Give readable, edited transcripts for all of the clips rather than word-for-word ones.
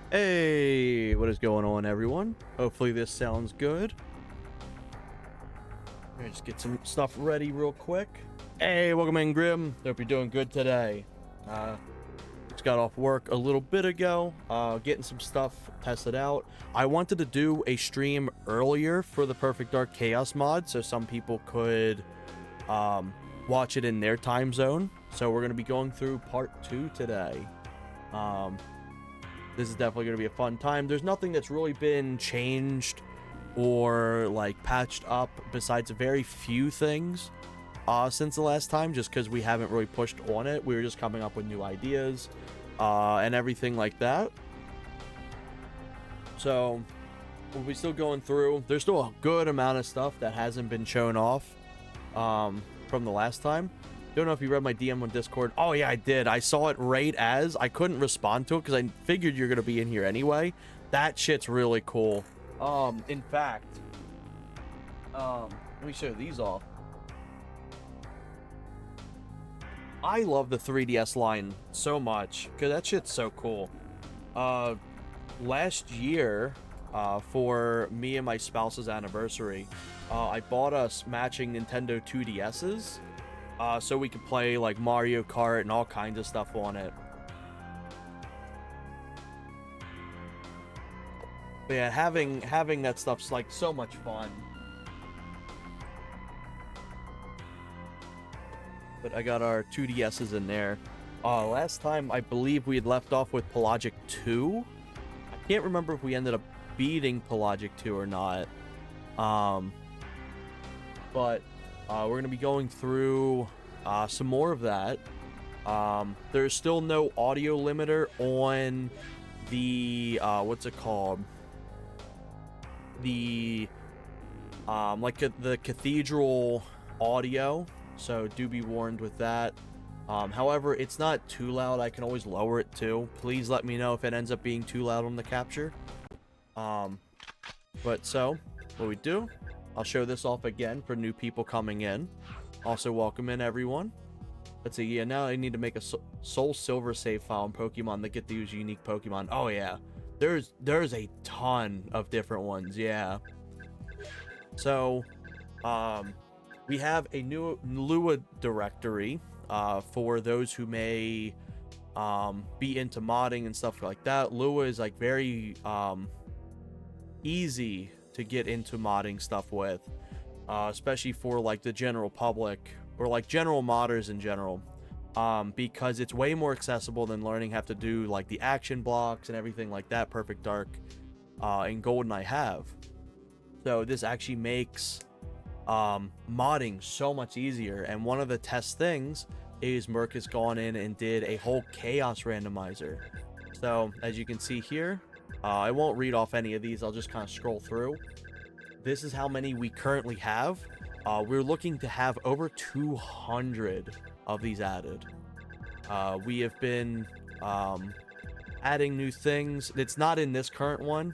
Hey, what is going on, everyone? Hopefully this sounds good. Let me just get some stuff ready real quick. Hey, welcome in, Grim. Hope you're doing good today. Just got off work a little bit ago, getting some stuff tested out. I wanted to do a stream earlier for the Perfect Dark Chaos mod, so some people could watch it in their time zone. So we're going to be going through part 2 today. This is definitely going to be a fun time. There's nothing that's really been changed or like patched up besides a very few things since the last time, just because we haven't really pushed on it. We were just coming up with new ideas and everything like that. So we'll be still going through. There's still a good amount of stuff that hasn't been shown off from the last time. Don't know if you read my DM on Discord. Oh yeah, I did. I saw it right as I couldn't respond to it because I figured you're gonna be in here anyway. That shit's really cool. In fact, let me show these off. I love the 3DS line so much because that shit's so cool. Last year, for me and my spouse's anniversary, I bought us matching Nintendo 2DS's. So we could play like Mario Kart and all kinds of stuff on it. But yeah, having that stuff's like so much fun. But I got our 2DS's in there. Last time I believe we had left off with Pelagic 2. I can't remember if we ended up beating Pelagic 2 or not. But we're going to be going through some more of that. There's still no audio limiter on the, what's it called? The, the cathedral audio. So do be warned with that. However, it's not too loud. I can always lower it too. Please let me know if it ends up being too loud on the capture. But so, what we do, I'll show this off again for new people coming in. Also, welcome in, everyone. Let's see. Yeah, now I need to make a Soul Silver save file in Pokemon to get these unique Pokemon. Oh, yeah. There's a ton of different ones, yeah. So, we have a new Lua directory for those who may be into modding and stuff like that. Lua is, like, very easy to get into modding stuff with, especially for like the general public or like general modders in general, because it's way more accessible than learning how to do like the action blocks and everything like that Perfect Dark and GoldenEye have. So this actually makes modding so much easier. And one of the test things is Merc has gone in and did a whole chaos randomizer. So as you can see here, I won't read off any of these. I'll just kind of scroll through. This is how many we currently have. We're looking to have over 200 of these added. We have been adding new things. It's not in this current one,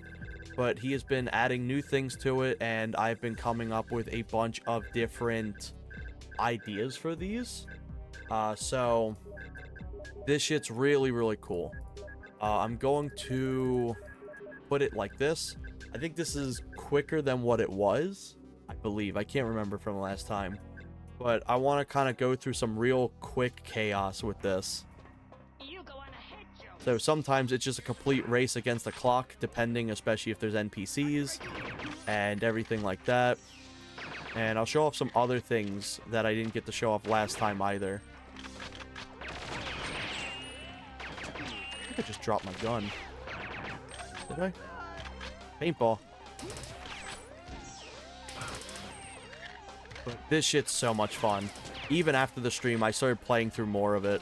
but he has been adding new things to it, and I've been coming up with a bunch of different ideas for these. So this shit's really, really cool. I'm going to put it like this. I think this is quicker than what it was, I believe. I can't remember from the last time, but I want to kind of go through some real quick chaos with this. So sometimes it's just a complete race against the clock, depending, especially if there's NPCs and everything like that. And I'll show off some other things that I didn't get to show off last time either. I think I just dropped my gun. Did I? Paintball. But this shit's so much fun. Even after the stream, I started playing through more of it.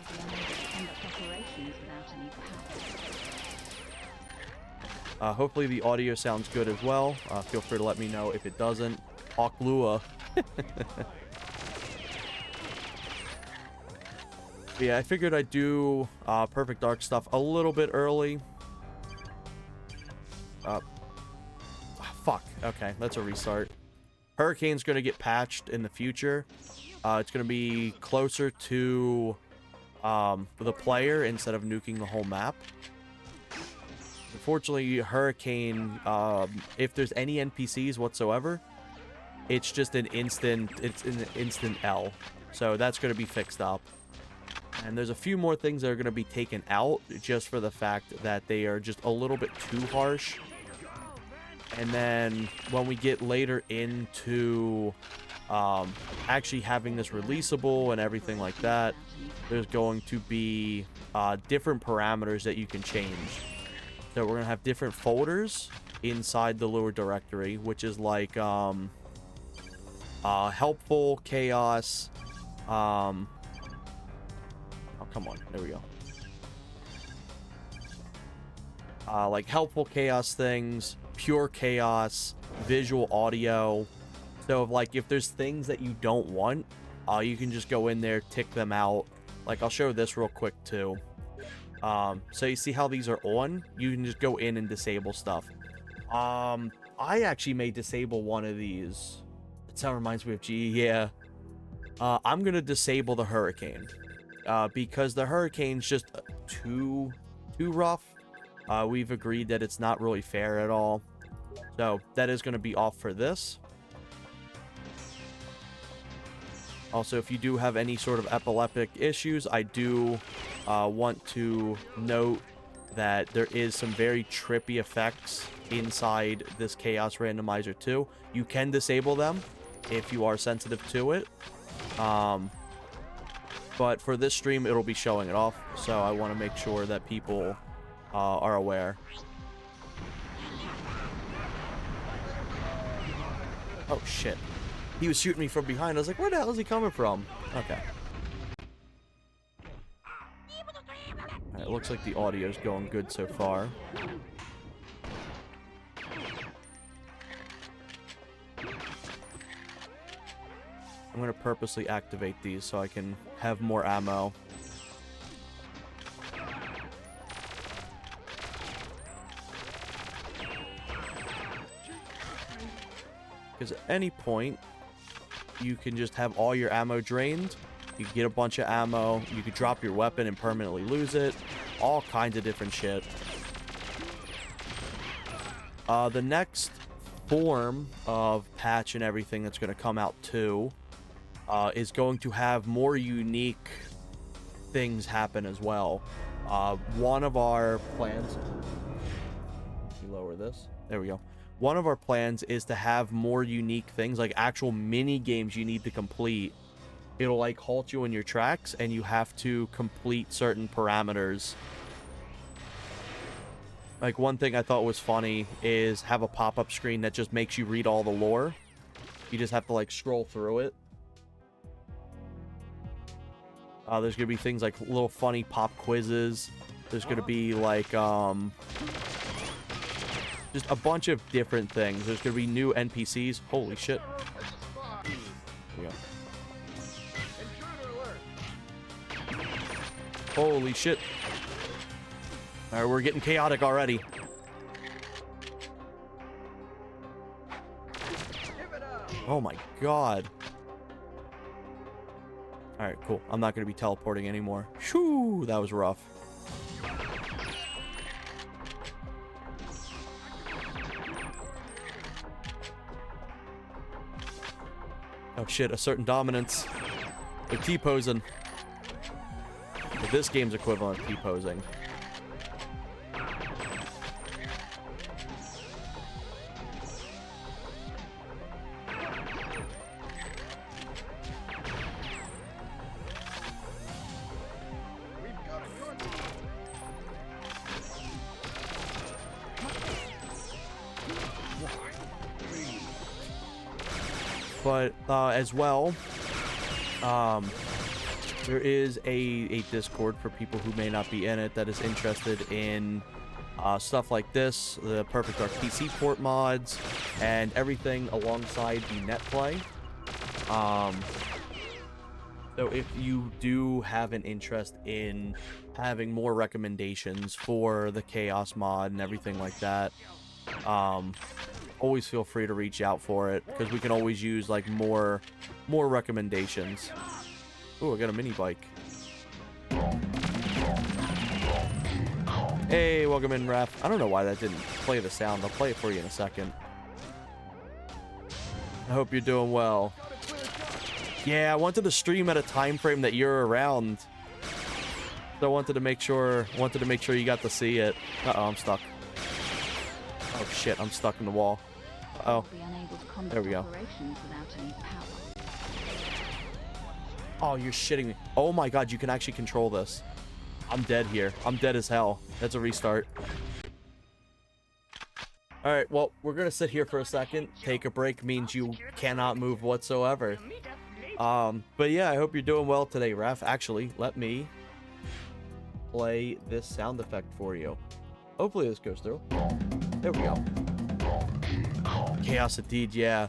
Hopefully the audio sounds good as well. Feel free to let me know if it doesn't. Hawk Lua. Yeah, I figured I'd do Perfect Dark stuff a little bit early. Fuck. Okay, that's a restart. Hurricane's going to get patched in the future. It's going to be closer to the player instead of nuking the whole map. Unfortunately, Hurricane, if there's any NPCs whatsoever, it's just an instant L. So that's going to be fixed up. And there's a few more things that are going to be taken out just for the fact that they are just a little bit too harsh. And then when we get later into actually having this releasable and everything like that, there's going to be different parameters that you can change. So we're going to have different folders inside the lure directory, which is like helpful, chaos, oh, come on, there we go. Like helpful chaos things, pure chaos, visual audio. So if there's things that you don't want, you can just go in there, tick them out. Like I'll show this real quick too. So you see how these are on? You can just go in and disable stuff. I actually may disable one of these. That sound reminds me of G, yeah. I'm gonna disable the Hurricane. Because the Hurricane's just too rough. We've agreed that it's not really fair at all. So that is going to be off for this. Also, if you do have any sort of epileptic issues, I do want to note that there is some very trippy effects inside this Chaos Randomizer too. You can disable them if you are sensitive to it. But for this stream, it'll be showing it off, so I want to make sure that people are aware. Oh, shit. He was shooting me from behind. I was like, where the hell is he coming from? Okay. Alright, looks like the audio's going good so far. I'm going to purposely activate these so I can have more ammo. Because at any point, you can just have all your ammo drained. You can get a bunch of ammo. You could drop your weapon and permanently lose it. All kinds of different shit. The next form of patch and everything that's going to come out too is going to have more unique things happen as well. One of our plans... Let me lower this. There we go. One of our plans is to have more unique things, like actual mini games you need to complete. It'll like halt you in your tracks and you have to complete certain parameters. Like one thing I thought was funny is have a pop-up screen that just makes you read all the lore. You just have to like scroll through it. There's gonna be things like little funny pop quizzes. There's gonna be like just a bunch of different things. There's gonna be new NPCs. Holy shit. Yeah. Holy shit. Alright, we're getting chaotic already. Oh my god. Alright, cool. I'm not gonna be teleporting anymore. Shoo! That was rough. Oh shit, a certain dominance. They're T-posing. But this game's equivalent of T-posing. But as well, there is a Discord for people who may not be in it that is interested in stuff like this, the Perfect Dark PC port mods, and everything alongside the net play. So if you do have an interest in having more recommendations for the Chaos mod and everything like that, always feel free to reach out for it, because we can always use like more recommendations. Ooh, I got a mini bike. Hey, welcome in, Ref. I don't know why that didn't play the sound. I'll play it for you in a second. I hope you're doing well. Yeah, I wanted to stream at a time frame that you're around. So I wanted to make sure you got to see it. Uh-oh, I'm stuck. Oh shit, I'm stuck in the wall. Uh-oh. There we go. Oh, you're shitting me. Oh my god, you can actually control this. I'm dead here. I'm dead as hell. That's a restart. Alright, well, we're gonna sit here for a second. Take a break means you cannot move whatsoever. But yeah, I hope you're doing well today, Ref. Actually, let me play this sound effect for you. Hopefully this goes through. There we go. Chaos indeed, yeah.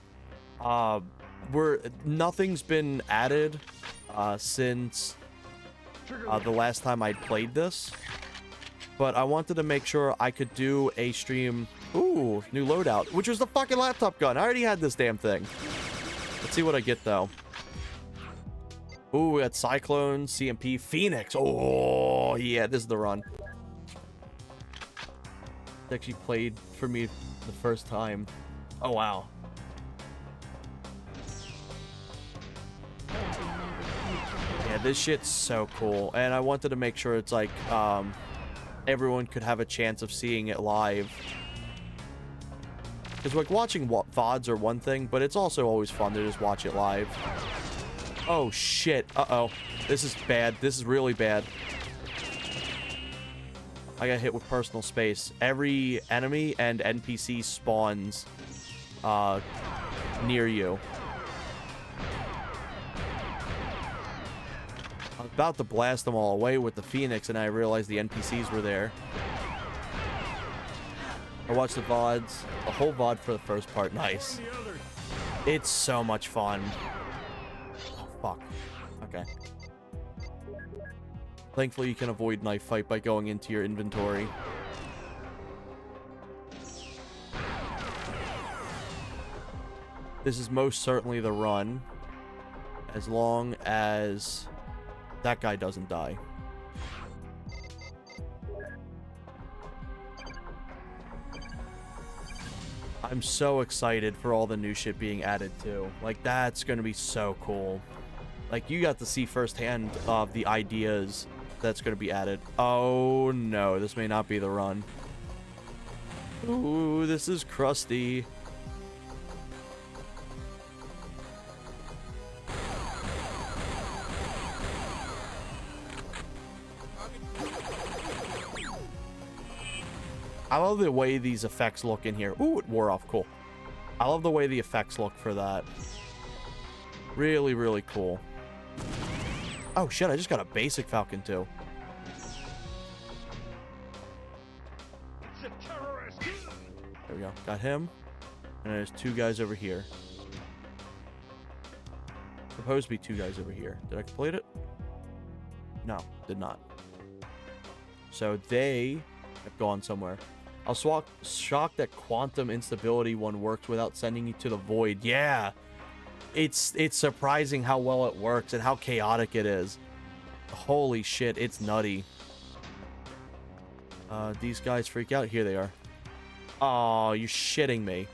Nothing's been added since the last time I played this, but I wanted to make sure I could do a stream. Ooh, new loadout, which was the fucking laptop gun. I already had this damn thing. Let's see what I get though. Ooh, we got Cyclone, CMP, Phoenix. Oh yeah, this is the run. It actually played for me the first time. Oh wow. Yeah, this shit's so cool, and I wanted to make sure it's like everyone could have a chance of seeing it live. Because like watching VODs are one thing, but it's also always fun to just watch it live. Oh shit! Uh-oh, this is bad. This is really bad. I got hit with personal space. Every enemy and NPC spawns near you. I was about to blast them all away with the Phoenix, and I realized the NPCs were there. I watched the VODs, the whole VOD for the first part. Nice. It's so much fun. Oh, fuck. Okay. Thankfully, you can avoid knife fight by going into your inventory. This is most certainly the run, as long as that guy doesn't die. I'm so excited for all the new shit being added too. Like, that's gonna be so cool. Like, you got to see firsthand of the ideas that's gonna be added. Oh no, this may not be the run. Ooh, this is crusty. I love the way these effects look in here. Ooh, it wore off. Cool. I love the way the effects look for that. Really, really cool. Oh, shit. I just got a basic Falcon, too. There we go. Got him. And there's two guys over here. Supposed to be two guys over here. Did I complete it? No, did not. So they have gone somewhere. I was shocked that quantum instability one works without sending you to the void. Yeah, it's surprising how well it works and how chaotic it is. Holy shit, it's nutty. These guys freak out. Here they are. Oh, you're shitting me.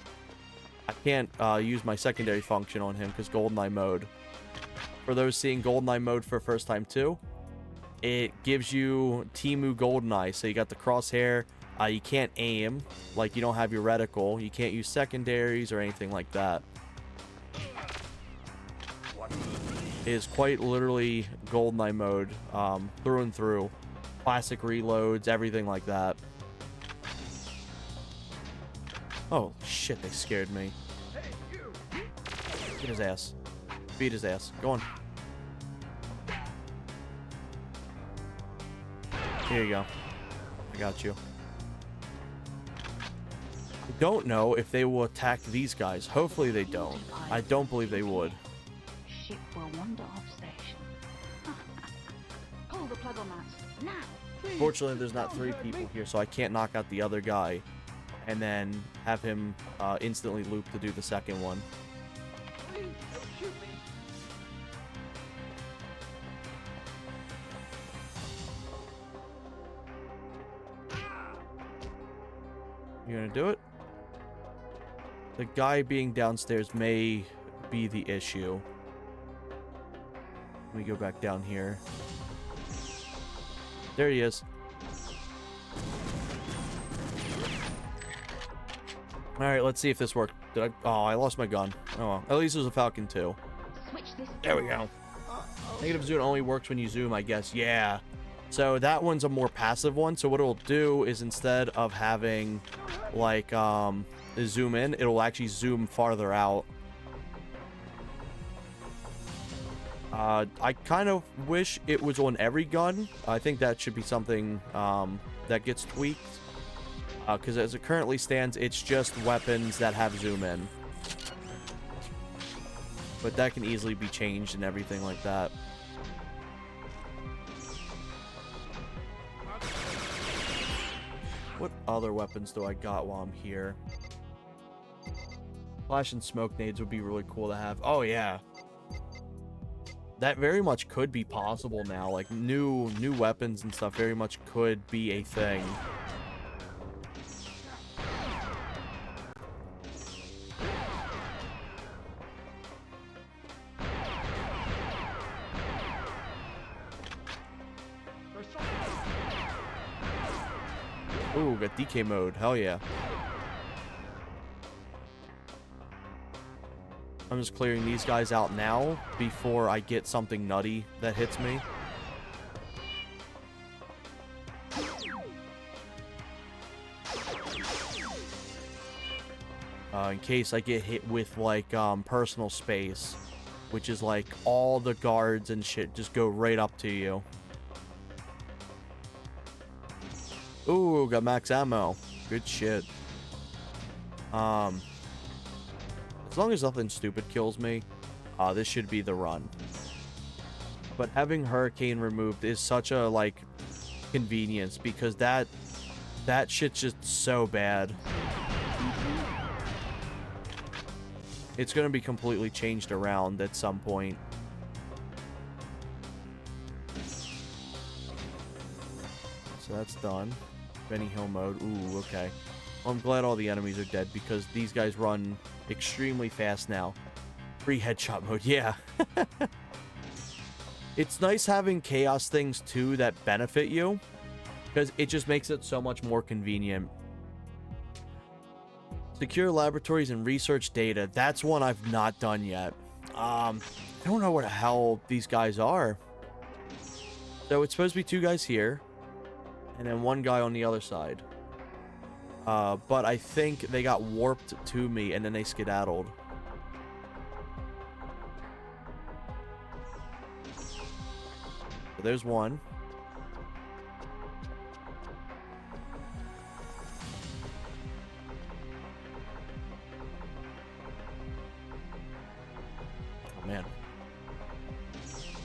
I can't use my secondary function on him because GoldenEye mode. For those seeing GoldenEye mode for first time too, it gives you Timu GoldenEye. So you got the crosshair. You can't aim, like you don't have your reticle. You can't use secondaries or anything like that. It is quite literally GoldenEye mode, through and through. Classic reloads, everything like that. Oh, shit, they scared me. Get his ass. Beat his ass. Go on. Here you go. I got you. I don't know if they will attack these guys. Hopefully they don't. I don't believe they would. Ship will wander off station. Pull the plug on that. Now. Fortunately, there's not three people here, so I can't knock out the other guy and then have him instantly loop to do the second one. You gonna do it? The guy being downstairs may be the issue. Let me go back down here. There he is. Alright, let's see if this worked. Did I? Oh, I lost my gun. Oh well. At least it was a Falcon 2. There we go. Negative zoom only works when you zoom, I guess. Yeah. So that one's a more passive one. So what it'll do is instead of having like zoom in, it'll actually zoom farther out. I kind of wish it was on every gun. I think that should be something that gets tweaked. Because as it currently stands, it's just weapons that have zoom in. But that can easily be changed and everything like that. What other weapons do I got while I'm here? Flash and smoke nades would be really cool to have. Oh yeah. That very much could be possible now. Like new weapons and stuff very much could be a thing. Ooh, got DK mode. Hell yeah. I'm just clearing these guys out now before I get something nutty that hits me. In case I get hit with like personal space, which is like all the guards and shit just go right up to you. Ooh, got max ammo. Good shit. As long as nothing stupid kills me, this should be the run. But having Hurricane removed is such a, like, convenience because that shit's just so bad. It's gonna be completely changed around at some point. So that's done. Benny Hill mode. Ooh, okay. Well, I'm glad all the enemies are dead because these guys run extremely fast now. Free headshot mode, yeah. It's nice having chaos things too that benefit you because it just makes it so much more convenient. Secure laboratories and research data. That's one I've not done yet. I don't know where the hell these guys are. So it's supposed to be two guys here and then one guy on the other side. But I think they got warped to me and then they skedaddled. So there's one. Oh man.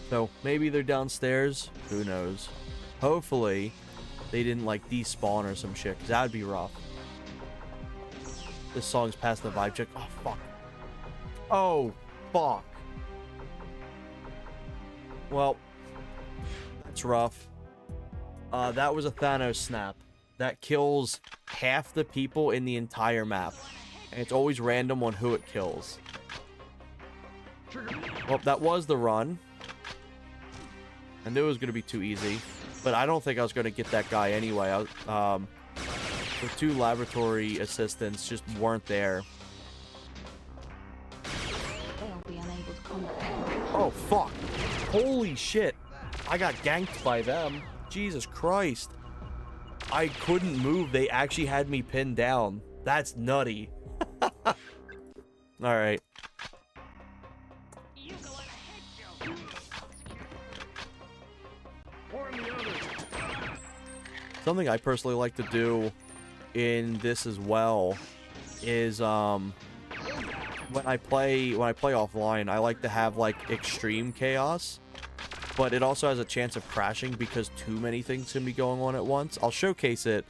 So maybe they're downstairs. Who knows? Hopefully they didn't like despawn or some shit, because that'd be rough. This song's past the vibe check. Oh, fuck. Oh, fuck. Well, that's rough. That was a Thanos snap. That kills half the people in the entire map. And it's always random on who it kills. Well, that was the run. I knew it was going to be too easy. But I don't think I was going to get that guy anyway. The two laboratory assistants just weren't there. Oh, fuck. Holy shit. I got ganked by them. Jesus Christ. I couldn't move. They actually had me pinned down. That's nutty. Alright. Something I personally like to do in this as well is when I play offline, I like to have like extreme chaos, but it also has a chance of crashing because too many things can be going on at once. I'll showcase it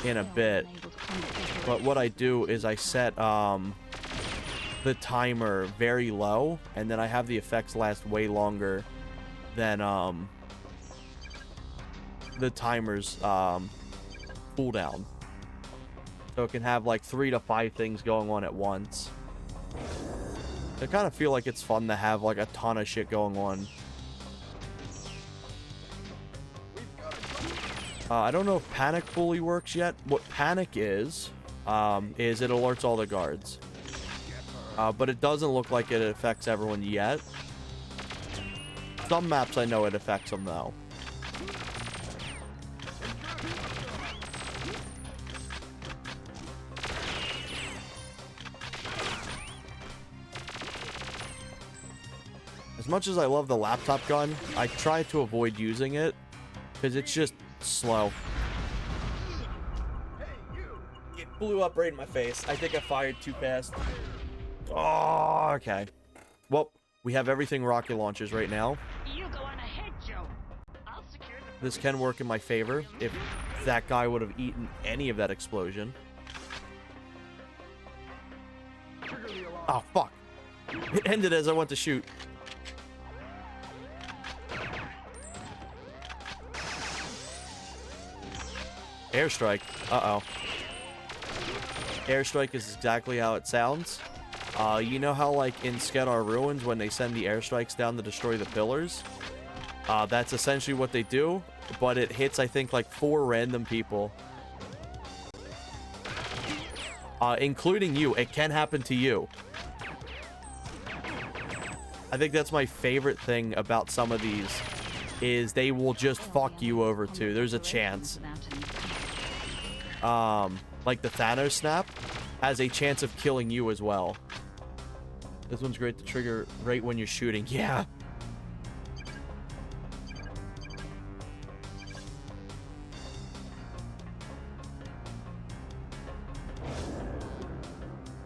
in a bit, but what I do is I set the timer very low, and then I have the effects last way longer than the timer's cooldown. So it can have like 3 to 5 things going on at once. I kind of feel like it's fun to have like a ton of shit going on. I don't know if panic fully works yet. What panic is it alerts all the guards. But it doesn't look like it affects everyone yet. Some maps I know it affects them though. As much as I love the laptop gun, I try to avoid using it because it's just slow. It blew up right in my face. I think I fired too fast. Oh, okay. Well, we have everything rocket launchers right now. You go on ahead, Joe. I'll secure the... This can work in my favor if that guy would have eaten any of that explosion. Oh, fuck. It ended as I went to shoot. Airstrike. Uh-oh. Airstrike is exactly how it sounds. You know how, like, in Skedar Ruins, when they send the airstrikes down to destroy the pillars? That's essentially what they do, but it hits, I think, like 4 random people. Including you. It can happen to you. I think that's my favorite thing about some of these, is they will just fuck you over too. There's a chance. Like the Thanos snap has a chance of killing you as well. This one's great to trigger right when you're shooting. Yeah.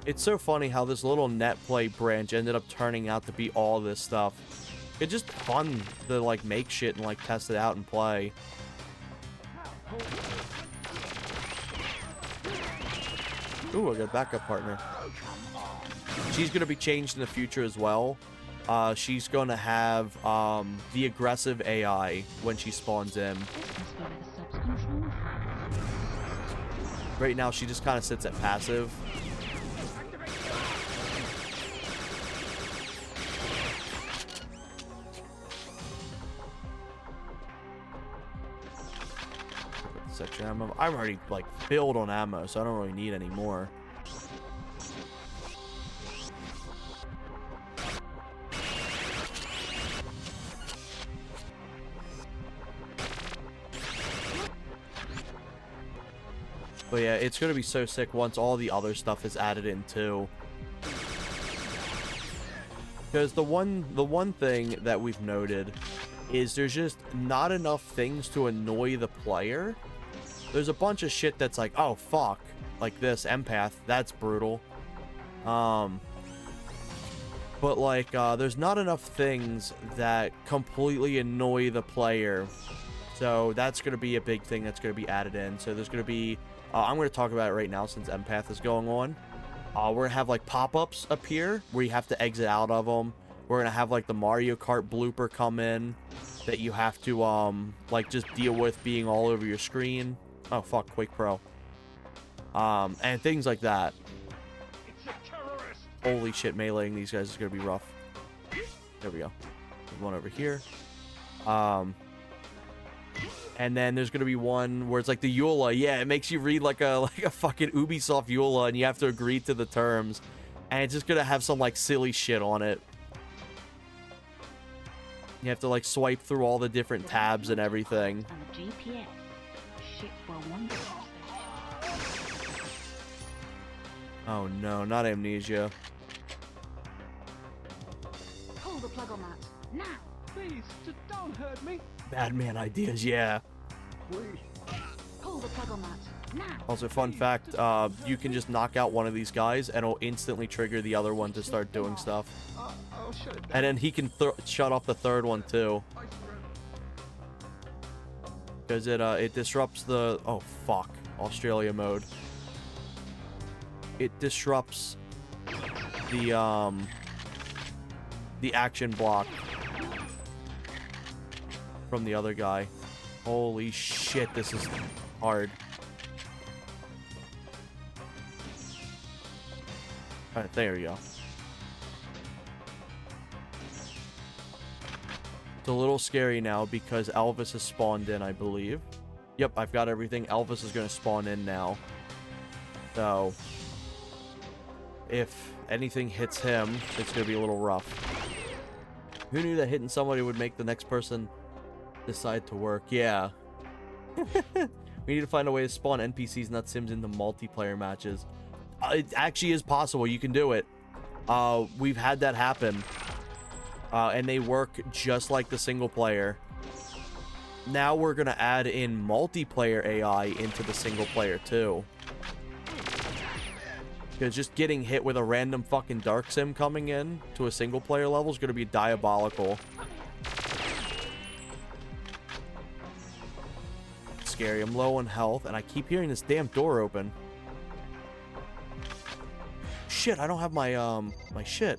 It's so funny how this little net play branch ended up turning out to be all this stuff. It's just fun to like make shit and like test it out and play. Ooh, I got a backup partner. She's going to be changed in the future as well. She's going to have the aggressive AI when she spawns in. Right now, she just kind of sits at passive. Section ammo. I'm already like filled on ammo, so I don't really need any more. But yeah, it's gonna be so sick once all the other stuff is added in too. Because the one thing that we've noted is there's just not enough things to annoy the player. There's a bunch of shit that's like, oh fuck, like this empath, that's brutal. But like there's not enough things that completely annoy the player. So that's going to be a big thing that's going to be added in. So there's going to be I'm going to talk about it right now since empath is going on. We're going to have like pop-ups appear where you have to exit out of them. We're going to have like the Mario Kart blooper come in that you have to like just deal with being all over your screen. Oh fuck, Quake Pro. And things like that. Holy shit, meleeing these guys is gonna be rough. There we go. There's one over here. And then there's gonna be one where it's like the EULA. Yeah, it makes you read like a fucking Ubisoft EULA, and you have to agree to the terms. And it's just gonna have some like silly shit on it. You have to like swipe through all the different tabs and everything. Oh no, not amnesia. Pull the plug on that. Now! Please, just don't hurt me. Bad man ideas, yeah. Please. Pull the plug on that. Now! Also, fun fact, you can just knock out one of these guys and it'll instantly trigger the other one to start doing stuff. I'll shut it down. And then he can shut off the third one too. Because it disrupts the... Oh, fuck. Australia mode. It disrupts the action block from the other guy. Holy shit, this is hard. Alright, there you go. It's a little scary now because Elvis has spawned in, I believe. Yep, I've got everything. Elvis is going to spawn in now. So, if anything hits him, it's going to be a little rough. Who knew that hitting somebody would make the next person decide to work? Yeah. We need to find a way to spawn NPCs, not Sims, into multiplayer matches. It actually is possible. You can do it. We've had that happen. And they work just like the single player. Now we're going to add in multiplayer AI into the single player too. Because just getting hit with a random fucking dark sim coming in to a single player level is going to be diabolical. Scary. I'm low on health and I keep hearing this damn door open. Shit, I don't have my my shit.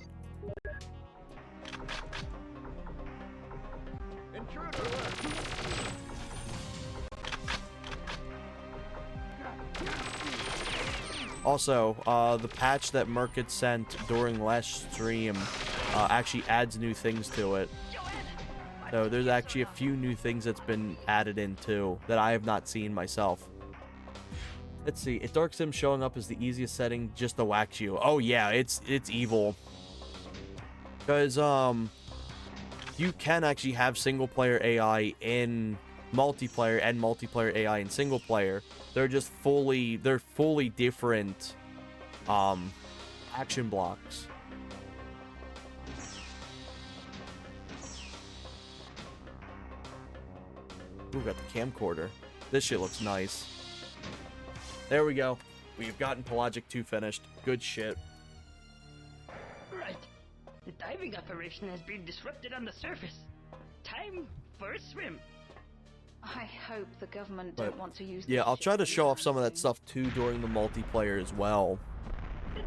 Also, the patch that Merc had sent during last stream actually adds new things to it. So there's actually a few new things that's been added in too that I have not seen myself. Let's see. If Dark Sim showing up is the easiest setting just to wax you. Oh yeah, it's evil. Because you can actually have single player AI in multiplayer and multiplayer AI in single player. They're just fully different action blocks. Ooh, got the camcorder. This shit looks nice. There we go. We've gotten Pelagic 2 finished. Good shit. Right. The diving operation has been disrupted on the surface. Time for a swim. I hope the government don't want to use. Yeah, I'll try to show off some of that stuff too during the multiplayer as well.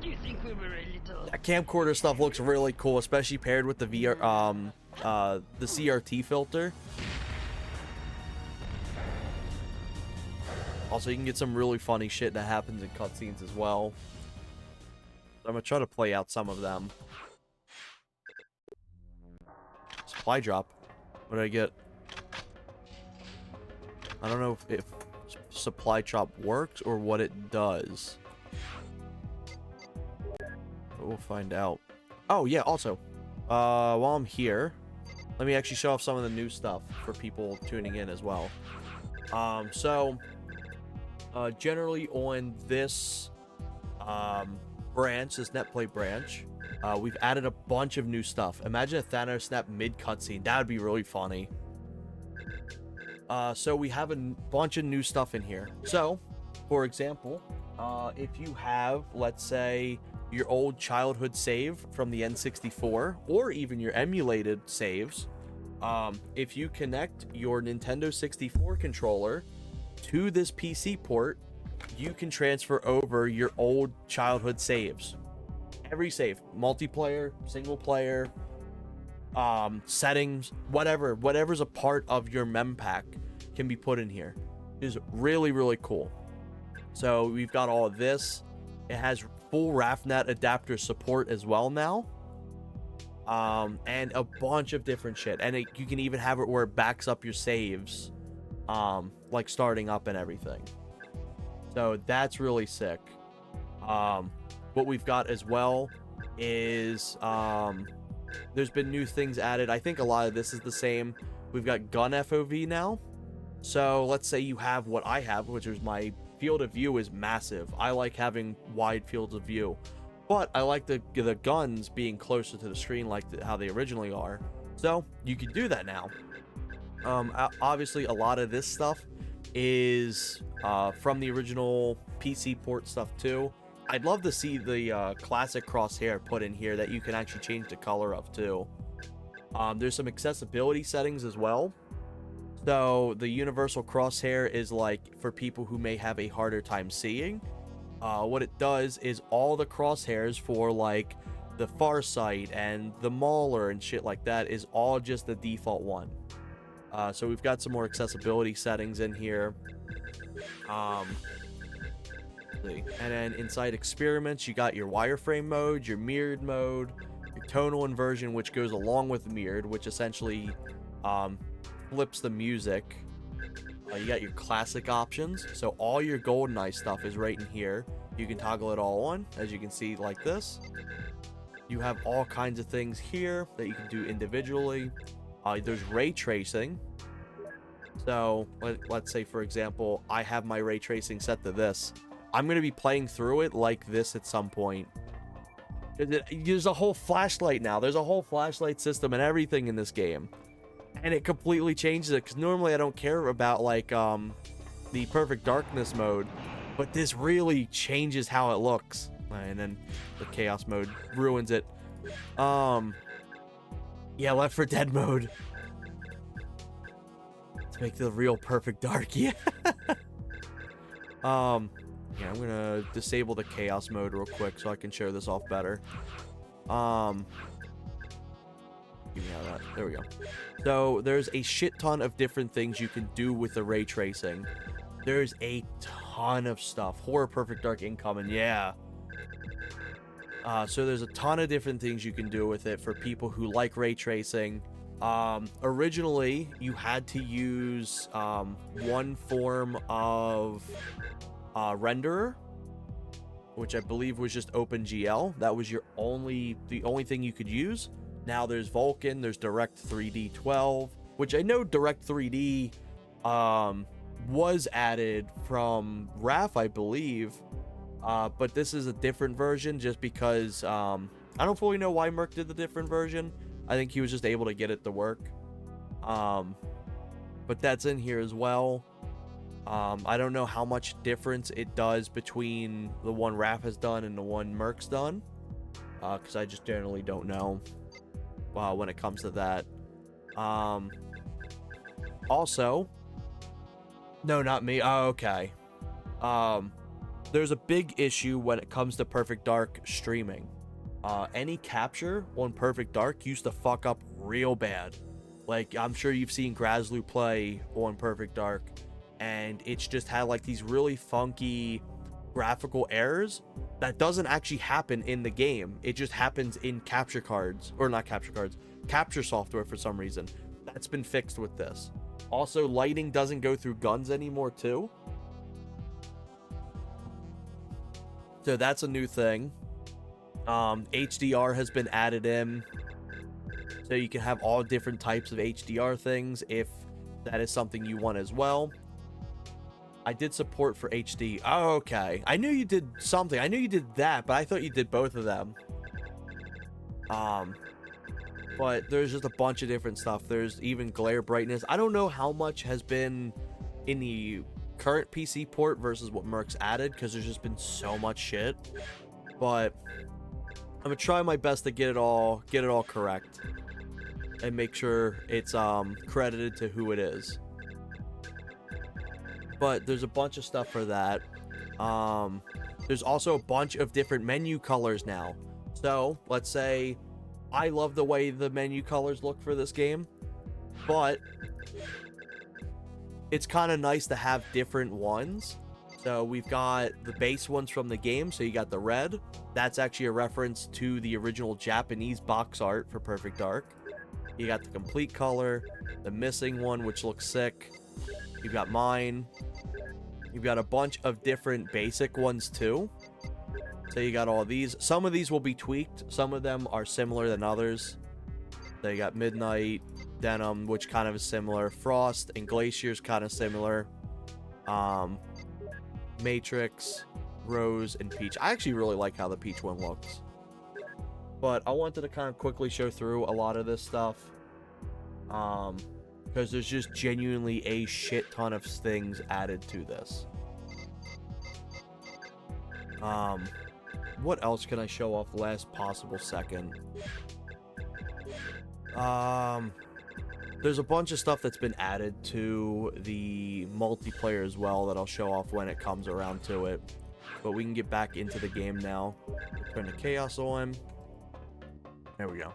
Do you think we were a little... That camcorder stuff looks really cool, especially paired with the VR, the CRT filter. Also, you can get some really funny shit that happens in cutscenes as well. So I'm gonna try to play out some of them. Supply drop. What did I get? I don't know if supply drop works or what it does. But we'll find out. Oh yeah, also, while I'm here, let me actually show off some of the new stuff for people tuning in as well. Generally on this branch, this netplay branch, we've added a bunch of new stuff. Imagine a Thanos snap mid cutscene. That would be really funny. So we have a bunch of new stuff in here. So, for example, if you have, let's say, your old childhood save from the N64, or even your emulated saves, if you connect your Nintendo 64 controller to this PC port, you can transfer over your old childhood saves. Every save, multiplayer, single player, settings, whatever's a part of your mem pack can be put in here. It is really, really cool. So we've got all of this. It has full RAFnet adapter support as well now. And a bunch of different shit. And you can even have it where it backs up your saves, like starting up and everything. So that's really sick. What we've got as well is there's been new things added. I think a lot of this is the same. We've got gun FOV now. So let's say you have what I have, which is my field of view is massive. I like having wide fields of view, but I like the guns being closer to the screen like how they originally are. So you can do that now. Obviously a lot of this stuff is from the original PC port stuff too. I'd love to see the classic crosshair put in here that you can actually change the color of too. There's some accessibility settings as well. So the universal crosshair is like for people who may have a harder time seeing. What it does is all the crosshairs for like the Farsight and the Mauler and shit like that is all just the default one. So we've got some more accessibility settings in here. See. And then inside experiments, you got your wireframe mode, your mirrored mode, your tonal inversion, which goes along with mirrored, which essentially flips the music. You got your classic options. So all your GoldenEye stuff is right in here. You can toggle it all on, as you can see, like this. You have all kinds of things here that you can do individually. There's ray tracing. So let's say, for example, I have my ray tracing set to this. I'm going to be playing through it like this at some point. There's a whole flashlight now. There's a whole flashlight system and everything in this game. And it completely changes it, because normally I don't care about, like, the perfect darkness mode. But this really changes how it looks. And then the chaos mode ruins it. Yeah, Left 4 Dead mode. To make the real perfect dark, yeah. Yeah, I'm gonna disable the chaos mode real quick so I can show this off better. Give me that. There we go. So there's a shit ton of different things you can do with the ray tracing. There's a ton of stuff. Horror Perfect Dark incoming, yeah. So there's a ton of different things you can do with it for people who like ray tracing. Originally, you had to use one form of renderer, which I believe was just OpenGL. That was the only thing you could use. Now there's Vulkan, there's Direct 3D 12, which I know Direct 3D was added from RAF, I believe, but this is a different version just because I don't fully know why Merc did the different version. I think he was just able to get it to work. But that's in here as well. I don't know how much difference it does between the one RAF has done and the one Merc's done, because I just generally don't know when it comes to that. Also, no, not me. Oh, okay. There's a big issue when it comes to Perfect Dark streaming. Any capture on Perfect Dark used to fuck up real bad. Like, I'm sure you've seen Grazlu play on Perfect Dark, and it's just had like these really funky graphical errors that doesn't actually happen in the game. It just happens in capture cards, or not capture cards, capture software for some reason. That's been fixed with this. Also, lighting doesn't go through guns anymore too. So that's a new thing. HDR has been added in, so you can have all different types of HDR things if that is something you want as well. I did support for HD. Oh, okay. I knew you did something. I knew you did that, but I thought you did both of them. But there's just a bunch of different stuff. There's even glare brightness. I don't know how much has been in the current PC port versus what Merc's added, because there's just been so much shit. But I'm gonna try my best to get it all correct and make sure it's credited to who it is. But there's a bunch of stuff for that. There's also a bunch of different menu colors now. So let's say I love the way the menu colors look for this game, but it's kind of nice to have different ones. So we've got the base ones from the game. So you got the red. That's actually a reference to the original Japanese box art for Perfect Dark. You got the complete color, the missing one, which looks sick. You've got mine. You've got a bunch of different basic ones too. So you got all these. Some of these will be tweaked. Some of them are similar than others. So you got Midnight, Denim, which kind of is similar. Frost and Glacier's kind of similar. Matrix, Rose, and Peach. I actually really like how the Peach one looks. But I wanted to kind of quickly show through a lot of this stuff. Because there's just genuinely a shit ton of things added to this. What else can I show off last possible second? There's a bunch of stuff that's been added to the multiplayer as well that I'll show off when it comes around to it. But we can get back into the game now. Turn the chaos on. There we go.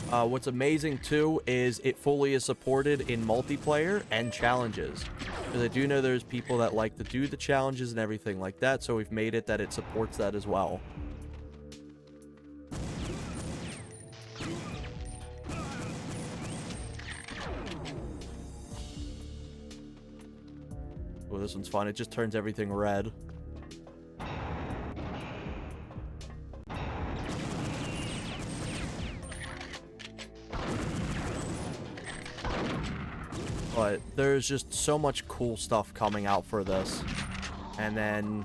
What's amazing too is it fully is supported in multiplayer and challenges. Because I do know there's people that like to do the challenges and everything like that, so we've made it that it supports that as well. Oh, this one's fun. It just turns everything red. But there's just so much cool stuff coming out for this. And then,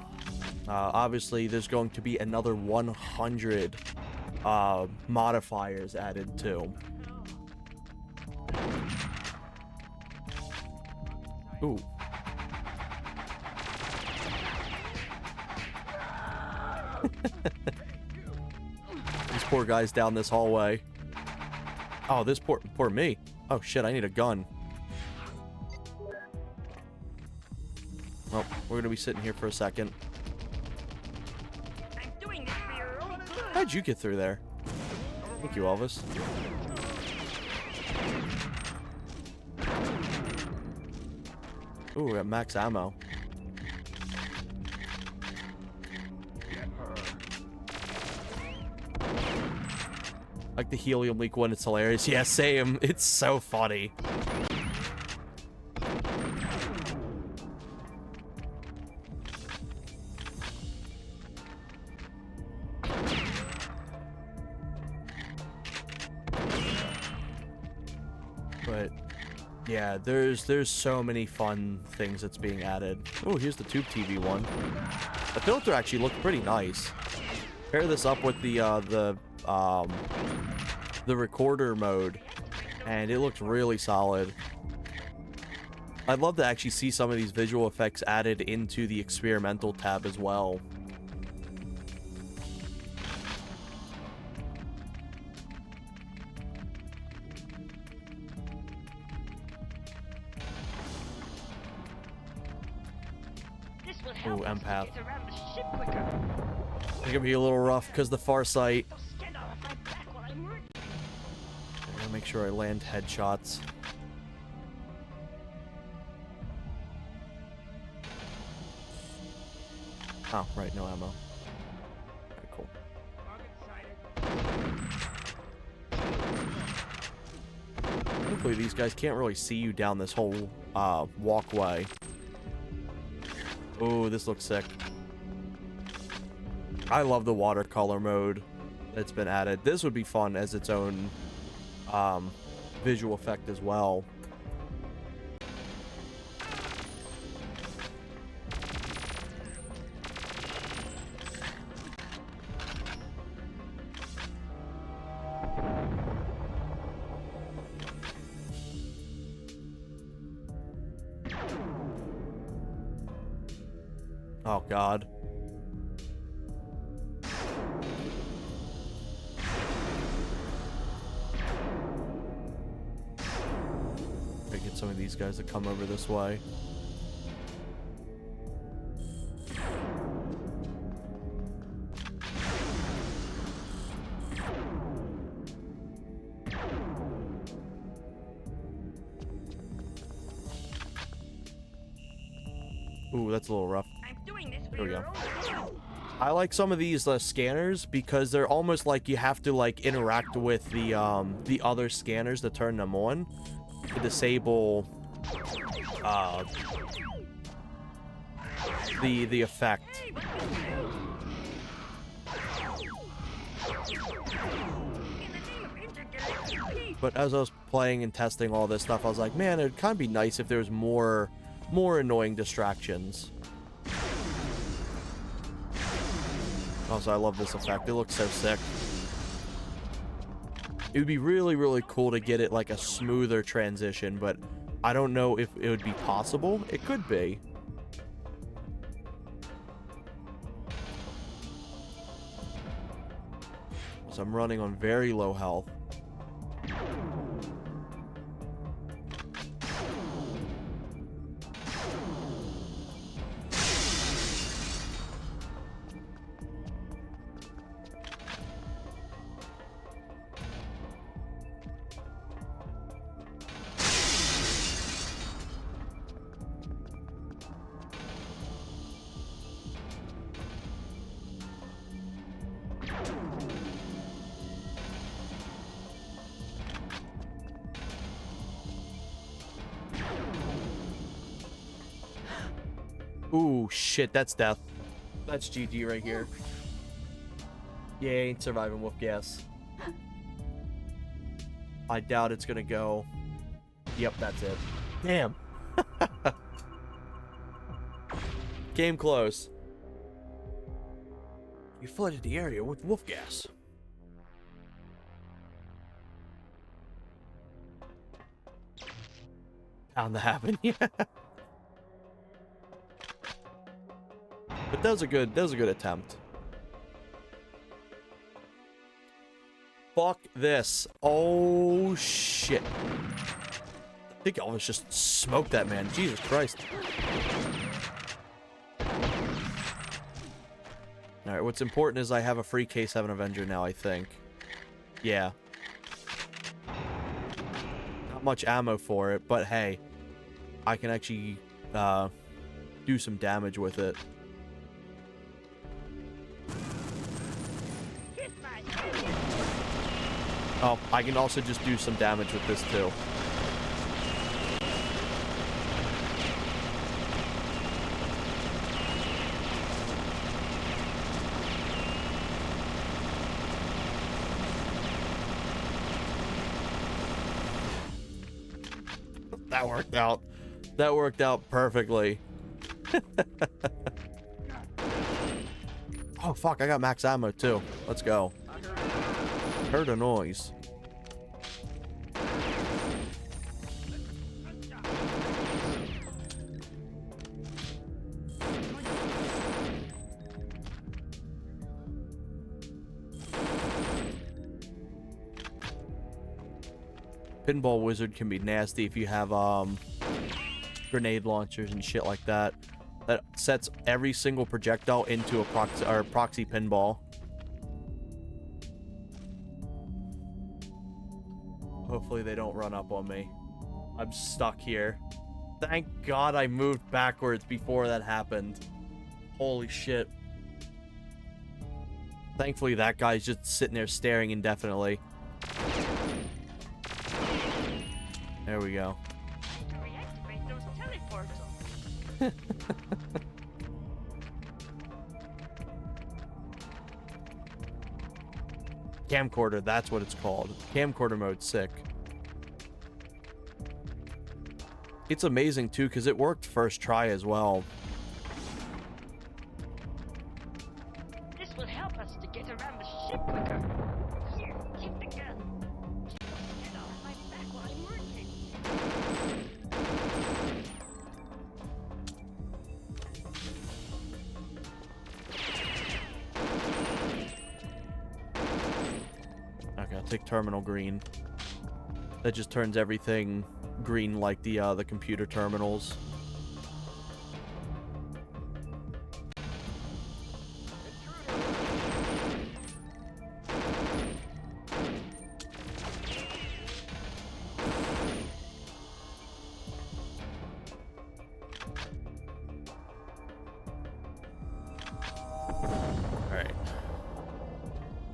obviously, there's going to be another 100 modifiers added too. Ooh. These poor guys down this hallway. Oh, this poor me. Oh shit, I need a gun. Well, we're gonna be sitting here for a second. I'm doing this for your own good. How'd you get through there? Thank you, Elvis. Ooh, we got max ammo. Like the helium leak one, it's hilarious. Yeah, same. It's so funny. But yeah, there's so many fun things that's being added. Oh, here's the tube TV one. The filter actually looked pretty nice. Pair this up with the recorder mode, and it looks really solid. I'd love to actually see some of these visual effects added into the experimental tab as well. This will help Ooh, us to empath. get around the ship quicker. It's gonna be a little rough because the far sight. So stand off my back while I'm working. I gotta make sure I land headshots. Oh, right, no ammo. Okay, cool. Hopefully these guys can't really see you down this whole walkway. Oh, this looks sick. I love the watercolor mode that's been added. This would be fun as its own visual effect as well. Oh God. Gotta get some of these guys to come over this way. Ooh, that's a little rough. I'm doing this for There we your go. own good. I like some of these scanners because they're almost like you have to like interact with the other scanners to turn them on to disable the effect. Hey, what's this do? In the name of intergalactic peace. But as I was playing and testing all this stuff, I was like, man, it'd kind of be nice if there was more annoying distractions. Also, I love this effect. It looks so sick. It would be really, really cool to get it like a smoother transition, but I don't know if it would be possible. It could be. So I'm running on very low health. Ooh, shit, that's death. That's GG right here. Yeah, ain't surviving wolf gas. I doubt it's gonna go. Yep, that's it. Damn. Game close. You flooded the area with wolf gas. Bound to happen, yeah. But that was a good attempt. Fuck this. Oh shit. I think Elvis just smoked that man. Jesus Christ. Alright, what's important is I have a free K7 Avenger now, I think. Yeah. Not much ammo for it, but hey. I can actually do some damage with it. Oh, I can also just do some damage with this too. That worked out. That worked out perfectly. Oh, fuck. I got max ammo, too. Let's go. Heard a noise. Pinball Wizard can be nasty if you have grenade launchers and shit like that. That sets every single projectile into a proxy pinball. Hopefully they don't run up on me. I'm stuck here. Thank God I moved backwards before that happened. Holy shit. Thankfully that guy's just sitting there staring indefinitely. There we go. Reactivate those teleportals. Camcorder, that's what it's called. Camcorder mode, sick. It's amazing too, because it worked first try as well. This will help us to get around the ship quicker. Here, keep the gun. Get off my back while I'm working. Okay, I'll take terminal green. That just turns everything green like the computer terminals. Alright.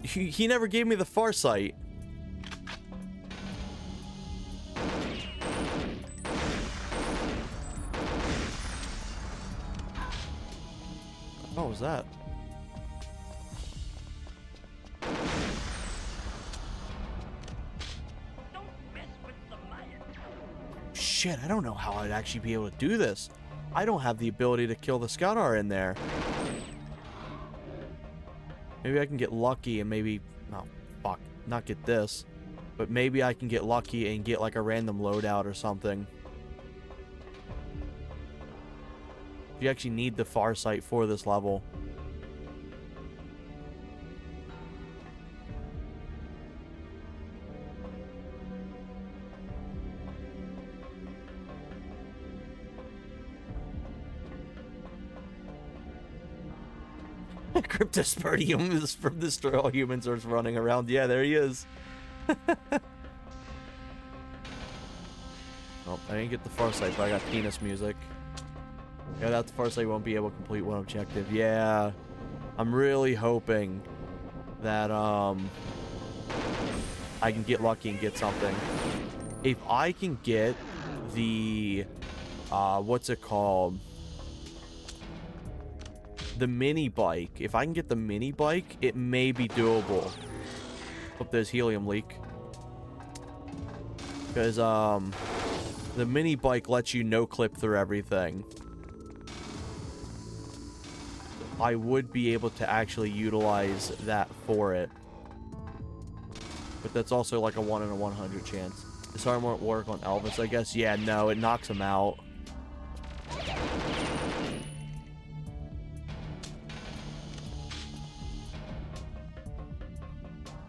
He never gave me the far sight. What was that? Don't mess with the Maya. Shit, I don't know how I'd actually be able to do this. I don't have the ability to kill the Scoutar in there. Maybe I can get lucky and maybe... No, fuck. Not get this. But maybe I can get lucky and get like a random loadout or something. You actually need the far sight for this level. Cryptosporidium is from Destroy All Humans is running around. Yeah, there he is. Oh, I didn't get the far sight, but I got penis music. Yeah, without the far sight, won't be able to complete one objective. Yeah, I'm really hoping that I can get lucky and get something. If I can get the what's it called? the mini bike, if I can get the mini bike, it may be doable. Hope there's helium leak. Because, the mini bike lets you no-clip through everything. I would be able to actually utilize that for it. But that's also like a 1 in a 100 chance. This arm won't work on Elvis, I guess. Yeah, no, it knocks him out.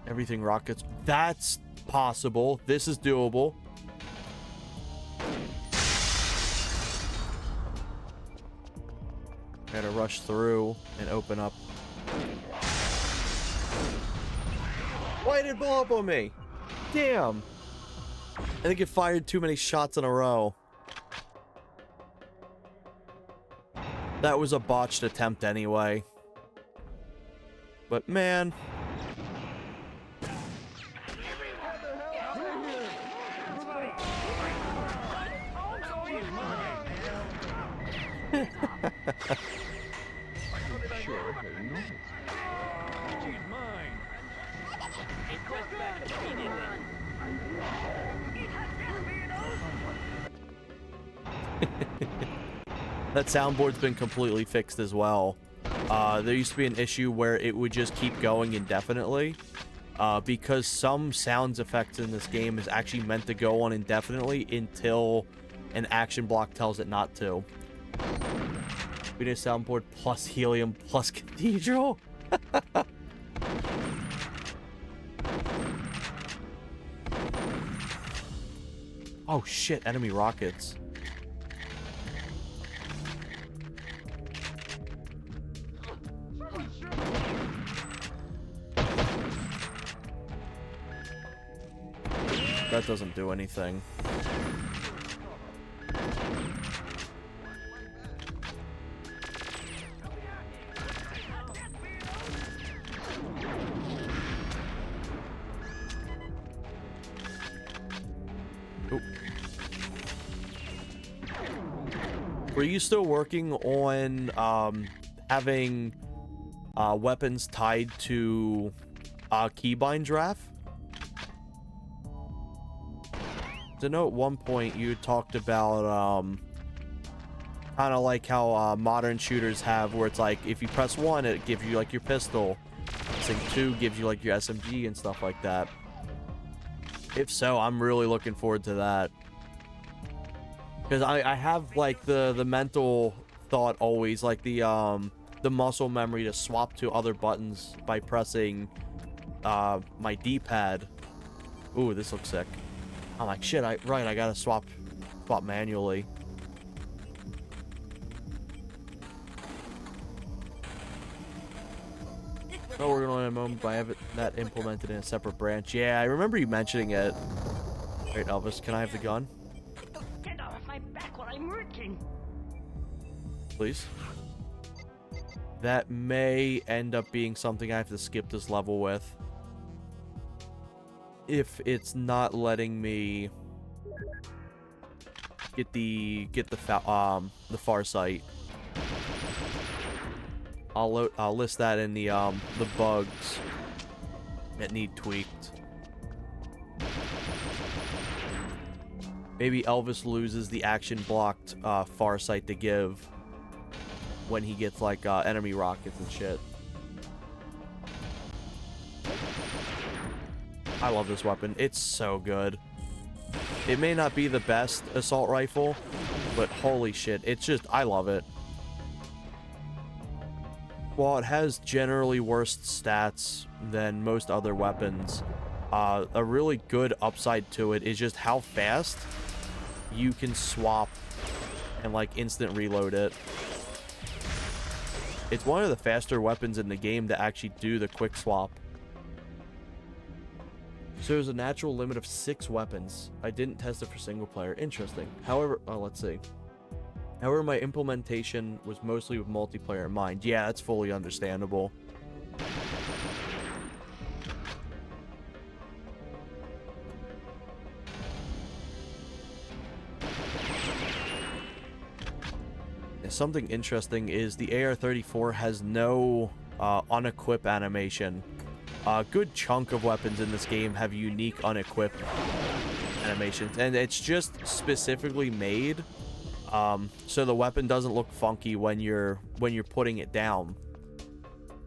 Everything rockets. That's possible. This is doable. Gotta rush through and open up. Why did it blow up on me? Damn. I think it fired too many shots in a row. That was a botched attempt anyway. But man. Sure, very nice. She's mine. That soundboard's been completely fixed as well. There used to be an issue where it would just keep going indefinitely. Because some sounds effects in this game is actually meant to go on indefinitely until an action block tells it not to. We need a soundboard plus helium plus cathedral. Oh shit, enemy rockets. That doesn't do anything. Oop. Were you still working on having weapons tied to keybind draft? I know at one point you talked about kind of like how modern shooters have, where it's like if you press 1 it gives you like your pistol, pressing 2 gives you like your SMG and stuff like that. If so, I'm really looking forward to that, because I have like the mental thought always, like the muscle memory to swap to other buttons by pressing my D-pad. Ooh, this looks sick. I'm like, shit, I gotta swap manually. Oh, we're going in a moment, but I have that implemented in a separate branch. Yeah, I remember you mentioning it. Wait, Elvis, can I have the gun? Get off my back while I'm working. Please. That may end up being something I have to skip this level with. If it's not letting me get the far sight. I'll list that in the bugs that need tweaked. Maybe Elvis loses the action blocked far sight to give when he gets like enemy rockets and shit. I love this weapon. It's so good. It may not be the best assault rifle, but holy shit, it's just, I love it. While it has generally worse stats than most other weapons, a really good upside to it is just how fast you can swap and like instant reload it. It's one of the faster weapons in the game to actually do the quick swap. So there's a natural limit of 6 weapons. I didn't test it for single player. Interesting. However, let's see. However, my implementation was mostly with multiplayer in mind. Yeah, that's fully understandable. something interesting is the AR-34 has no unequip animation. A good chunk of weapons in this game have unique unequip animations, and it's just specifically made so the weapon doesn't look funky when you're putting it down.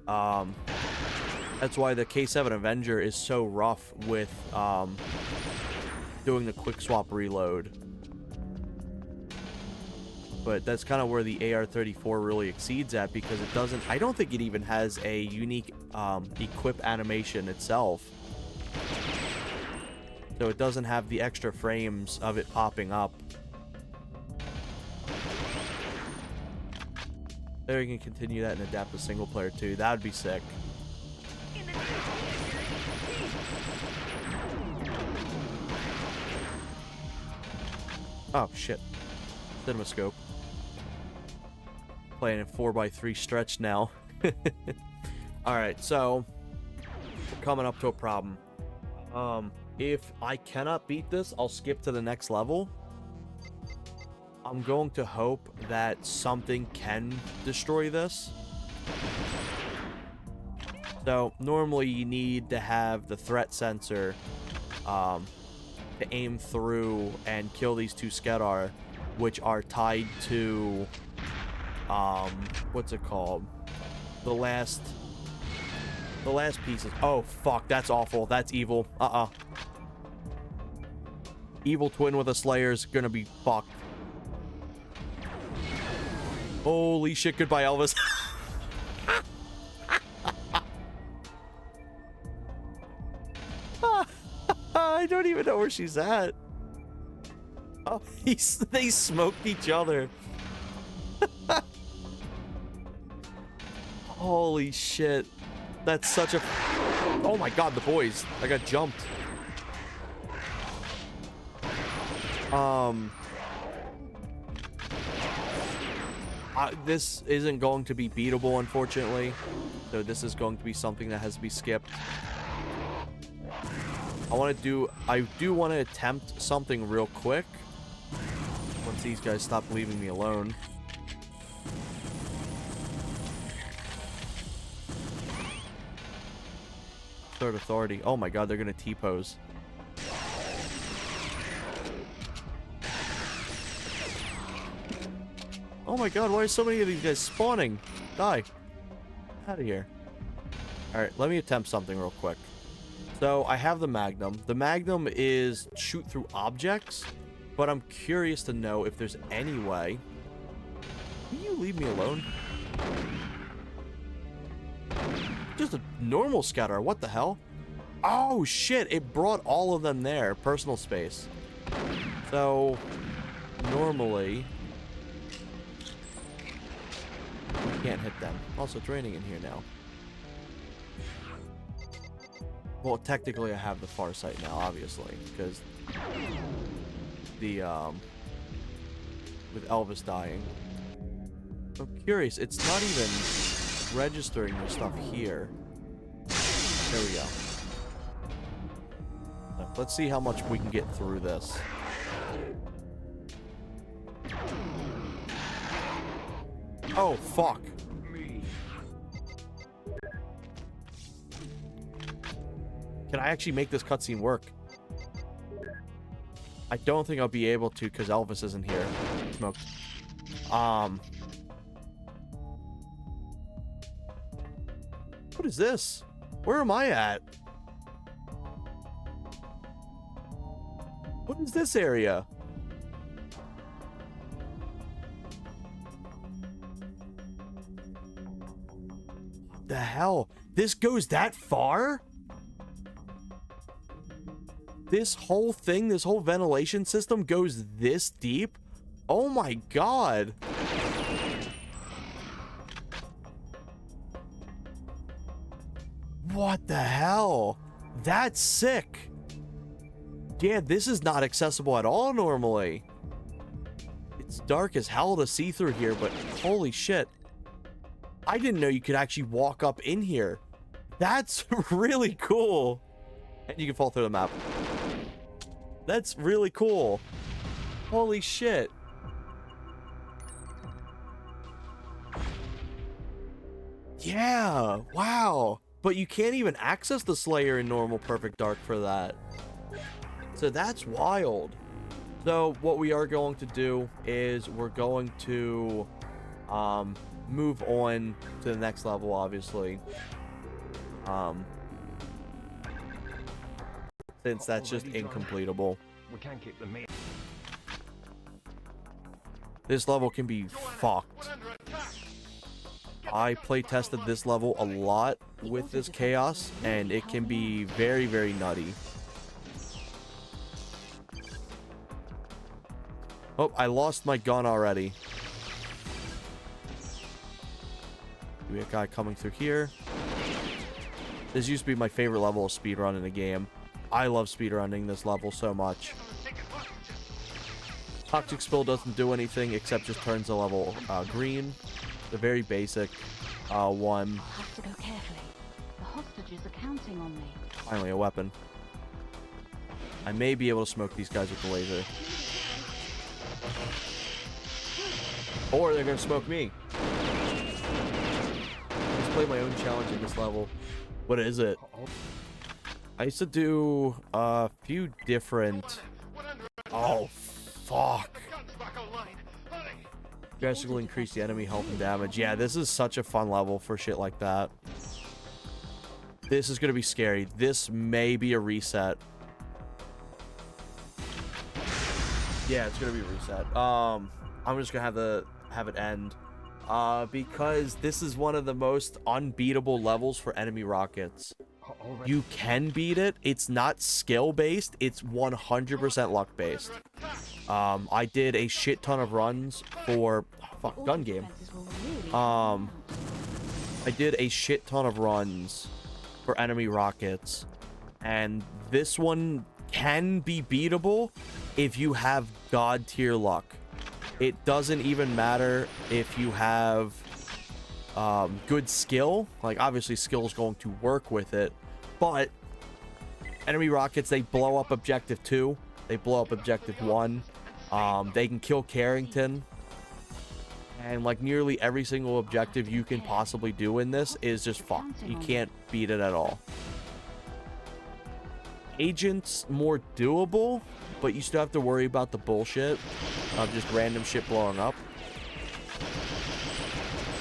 That's why the K7 Avenger is so rough with doing the quick swap reload. But that's kind of where the AR-34 really exceeds at, because it doesn't... I don't think it even has a unique equip animation itself. So it doesn't have the extra frames of it popping up. There you can continue that and adapt to single player too. That would be sick. Oh, shit. CinemaScope. Playing a 4x3 stretch now. Alright, so we're coming up to a problem. If I cannot beat this, I'll skip to the next level. I'm going to hope that something can destroy this. So normally you need to have the threat sensor to aim through and kill these two Skedar, which are tied to what's it called? The last pieces. Oh fuck, that's awful. That's evil. Evil twin with a Slayer is gonna be fucked. Holy shit, goodbye Elvis. I don't even know where she's at. Oh, they smoked each other. Holy shit. That's such a... Oh my god, the boys. I got jumped. This isn't going to be beatable, unfortunately. So this is going to be something that has to be skipped. I do want to attempt something real quick. Once these guys stop leaving me alone. Third authority. Oh my god, they're gonna T-pose. Oh my god, why are so many of these guys spawning? Die. Out of here. Alright, let me attempt something real quick. So, I have the Magnum. The Magnum is shoot through objects, but I'm curious to know if there's any way... Can you leave me alone? Just a normal scatter. What the hell? Oh, shit. It brought all of them there. Personal space. So, normally... you can't hit them. Also, it's raining in here now. Well, technically I have the far sight now, obviously, because the, with Elvis dying. I'm curious, it's not even registering the stuff here. There we go. Let's see how much we can get through this. Oh, fuck. Can I actually make this cutscene work? I don't think I'll be able to because Elvis isn't here. Smoked. What is this? Where am I at? What is this area? What the hell? This goes that far? This whole thing, this whole ventilation system goes this deep? Oh my god. What the hell? That's sick. Yeah, this is not accessible at all normally. It's dark as hell to see through here, but holy shit. I didn't know you could actually walk up in here. That's really cool. And you can fall through the map. That's really cool. Holy shit. Yeah, wow. But you can't even access the Slayer in normal Perfect Dark for that. So that's wild. So what we are going to do is we're going to move on to the next level, obviously. Since that's just incompletable. We can't keep the main. This level can be fucked. I play tested this level a lot with this chaos, and it can be very, very nutty. Oh, I lost my gun already. We have a guy coming through here. This used to be my favorite level of speedrun in a game. I love speedrunning this level so much. Toxic Spill doesn't do anything except just turns the level green. The very basic one. I'll have to go carefully. The hostages are counting on me. Finally, a weapon. I may be able to smoke these guys with the laser. Or they're gonna smoke me. Let's play my own challenge in this level. What is it? I used to do a few different... Oh, fuck. Drastically increase the enemy health and damage. Yeah, this is such a fun level for shit like that. This is gonna be scary. This may be a reset. Yeah, it's gonna be a reset. I'm just gonna have it end. Because this is one of the most unbeatable levels for enemy rockets. You can beat it. It's not skill based. It's 100% luck based. I did a shit ton of runs for gun game. I did a shit ton of runs for enemy rockets, and this one can be beatable if you have god tier luck. It doesn't even matter if you have good skill. Like, obviously skill is going to work with it, but enemy rockets, they blow up objective 2, they blow up objective 1, they can kill Carrington, and like nearly every single objective you can possibly do in this is just fucked. You can't beat it at all. Agent's more doable, but you still have to worry about the bullshit of just random shit blowing up.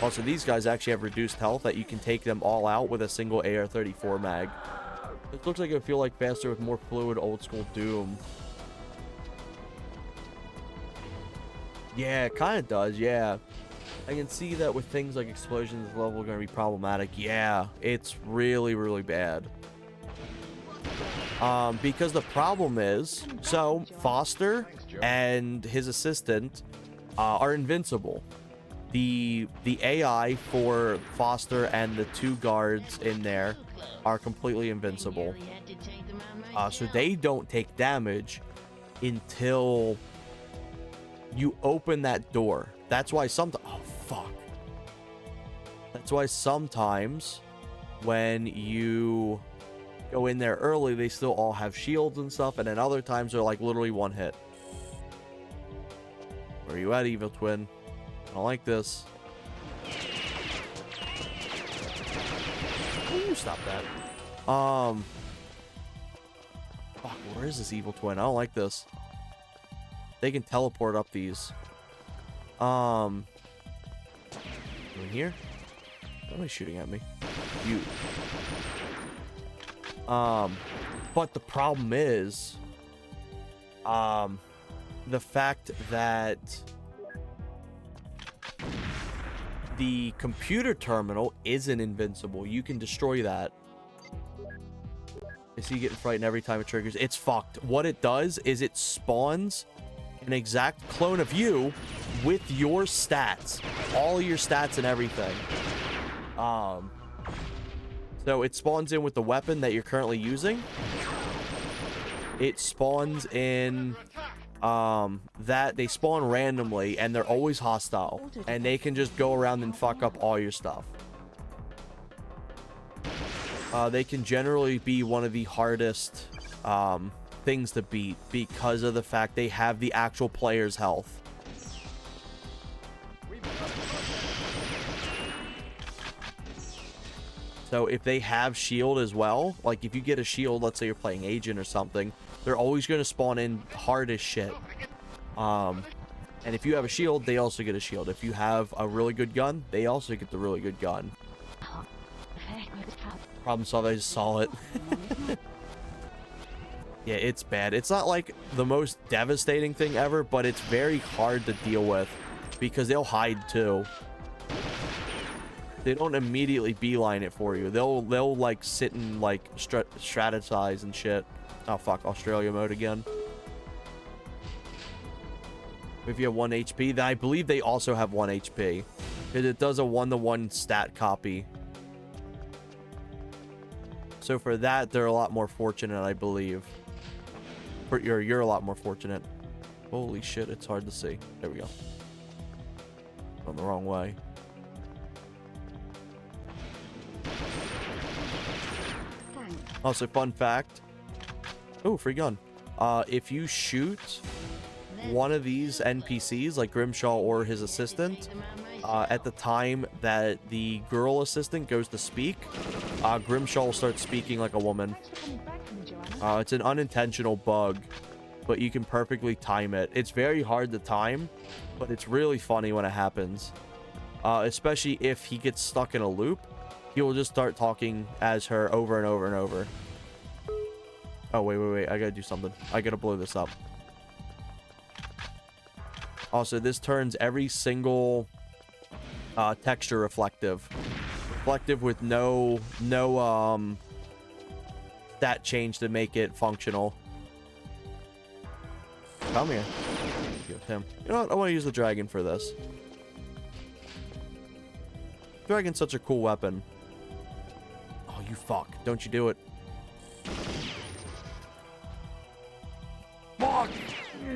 Also, these guys actually have reduced health that you can take them all out with a single AR-34 mag. It looks like it would feel like faster with more fluid old school Doom. Yeah, it kind of does, yeah. I can see that with things like explosions, this level are going to be problematic. Yeah, it's really, really bad. Because the problem is, so Foster and his assistant are invincible. The AI for Foster and the 2 guards in there are completely invincible. So they don't take damage until you open that door. That's why sometimes... Oh, fuck. That's why sometimes when you go in there early, they still all have shields and stuff, and then other times they're like literally one hit. Where are you at, Evil Twin? I don't like this. Ooh, stop that. Fuck, where is this Evil Twin? I don't like this. They can teleport up these. In here? Why am I shooting at me? You. But the problem is, the fact that the computer terminal isn't invincible. You can destroy that. I see you getting frightened every time it triggers. It's fucked. What it does is it spawns an exact clone of you with your stats. All of your stats and everything. So it spawns in with the weapon that you're currently using. It spawns in that they spawn randomly, and they're always hostile, and they can just go around and fuck up all your stuff. They can generally be one of the hardest things to beat because of the fact they have the actual player's health. So if they have shield as well, like if you get a shield, let's say you're playing agent or something, they're always going to spawn in hard as shit. And if you have a shield, they also get a shield. If you have a really good gun, they also get the really good gun. Problem solved, I just saw it. Yeah, it's bad. It's not like the most devastating thing ever, but it's very hard to deal with because they'll hide too. They don't immediately beeline it for you. They'll like sit and like strategize and shit. Oh fuck, Australia mode again. If you have 1 HP, then I believe they also have 1 HP. Because it does a 1-to-1 stat copy. So for that, they're a lot more fortunate, I believe. You're a lot more fortunate. Holy shit, it's hard to see. There we go. Going the wrong way. Also, fun fact. Oh, free gun. If you shoot one of these NPCs, like Grimshaw or his assistant, at the time that the girl assistant goes to speak, Grimshaw will start speaking like a woman. It's an unintentional bug, but you can perfectly time it. It's very hard to time, but it's really funny when it happens. Especially if he gets stuck in a loop, he will just start talking as her over and over and over. Oh, wait. I gotta do something. I gotta blow this up. Also, this turns every single texture reflective. Reflective with no stat change to make it functional. Come here. Give him. You know what? I want to use the dragon for this. Dragon's such a cool weapon. Oh, you fuck. Don't you do it. Fuck!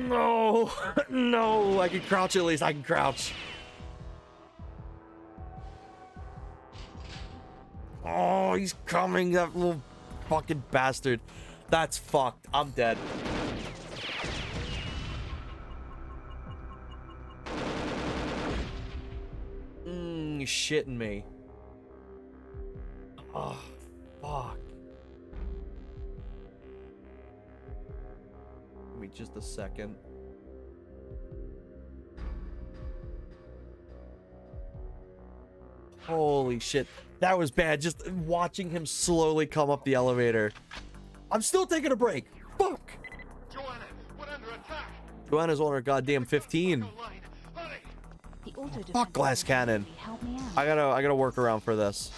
No! No! I can crouch at least. I can crouch. Oh, he's coming, that little fucking bastard. That's fucked. I'm dead. You're shitting me. Oh, fuck. Give me just a second. Holy shit. That was bad. Just watching him slowly come up the elevator. I'm still taking a break. Fuck. Joanna, we're under attack. Joanna's on her goddamn 15. Fuck glass cannon. I gotta work around for this.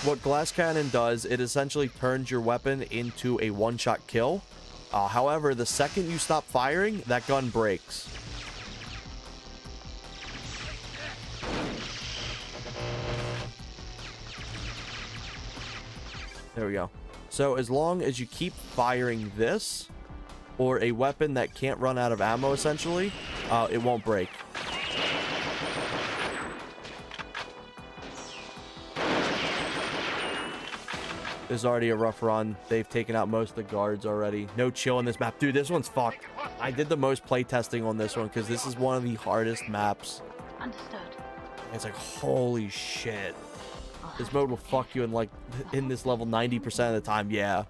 What glass cannon does, it essentially turns your weapon into a one-shot kill. However, the second you stop firing, that gun breaks. There we go. So as long as you keep firing this, or a weapon that can't run out of ammo, essentially, it won't break. This is already a rough run. They've taken out most of the guards already. No chill on this map. Dude, this one's fucked. I did the most playtesting on this one because this is one of the hardest maps. Understood. It's like, holy shit. This mode will fuck you in this level 90% of the time. Yeah.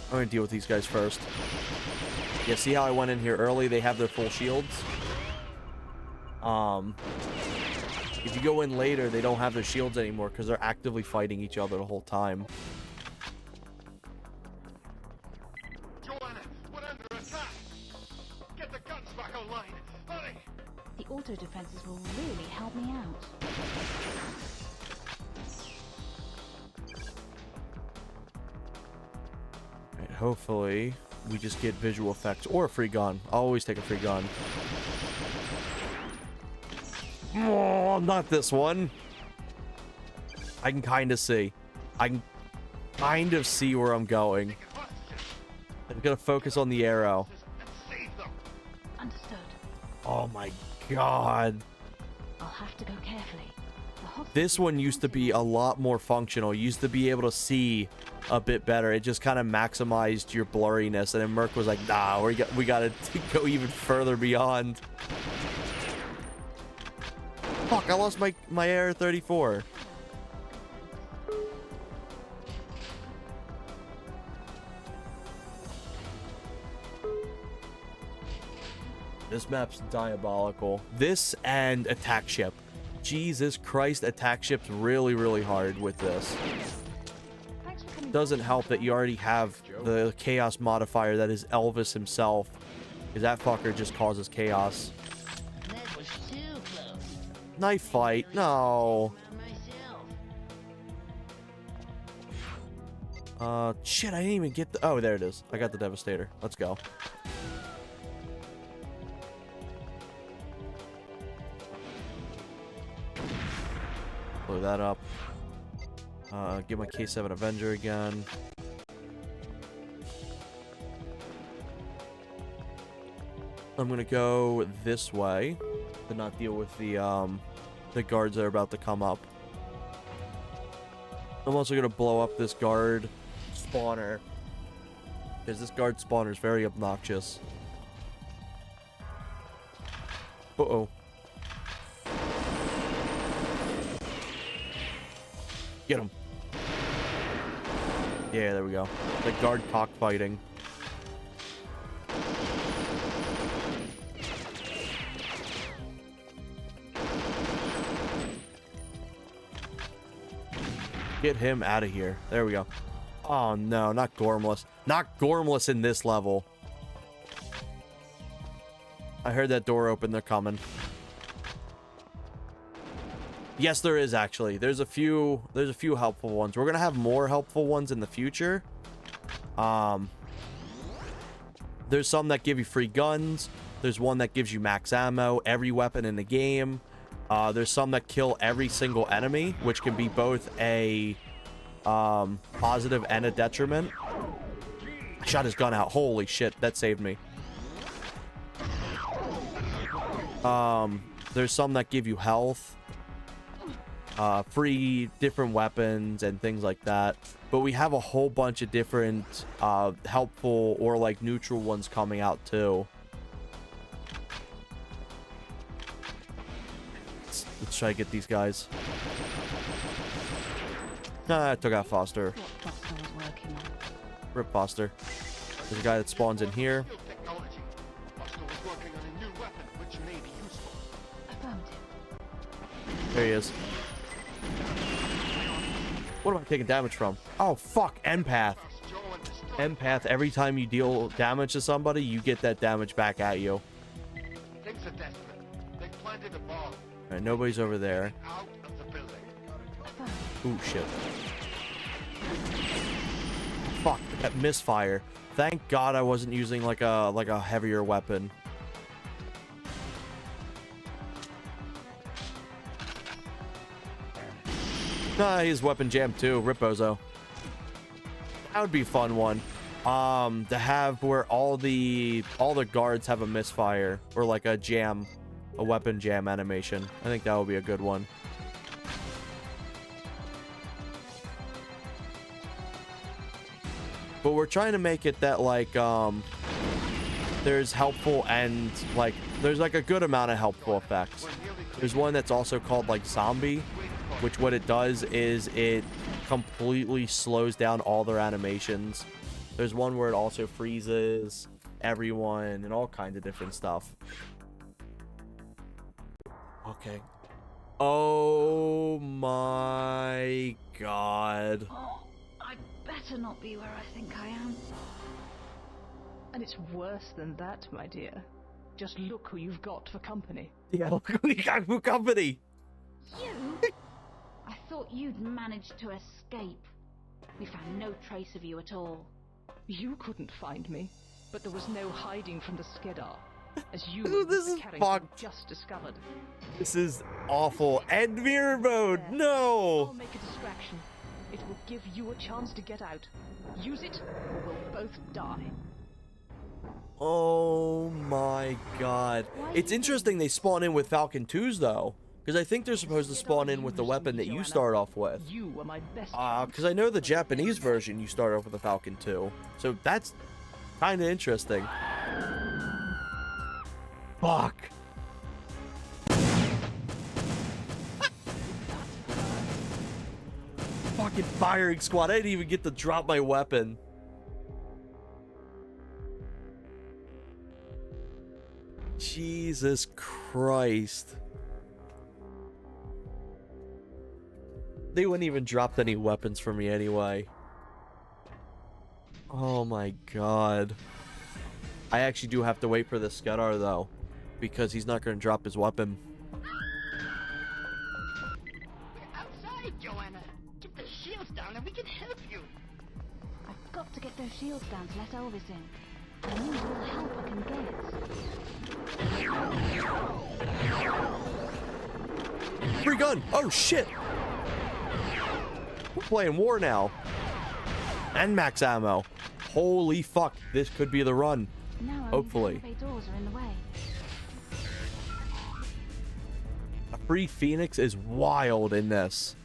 I'm gonna deal with these guys first. Yeah, see how I went in here early? They have their full shields. If you go in later, they don't have their shields anymore because they're actively fighting each other the whole time. Joanna, we're under attack. Get the guns back online. Hurry. The auto defenses will really help me out. Right, hopefully, we just get visual effects or a free gun. I'll always take a free gun. Oh, not this one. I can kind of see. I can kind of see where I'm going. I'm gonna focus on the arrow. Understood. Oh my god. I'll have to go carefully. This one used to be a lot more functional. You used to be able to see a bit better. It just kind of maximized your blurriness. And then Merc was like, nah, we gotta go even further beyond. Fuck, I lost my AR-34. This map's diabolical. This and attack ship. Jesus Christ, attack ship's really, really hard with this. Thanks for coming. Doesn't help that you already have the chaos modifier that is Elvis himself. Because that fucker just causes chaos. That was too close. Knife fight. No. Shit, I didn't even get the... Oh, there it is. I got the Devastator. Let's go. Blow that up. Get my K7 Avenger again. I'm gonna go this way to not deal with the guards that are about to come up. I'm also gonna blow up this guard spawner because this guard spawner is very obnoxious. Uh-oh. Get him. Yeah, there we go. The guard cockfighting. Get him out of here. There we go. Oh no, not Gormless. Not Gormless in this level. I heard that door open. They're coming. Yes, there is actually. There's a few helpful ones. We're gonna have more helpful ones in the future. There's some that give you free guns. There's one that gives you max ammo, every weapon in the game. There's some that kill every single enemy, which can be both a positive and a detriment. I shot his gun out. Holy shit, that saved me. There's some that give you health, free different weapons and things like that. But we have a whole bunch of different helpful or like neutral ones coming out too. Let's try to get these guys. I took out Foster. What Foster was working on. Rip Foster. There's a guy that spawns in here. Skilled technology. Foster was working on a new weapon which may be useful. Affirmative. There he is. What am I taking damage from? Oh, fuck. Empath. First, Joe and destroy. Empath, every time you deal damage to somebody, you get that damage back at you. Things are desperate. They planted a bomb. Alright, nobody's over there. Out of the building. Affirmative. Ooh, shit. Fuck, that misfire. Thank God I wasn't using like a heavier weapon. Nah, he's weapon jam too. Rip Bozo. That would be a fun one. To have where all the guards have a misfire or like a jam, a weapon jam animation. I think that would be a good one. But we're trying to make it that like there's helpful and like there's like a good amount of helpful effects. There's one that's also called like zombie, which what it does is it completely slows down all their animations. There's one where it also freezes everyone and all kinds of different stuff. Okay. Oh my god. Oh, I better not be where I think I am. And it's worse than that, my dear. Just look who you've got for company. Yeah, look who we got for company. You? I thought you'd managed to escape. We found no trace of you at all. You couldn't find me, but there was no hiding from the Skedar, as you Ooh, and this Mr. is Carrington fucked. just discovered. This is awful. End mirror mode. I'll No. make a distraction. It will give you a chance to get out. Use it, or we'll both die. Oh my god. It's interesting they spawn in with Falcon 2s though. Because I think they're supposed to spawn in with the weapon that you start off with. You are my best. Because I know the Japanese version you start off with a Falcon 2. So that's kind of interesting. Fuck. Fucking firing squad. I didn't even get to drop my weapon. Jesus Christ. They wouldn't even drop any weapons for me anyway. Oh my god. I actually do have to wait for the Skedar though, because he's not going to drop his weapon. We're outside, Joanna. Get the shields down and we can help you. I've got to get those shields down to let Elvis in. I need all the help I can get. Free gun! Oh shit! We're playing war now. And max ammo. Holy fuck, this could be the run. Now only Hopefully. the elevator doors are in the way. A free Phoenix is wild in this.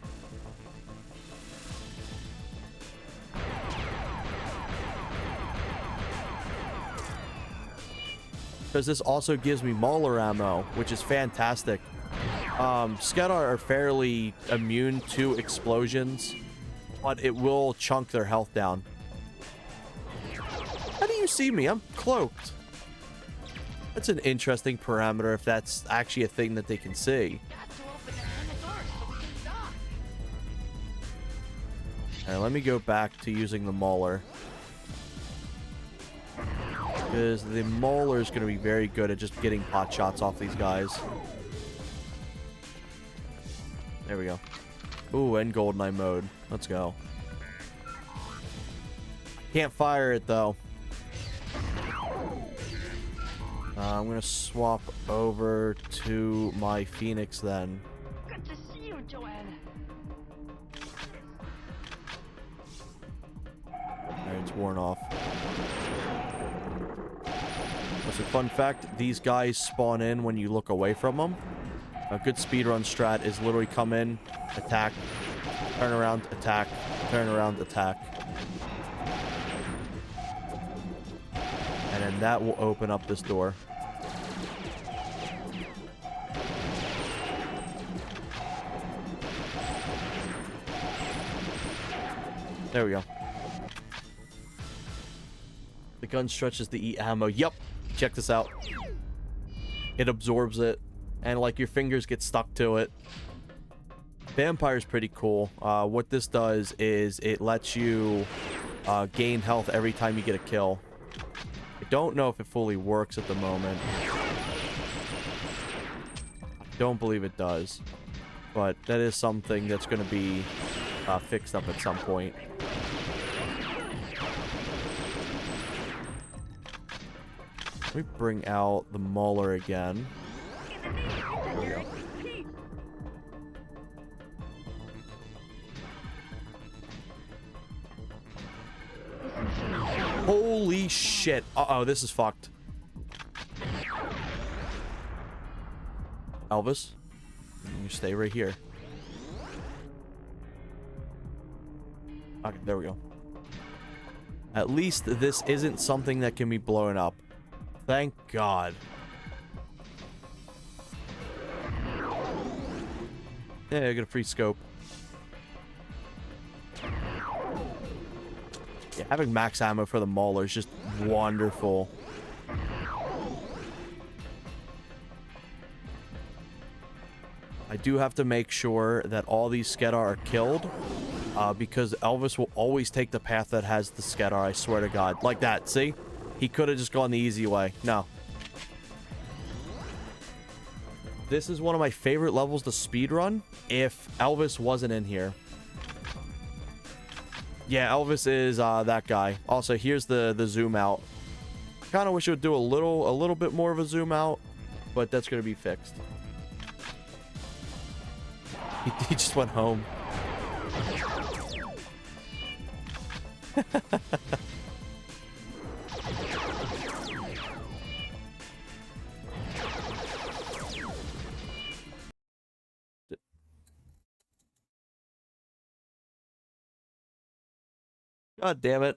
Because this also gives me Mauler ammo, which is fantastic. Skedar are fairly immune to explosions, but it will chunk their health down. How do you see me? I'm cloaked. That's an interesting parameter if that's actually a thing that they can see. Got to open the doors so we can dock. Alright, let me go back to using the Mauler. Because the Mauler is going to be very good at just getting pot shots off these guys. There we go. Ooh, and Goldeneye mode. Let's go. Can't fire it, though. I'm going to swap over to my Phoenix, then. Good to see you, Joanna. Alright, it's worn off. That's a fun fact. These guys spawn in when you look away from them. A good speedrun strat is literally come in, attack, turn around, attack, turn around, attack. And then that will open up this door. There we go. The gun stretches to eat ammo. Yep. Check this out. It absorbs it. And like your fingers get stuck to it. Vampire's pretty cool. What this does is it lets you gain health every time you get a kill. I don't know if it fully works at the moment. I don't believe it does. But that is something that's going to be fixed up at some point. Let me bring out the Mauler again. There we go. Holy shit. Uh-oh, this is fucked. Elvis, you stay right here. Okay, there we go. At least this isn't something that can be blown up. Thank God. Yeah, I got a free scope. Yeah, having max ammo for the Mauler is just wonderful. I do have to make sure that all these Skedar are killed. Because Elvis will always take the path that has the Skedar, I swear to God. Like that, see? He could have just gone the easy way. No. This is one of my favorite levels to speedrun if Elvis wasn't in here. Yeah, Elvis is that guy. Also, here's the zoom out. I kind of wish it would do a little bit more of a zoom out, but that's going to be fixed. He just went home. God damn it.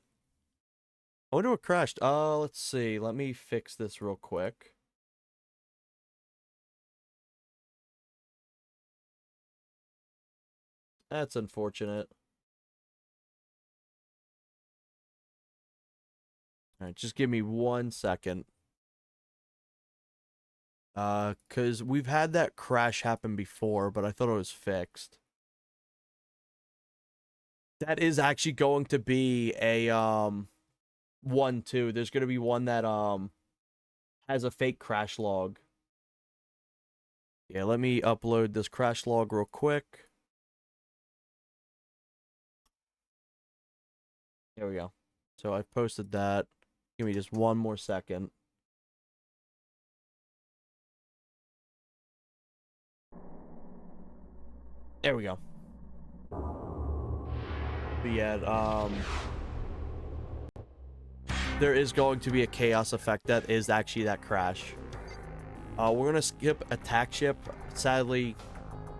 I wonder what crashed. Let's see. Let me fix this real quick. That's unfortunate. Alright, just give me 1 second. Because we've had that crash happen before, but I thought it was fixed. That is actually going to be a, one too. There's going to be one that, has a fake crash log. Yeah, let me upload this crash log real quick. There we go. So I've posted that. Give me just one more second. There we go. But yeah, there is going to be a chaos effect that is actually that crash. We're gonna skip attack ship. Sadly,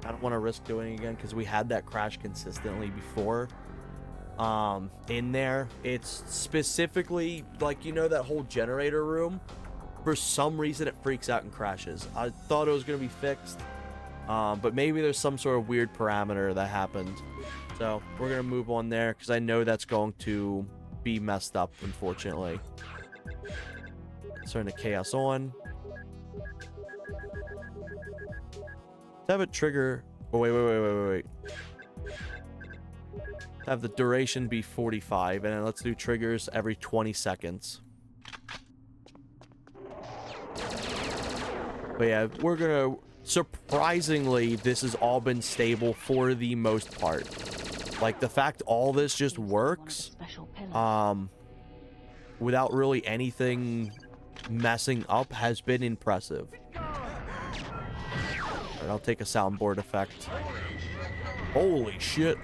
I don't want to risk doing it again because we had that crash consistently before. In there, it's specifically like, you know, that whole generator room. For some reason, it freaks out and crashes. I thought it was gonna be fixed, but maybe there's some sort of weird parameter that happened. So we're gonna move on there because I know that's going to be messed up, unfortunately. Turn the chaos on. Have it trigger. Oh, wait. Have the duration be 45, and then let's do triggers every 20 seconds. But yeah, we're gonna, surprisingly, this has all been stable for the most part. Like, the fact all this just works, without really anything messing up has been impressive. Alright, I'll take a soundboard effect. Holy shit.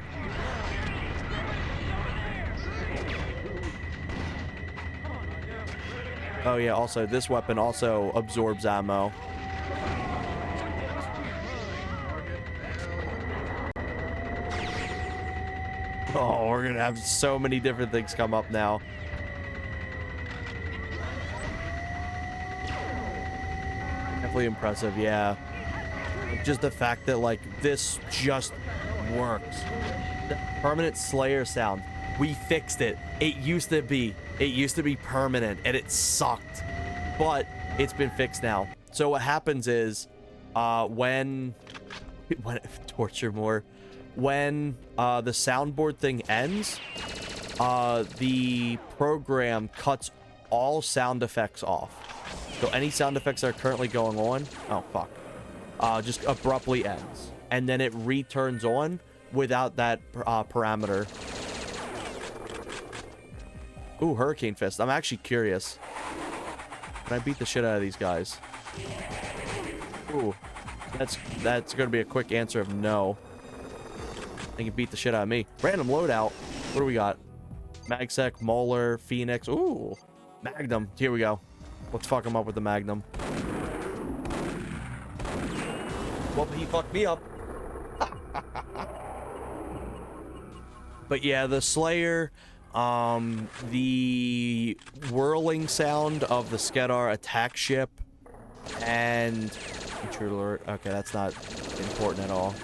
Oh yeah, also, this weapon also absorbs ammo. Oh, we're gonna have so many different things come up now. Definitely impressive, yeah. Just the fact that, like, this just works. The permanent Slayer sound. We fixed it. It used to be permanent, and it sucked. But it's been fixed now. So what happens is, when torture more. When the soundboard thing ends, the program cuts all sound effects off. So any sound effects that are currently going on, oh fuck, just abruptly ends, and then it returns on without that parameter. Ooh, Hurricane Fist. I'm actually curious. Can I beat the shit out of these guys? Ooh, that's gonna be a quick answer of no. They can beat the shit out of me. Random loadout. What do we got? Magsec, Mauler, Phoenix. Ooh, Magnum. Here we go. Let's fuck him up with the Magnum. Well, he fucked me up. But yeah, the Slayer, the whirling sound of the Skedar attack ship, and intruder alert. Okay, that's not important at all.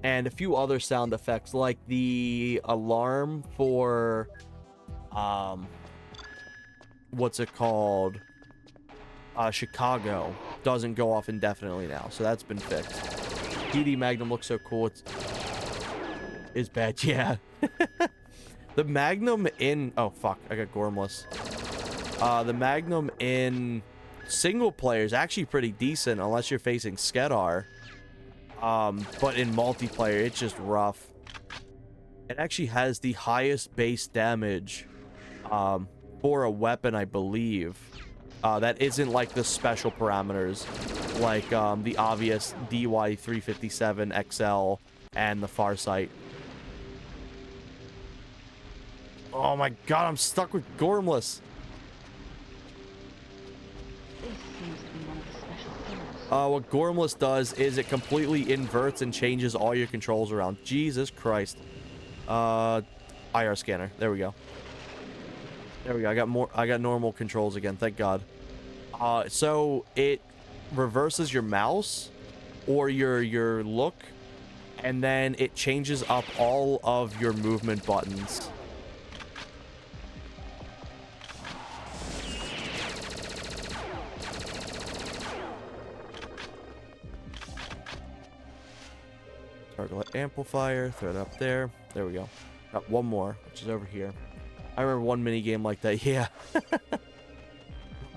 And a few other sound effects, like the alarm for, what's it called? Chicago doesn't go off indefinitely now, so that's been fixed. PD Magnum looks so cool. It's bad, yeah. The Magnum in, oh fuck, I got Gormless. The Magnum in single player is actually pretty decent unless you're facing Skedar. But in multiplayer, it's just rough. It actually has the highest base damage, for a weapon, I believe. That isn't like the special parameters, like, the obvious DY357 XL and the Farsight. Oh my god, I'm stuck with Gormless. What Gormless does is it completely inverts and changes all your controls around. Jesus Christ. IR scanner. There we go. There we go. I got normal controls again. Thank God. So it reverses your mouse or your look, and then it changes up all of your movement buttons. Target amplifier, throw it up there. There we go. Got one more, which is over here. I remember one mini game like that. Yeah.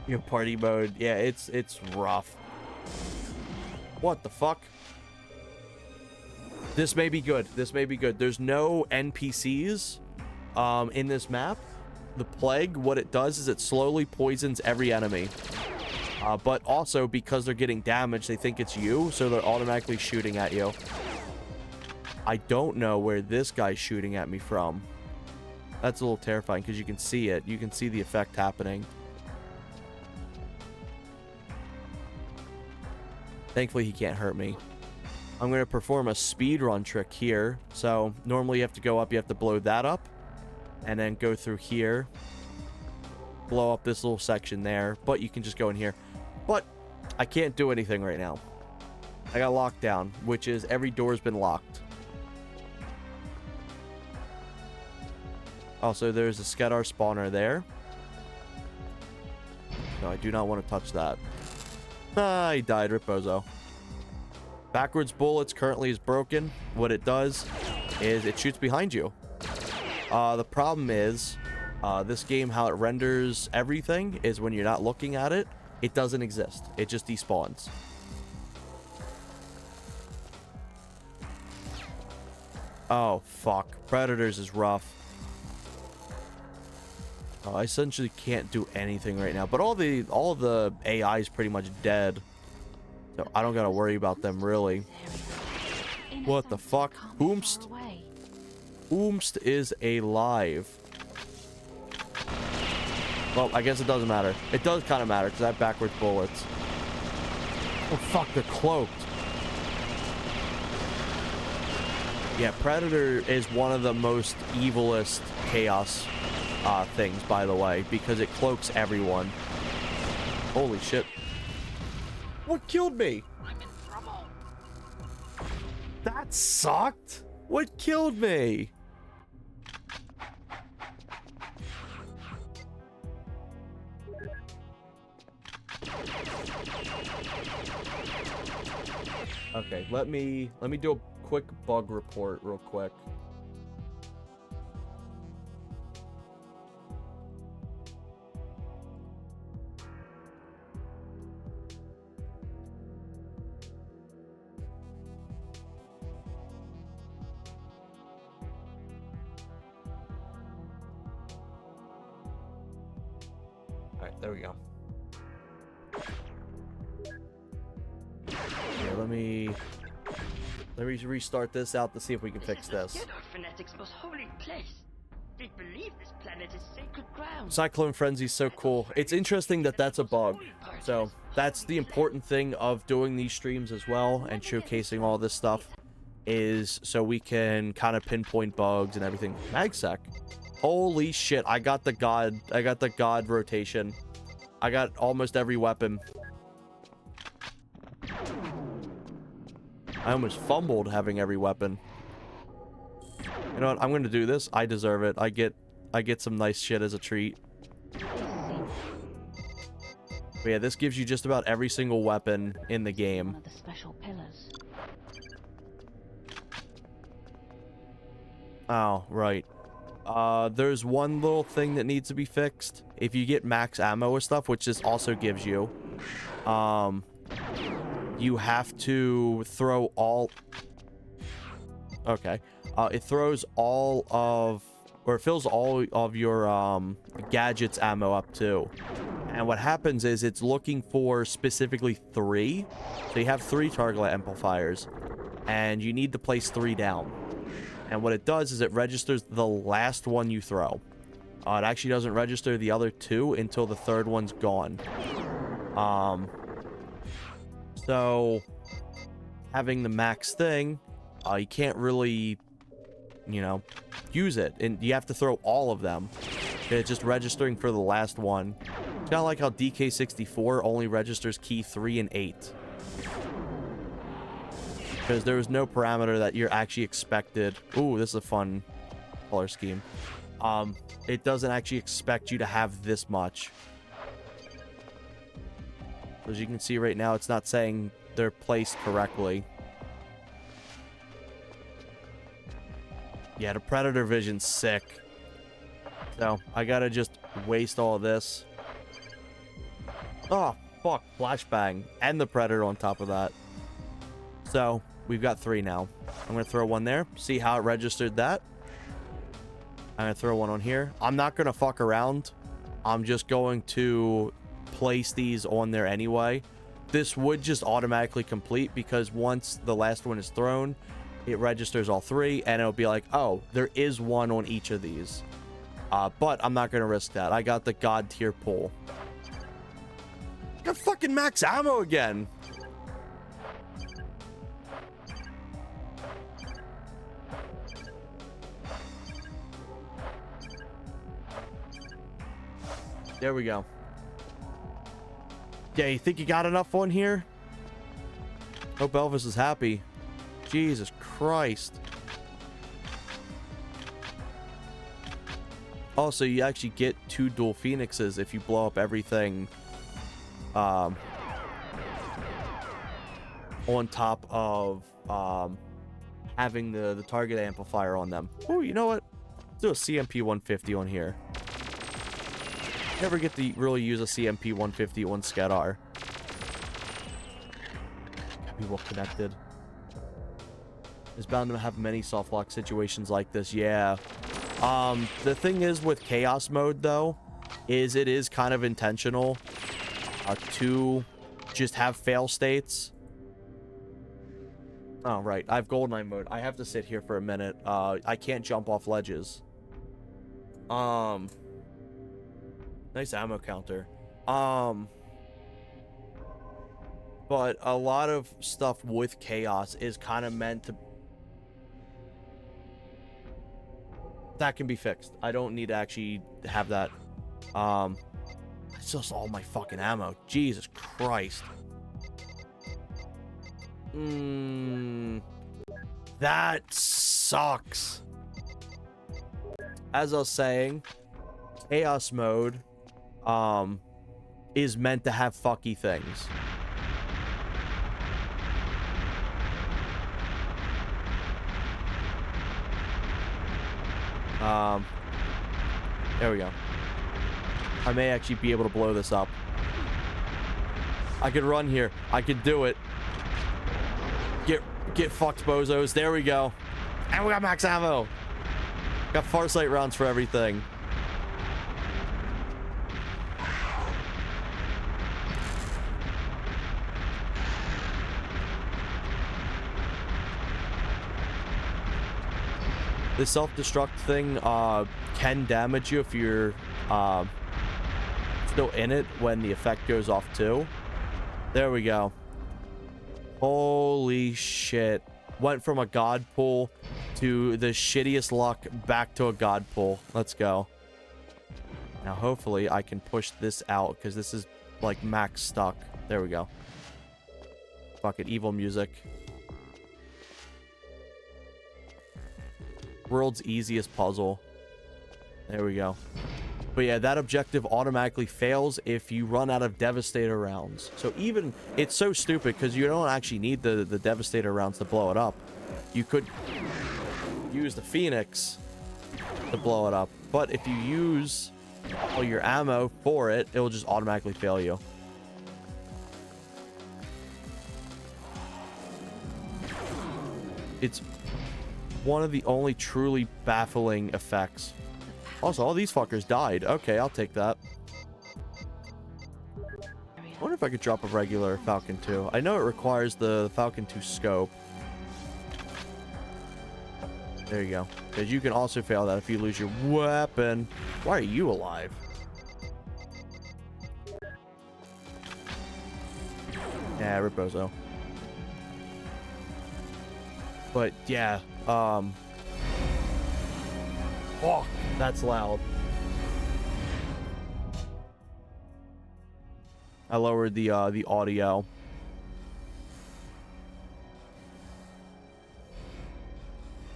Your party mode. Yeah, it's rough. What the fuck? This may be good. This may be good. There's no NPCs in this map. The plague, what it does is it slowly poisons every enemy. But also, because they're getting damaged, they think it's you, so they're automatically shooting at you. I don't know where this guy's shooting at me from. That's a little terrifying, because you can see it. You can see the effect happening. Thankfully, he can't hurt me. I'm going to perform a speed run trick here. So, normally you have to go up, you have to blow that up. And then go through here. Blow up this little section there. But you can just go in here. But I can't do anything right now. I got locked down, which is every door's been locked. Also, there's a Skedar spawner there. No, I do not want to touch that. Ah, he died, Ripozo. Backwards bullets currently is broken. What it does is it shoots behind you. The problem is, this game, how it renders everything is when you're not looking at it, it doesn't exist. It just despawns. Oh, fuck. Predators is rough. Oh, I essentially can't do anything right now. But all the AI is pretty much dead. So I don't gotta worry about them, really. What the fuck? Oomst? Oomst is alive. Well, I guess it doesn't matter. It does kind of matter, because I have backwards bullets. Oh, fuck, they're cloaked. Yeah, Predator is one of the most evilest chaos things, by the way, because it cloaks everyone. Holy shit. What killed me? I'm in trouble. That sucked. What killed me? Okay, let me do a quick bug report real quick. Alright, there we go. Yeah, let me restart this out to see if we can fix this. This is the Skedar fanatics' most holy place. They believe this planet is sacred ground. Cyclone Frenzy's so cool. It's interesting that that's a bug. So that's the important thing of doing these streams as well and showcasing all this stuff, is so we can kind of pinpoint bugs and everything. Magsec. Holy shit, I got the god rotation. I got almost every weapon. I almost fumbled having every weapon. You know what? I'm going to do this. I deserve it. I get some nice shit as a treat. But yeah, this gives you just about every single weapon in the game. One of the special pillars. Oh, right. There's one little thing that needs to be fixed. If you get max ammo and stuff, which this also gives you, you have to throw all... Okay. It throws all of... Or it fills all of your gadgets ammo up too. And what happens is it's looking for specifically 3. So you have 3 target amplifiers. And you need to place 3 down. And what it does is it registers the last one you throw. It actually doesn't register the other 2 until the 3rd one's gone. So having the max thing, you can't really, you know, use it. And you have to throw all of them. It's just registering for the last one. It's kind of like how DK64 only registers key 3 and 8. Because there was no parameter that you're actually expected. Ooh, this is a fun color scheme. It doesn't actually expect you to have this much. As you can see right now, it's not saying they're placed correctly. Yeah, the Predator vision's sick. So, I gotta just waste all this. Oh, fuck. Flashbang. And the Predator on top of that. So, we've got 3 now. I'm gonna throw one there. See how it registered that. I'm gonna throw one on here. I'm not gonna fuck around. I'm just going to place these on there anyway. This would just automatically complete because once the last one is thrown, it registers all 3 and it'll be like, oh, there is one on each of these. But I'm not gonna risk that. I got the God tier pull. Got fucking max ammo again. There we go. Yeah, you think you got enough on here? Hope Elvis is happy. Jesus Christ. Also, you actually get 2 dual phoenixes if you blow up everything on top of having the target amplifier on them. Oh, you know what? Let's do a CMP 150 on here. Never get to really use a CMP 150 on Skedar. Gotta be well connected. Is bound to have many soft lock situations like this. Yeah. The thing is with chaos mode though, is it is kind of intentional to just have fail states. Oh, right. I have Goldeneye mode. I have to sit here for a minute. I can't jump off ledges. Nice ammo counter. But a lot of stuff with chaos is kind of meant to... That can be fixed. I don't need to actually have that. It's just all my fucking ammo. Jesus Christ. That sucks. As I was saying, chaos mode is meant to have fucky things. There we go. I may actually be able to blow this up. I could run here. I could do it. Get fucked, bozos. There we go. And we got max ammo. Got Farsight rounds for everything. The self-destruct thing can damage you if you're still in it when the effect goes off too. There we go. Holy shit. Went from a god pull to the shittiest luck back to a god pull. Let's go. Now hopefully I can push this out because this is like max stuck. There we go. Fuck it, evil music. World's easiest puzzle. There we go. But yeah, that objective automatically fails if you run out of Devastator rounds. So even, it's so stupid because you don't actually need the Devastator rounds to blow it up. You could use the Phoenix to blow it up. But if you use all your ammo for it, it will just automatically fail you. It's one of the only truly baffling effects. Also, all these fuckers died. Okay, I'll take that. I wonder if I could drop a regular Falcon 2. I know it requires the Falcon 2 scope. There you go. Because you can also fail that if you lose your weapon. Why are you alive? Yeah, Ripozo. But yeah, oh, that's loud. I lowered the audio.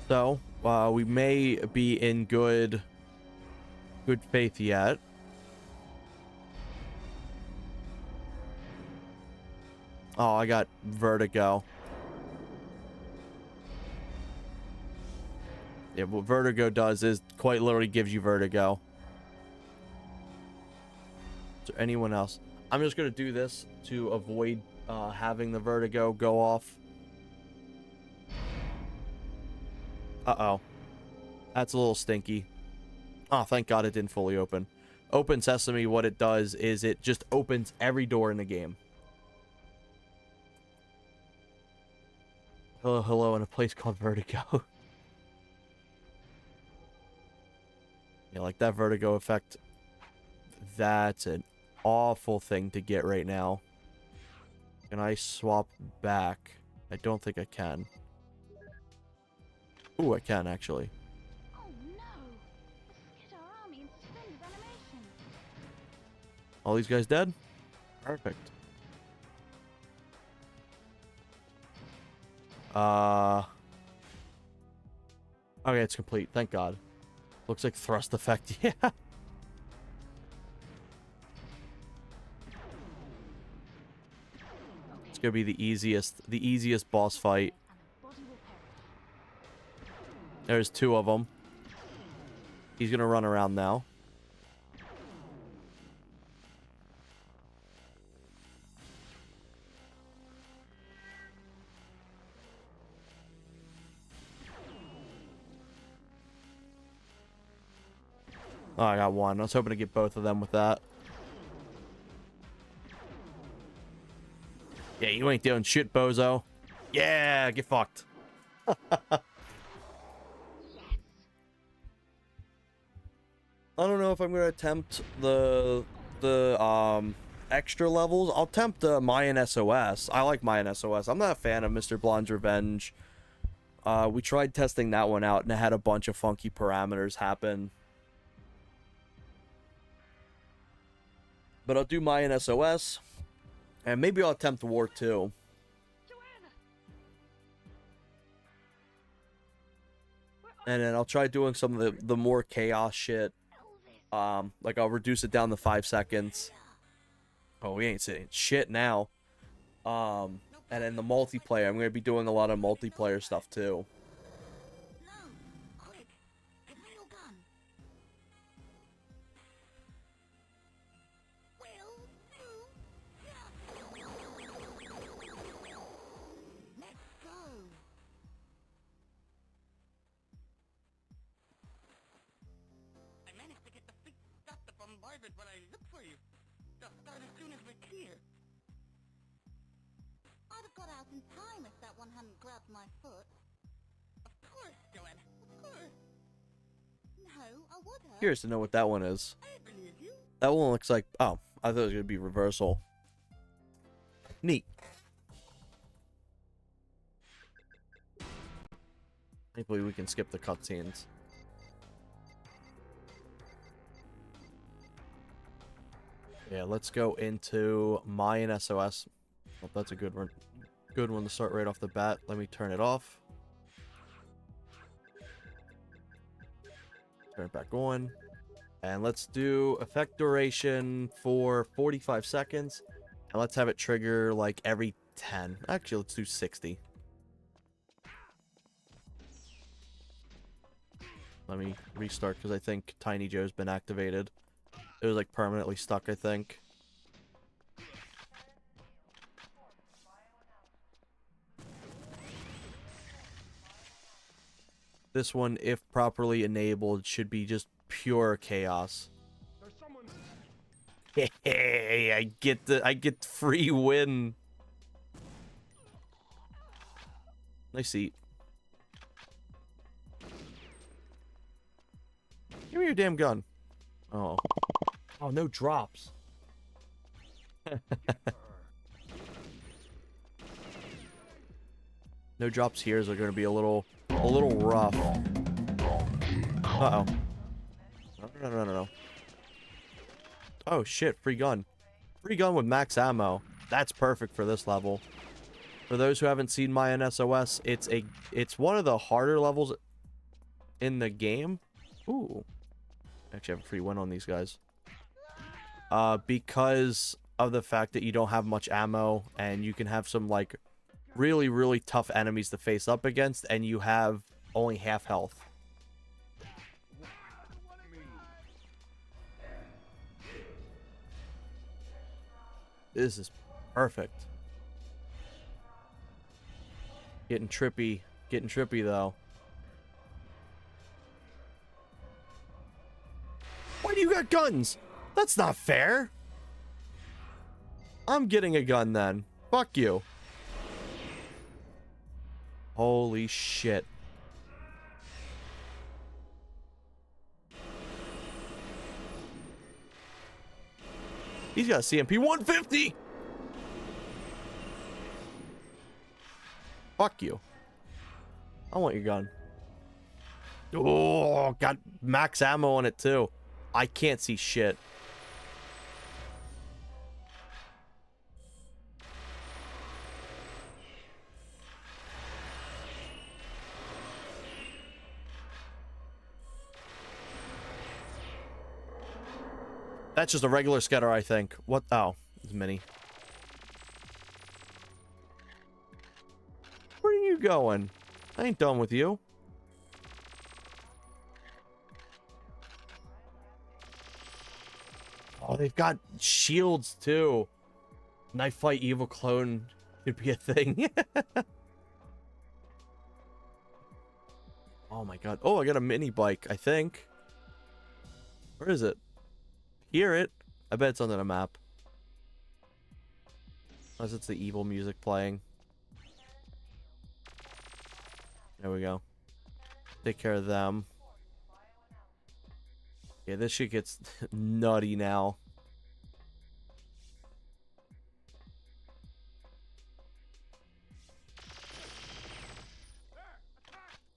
So, we may be in good faith yet. Oh, I got vertigo. Yeah, what vertigo does is quite literally gives you vertigo. Is there anyone else? I'm just gonna do this to avoid having the vertigo go off. Uh-oh. That's a little stinky. Oh, thank God it didn't fully open. Open Sesame, what it does is it just opens every door in the game. Hello, hello, in a place called Vertigo. Yeah, like that vertigo effect. That's an awful thing to get right now. Can I swap back? I don't think I can. Ooh, I can actually. Oh no! The Skid our army in suspended animation. All these guys dead? Perfect. Okay, it's complete. Thank God. Looks like thrust effect. Yeah. It's gonna be the easiest boss fight. And the body will perish. There's two of them. He's gonna run around now. Oh, I got one. I was hoping to get both of them with that. Yeah, you ain't doing shit, bozo. Yeah, get fucked. I don't know if I'm gonna attempt the extra levels. I'll attempt Mayan SOS. I like Mayan SOS. I'm not a fan of Mr. Blonde's Revenge. We tried testing that one out and it had a bunch of funky parameters happen. But I'll do Mayan SOS. And maybe I'll attempt War 2. Joanna! And then I'll try doing some of the more chaos shit. Like I'll reduce it down to 5 seconds. Oh, we ain't saying shit now. And then the multiplayer, I'm gonna be doing a lot of multiplayer stuff too. When I look for you. Just start as soon as we're clear. I'd have got out in time if that one hadn't grabbed my foot. Of course, Joanna. Of course. No, I would have. Curious to know what that one is. I believe you. That one looks like... Oh, I thought it was gonna be reversal. Neat. Hopefully we can skip the cutscenes. Yeah, let's go into Mayan SOS. Oh, that's a good one. Good one to start right off the bat. Let me turn it off. Turn it back on. And let's do effect duration for 45 seconds. And let's have it trigger like every 10. Actually, let's do 60. Let me restart because I think Tiny Joe's been activated. It was like permanently stuck, I think. This one, if properly enabled, should be just pure chaos. There's someone. Hey, I get free win. Nice seat. Give me your damn gun. Oh. Oh, no drops. No drops here are going to be a little rough. Uh-oh. No. Oh, shit. Free gun. Free gun with max ammo. That's perfect for this level. For those who haven't seen Mayan SOS, it's one of the harder levels in the game. Ooh. Actually, I have a free win on these guys. Because of the fact that you don't have much ammo and you can have some like really tough enemies to face up against and you have only half health. This is perfect. Getting trippy. Getting trippy, though. Why do you got guns? That's not fair. I'm getting a gun then. Fuck you. Holy shit. He's got a CMP 150. Fuck you. I want your gun. Oh, got max ammo on it too. I can't see shit. That's just a regular scatter, I think. What? Oh, it's mini. Where are you going? I ain't done with you. Oh, they've got shields too. Knife fight evil clone could be a thing. Oh my god. Oh, I got a mini bike, I think. Where is it? Hear it. I bet it's under the map. Unless it's the evil music playing. There we go. Take care of them. Yeah, this shit gets nutty now.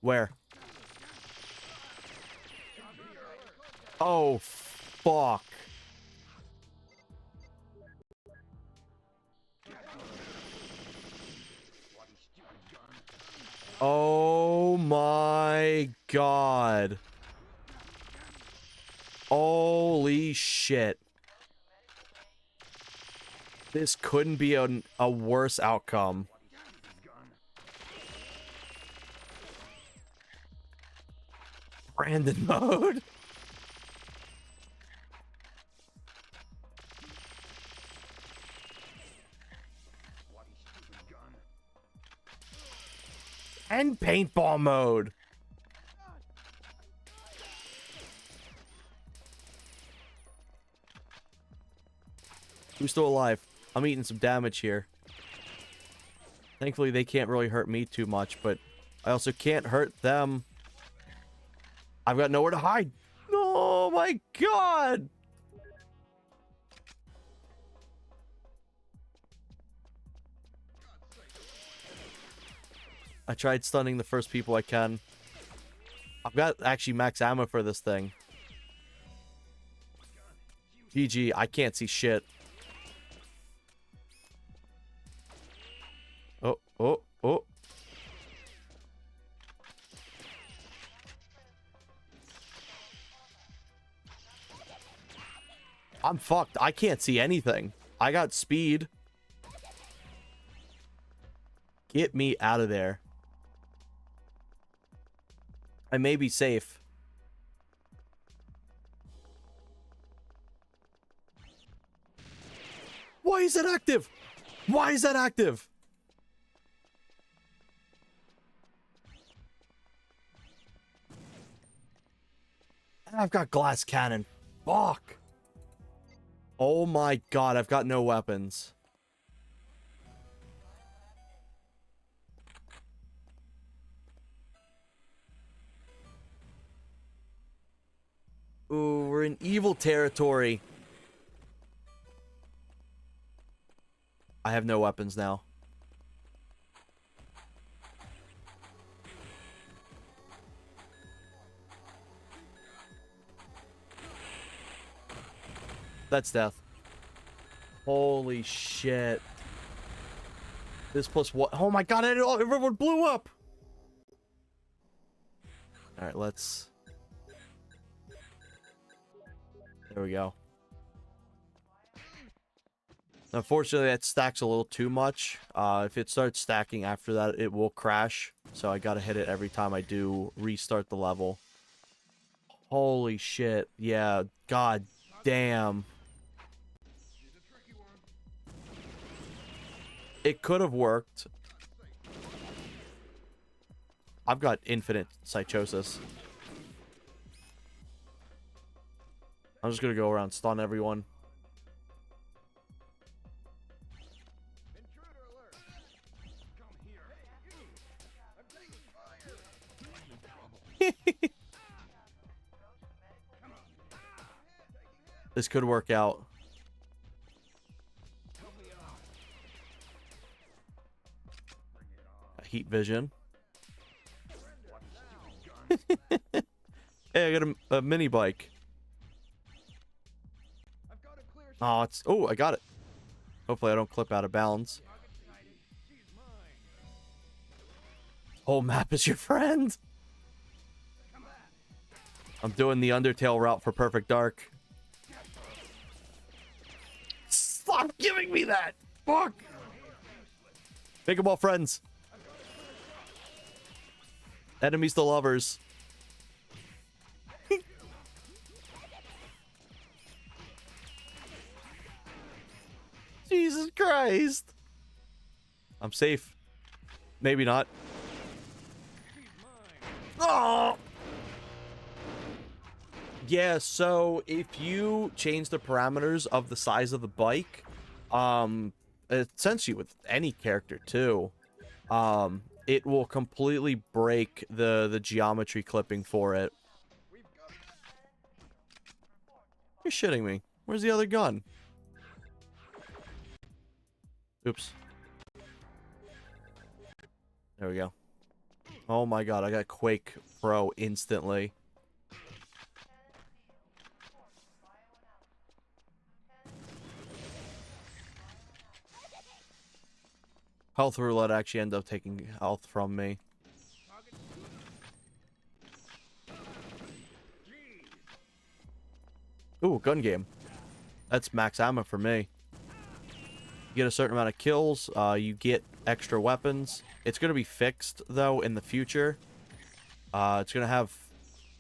Where? Oh, fuck. Oh my god. Holy shit. This couldn't be a worse outcome. Brandon mode. And paintball mode. Who's still alive? I'm eating some damage here. Thankfully, they can't really hurt me too much, but I also can't hurt them. I've got nowhere to hide. Oh my god! I tried stunning the first people I can. I've got actually max ammo for this thing. GG, I can't see shit. Oh, oh, oh. I'm fucked. I can't see anything. I got speed. Get me out of there. I may be safe. Why is that active? Why is that active? I've got glass cannon. Fuck. Oh my god, I've got no weapons. Ooh, we're in evil territory. I have no weapons now. That's death. Holy shit. This plus what? Oh my god, everyone blew up. All right, let's... There we go. Unfortunately, that stacks a little too much. If it starts stacking after that, it will crash. So I gotta hit it every time I do restart the level. Holy shit. Yeah, god damn. It could have worked. I've got infinite psychosis. I'm just gonna go around stun everyone. This could work out. Heat vision. Hey, I got a mini bike. Oh, it's... Oh, I got it. Hopefully I don't clip out of bounds. Whole map is your friend. I'm doing the Undertale route for Perfect Dark. Stop giving me that! Fuck! Make them all friends. Enemies to lovers. Jesus Christ. I'm safe. Maybe not. Oh! Yeah, so if you change the parameters of the size of the bike, essentially with any character too, it will completely break the geometry clipping for it. You're shitting me. Where's the other gun? Oops. There we go. Oh my god, I got Quake Pro instantly. Health roulette actually ended up taking health from me. Ooh, gun game. That's max ammo for me. You get a certain amount of kills, you get extra weapons. It's going to be fixed, though, in the future. It's going to have...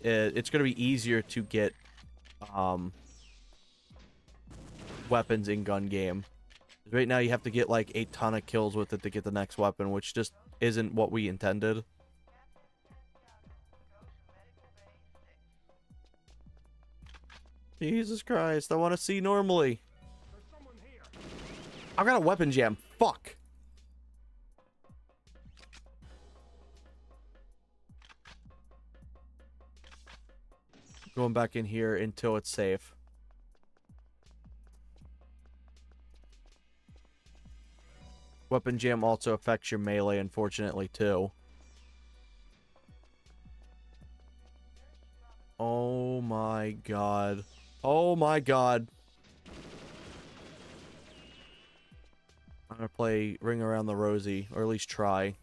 it's going to be easier to get weapons in gun game. Right now, you have to get, like, a ton of kills with it to get the next weapon, which just isn't what we intended. Jesus Christ, I want to see normally. I got a weapon jam. Fuck. Going back in here until it's safe. Weapon jam also affects your melee, unfortunately, too. Oh my god. Oh my god. I'm gonna play Ring Around the Rosie, or at least try.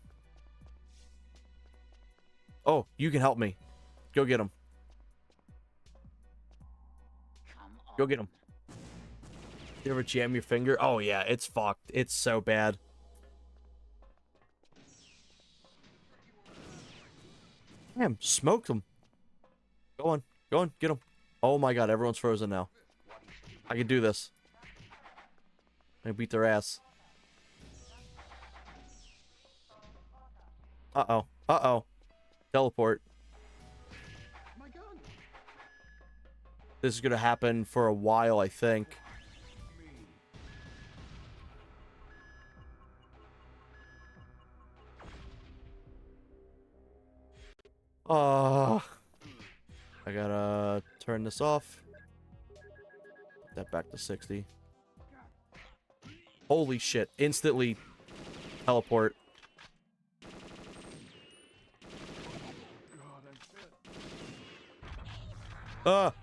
Oh, you can help me. Go get him. Go get him. You ever jam your finger? Oh yeah, it's fucked. It's so bad. Damn, smoked him. Go on, get him. Oh my god, everyone's frozen now. I can do this. I beat their ass. Uh-oh. Uh-oh. Teleport. This is gonna happen for a while, I think. I gotta turn this off. Put that back to 60. Holy shit. Instantly teleport. Oh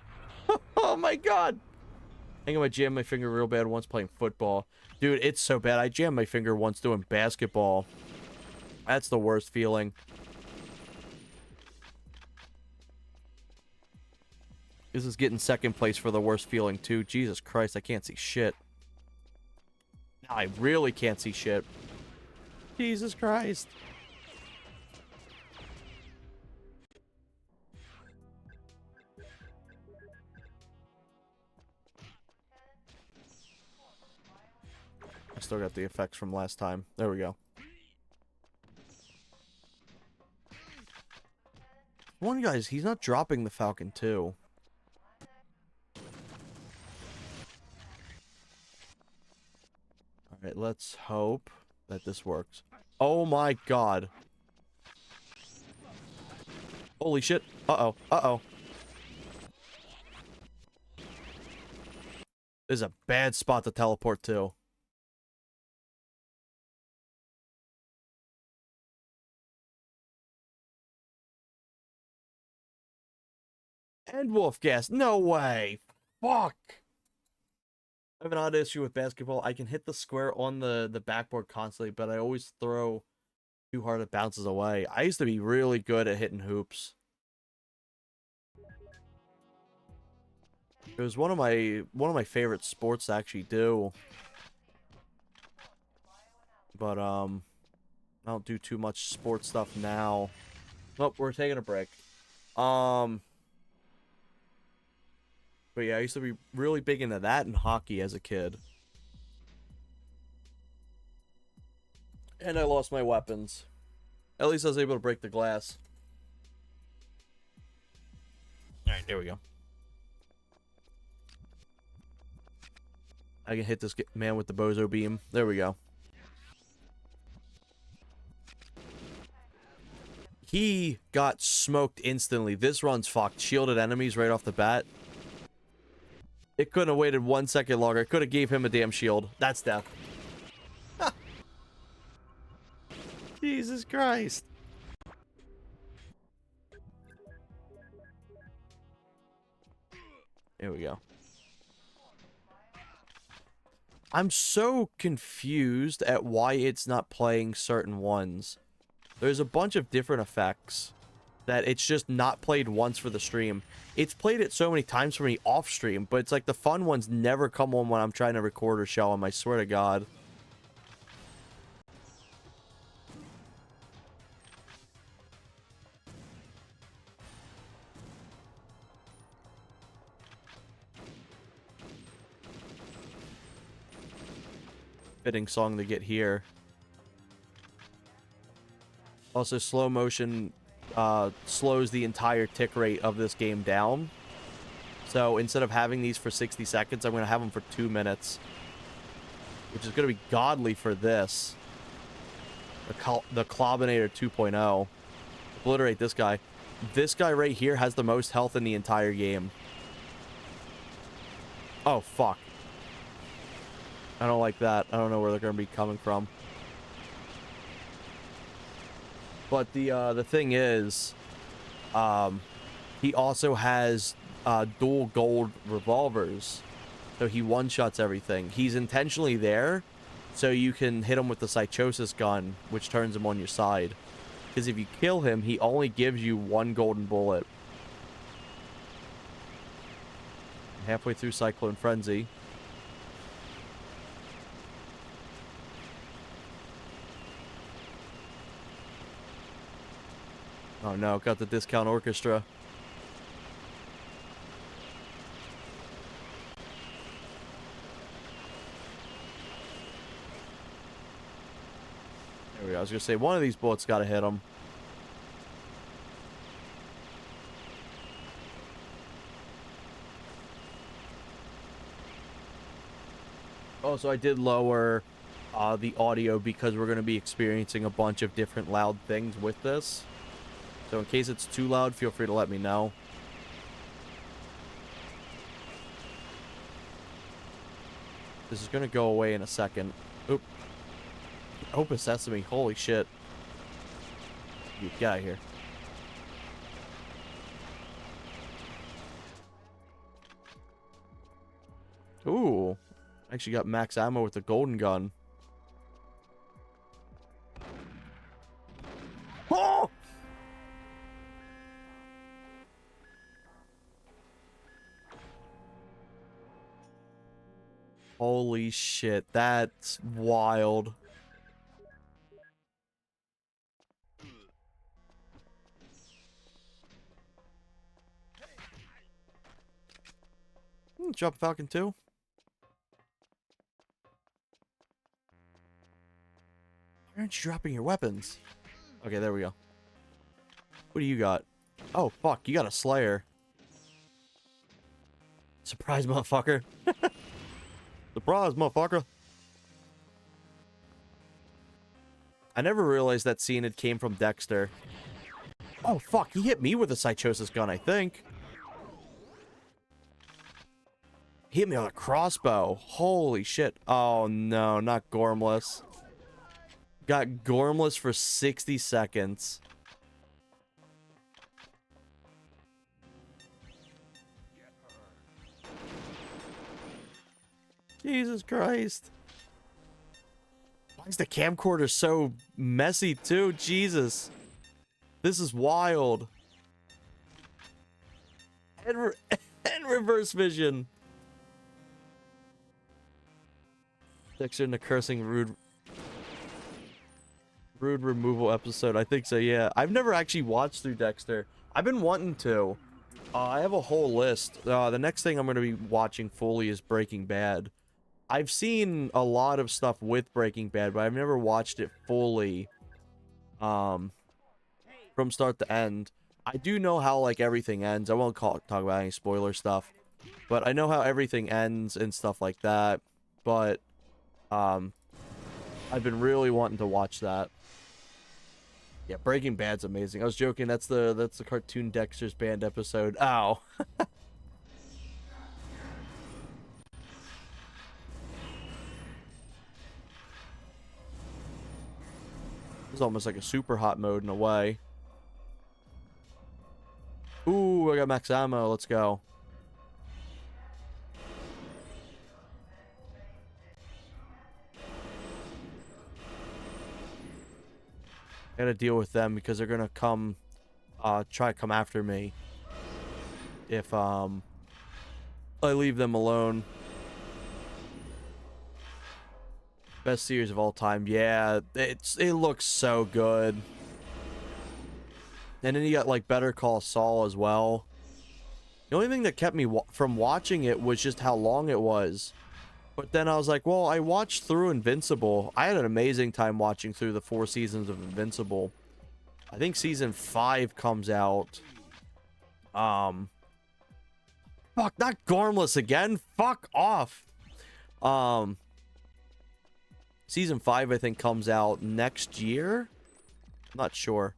my god. I think I might jam my finger real bad once playing football. Dude, it's so bad. I jammed my finger once doing basketball. That's the worst feeling. This is getting second place for the worst feeling, too. Jesus Christ, I can't see shit. Now I really can't see shit. Jesus Christ. still got the effects from last time. There we go. One guy's, he's not dropping the Falcon too. Alright, let's hope that this works. Oh my god. Holy shit. Uh-oh. Uh-oh. This is a bad spot to teleport to. And wolf gas. No way. Fuck. I have an odd issue with basketball. I can hit the square on the backboard constantly, but I always throw too hard it bounces away. I used to be really good at hitting hoops. It was one of my favorite sports to actually do. But I don't do too much sports stuff now. Nope, we're taking a break. But yeah, I used to be really big into that and hockey as a kid. And I lost my weapons. At least I was able to break the glass. Alright, there we go. I can hit this man with the bozo beam. There we go. He got smoked instantly. This run's fucked. Shielded enemies right off the bat. It couldn't have waited 1 second longer. It could have gave him a damn shield. That's death. Jesus Christ. Here we go. I'm so confused at why it's not playing certain ones. There's a bunch of different effects that it's just not played once for the stream. It's played it so many times for me off stream, but it's like the fun ones never come on when I'm trying to record or show them, I swear to God. Fitting song to get here. Also, slow motion slows the entire tick rate of this game down. So instead of having these for 60 seconds, I'm going to have them for 2 minutes. Which is going to be godly for this. The Clobinator 2.0. Obliterate this guy. This guy right here has the most health in the entire game. Oh, fuck. I don't like that. I don't know where they're going to be coming from. But the thing is, he also has dual gold revolvers, so he one-shots everything. He's intentionally there, so you can hit him with the Psychosis gun, which turns him on your side. Because if you kill him, he only gives you 1 golden bullet. Halfway through Cyclone Frenzy. Oh no, got the discount orchestra. There we go. I was gonna say one of these bullets gotta hit him. Oh, so I did lower the audio because we're gonna be experiencing a bunch of different loud things with this. So in case it's too loud, feel free to let me know. This is going to go away in a second. Oop. Open sesame. Holy shit. You get out of here. Ooh. Actually got max ammo with the golden gun. Oh! Holy shit, that's wild. Drop Falcon 2. aren't you dropping your weapons? Okay, there we go. What do you got? Oh, fuck. You got a Slayer. Surprise, motherfucker. Surprise, motherfucker. I never realized that scene had came from Dexter. Oh, fuck. He hit me with a Psychosis gun, I think. He hit me with a crossbow. Holy shit. Oh, no. Not Gormless. Got Gormless for 60 seconds. Jesus Christ. Why is the camcorder so messy too? Jesus. This is wild. And reverse vision. Dexter in the cursing rude removal episode. I think so, yeah. I've never actually watched through Dexter. I've been wanting to. I have a whole list. The next thing I'm going to be watching fully is Breaking Bad. I've seen a lot of stuff with Breaking Bad, but I've never watched it fully, from start to end. I do know how, like, everything ends. I won't talk about any spoiler stuff, but I know how everything ends and stuff like that. But, I've been really wanting to watch that. Yeah, Breaking Bad's amazing. I was joking. That's the cartoon Dexter's Band episode. Ow. It's almost like a super hot mode in a way. Ooh, I got max ammo. Let's go. I gotta deal with them because they're gonna come, try to come after me if, I leave them alone. Best series of all time. Yeah, it looks so good. And then you got, like, Better Call Saul as well. The only thing that kept me from watching it was just how long it was. But then I was like, well, I watched through Invincible. I had an amazing time watching through the 4 seasons of Invincible. I think season 5 comes out. Fuck, not Gormless again. Fuck off. Season 5, I think, comes out next year. I'm not sure.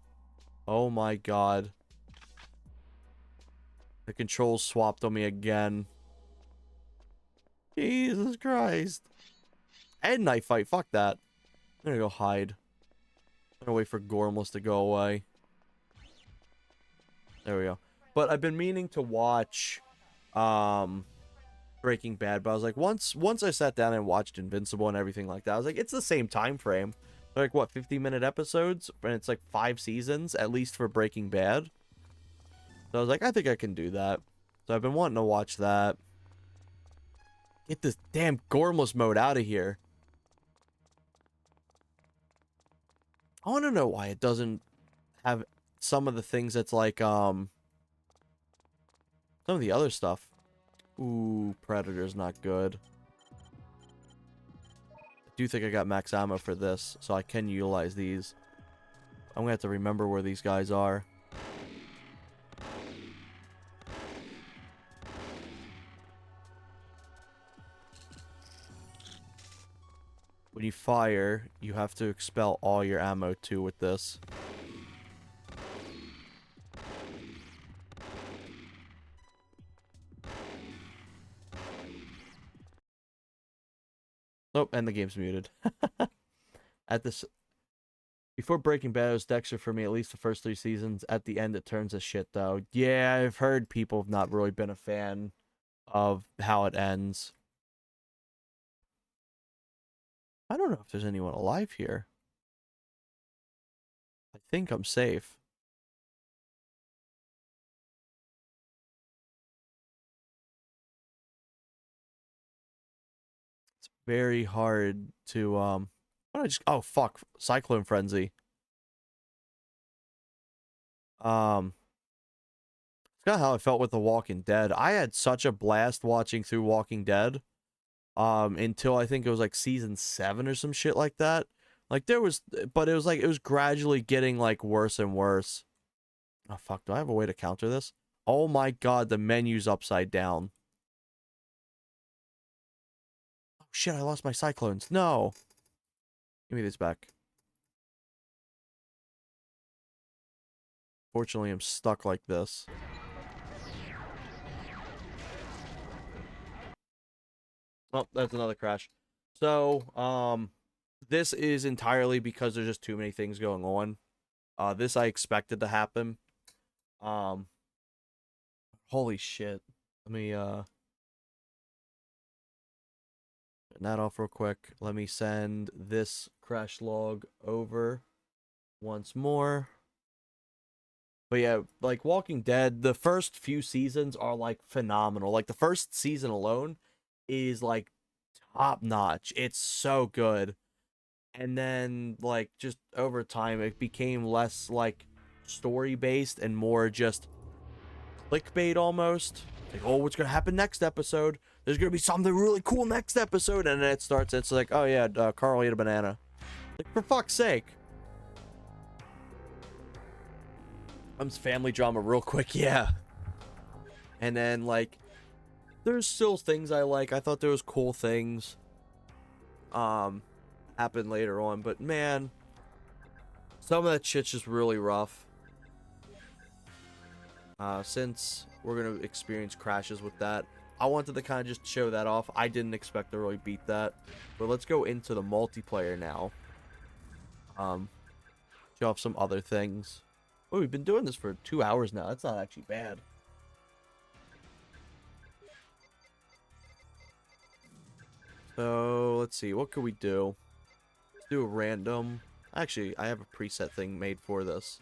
Oh my god. The controls swapped on me again. Jesus Christ. And knife fight. Fuck that. I'm gonna go hide. I'm gonna wait for Gormless to go away. There we go. But I've been meaning to watch Breaking Bad, but I was like, once I sat down and watched Invincible and everything like that, I was like, it's the same time frame. They're like, what, 50-minute episodes? And it's like 5 seasons, at least for Breaking Bad. So I was like, I think I can do that. So I've been wanting to watch that. Get this damn Gormless mode out of here. I want to know why it doesn't have some of the things that's like, some of the other stuff. Ooh, Predator's not good. I do think I got max ammo for this, so I can utilize these. I'm gonna have to remember where these guys are. When you fire, you have to expel all your ammo too with this. Nope, and the game's muted. At this, before Breaking Bad, it was Dexter for me, at least the first 3 seasons. At the end, it turns to shit, though. Yeah, I've heard people have not really been a fan of how it ends. I don't know if there's anyone alive here. I think I'm safe. It's very hard to, why don't I just, oh, fuck, Cyclone Frenzy. It's kind of how I felt with The Walking Dead. I had such a blast watching through Walking Dead. Until I think it was like season 7 or some shit like that. Like there was, but it was like it was gradually getting like worse and worse. Oh fuck, do I have a way to counter this? Oh my god, the menu's upside down. Oh shit, I lost my cyclones. No. Give me this back. Fortunately, I'm stuck like this. Oh, that's another crash. So, this is entirely because there's just too many things going on. This I expected to happen. Um, Holy shit. Let me, turn that off real quick. Let me send this crash log over once more. But yeah, like Walking Dead, the first few seasons are like phenomenal. Like the first season alone is like top notch. It's so good. And then like just over time it became less like story based and more just clickbait almost. Like, oh, what's gonna happen next episode? There's gonna be something really cool next episode, and then it starts. It's like, oh yeah, Carl ate a banana. Like, for fuck's sake. Family drama real quick, yeah. And then like, there's still things I like. I thought there was cool things. Happen later on, but man, some of that shit's just really rough. Since we're gonna experience crashes with that, I wanted to kind of just show that off. I didn't expect to really beat that, but let's go into the multiplayer now. Show off some other things. Oh, we've been doing this for 2 hours now. That's not actually bad. So let's see, what could we do? Let's do a random. Actually, I have a preset thing made for this.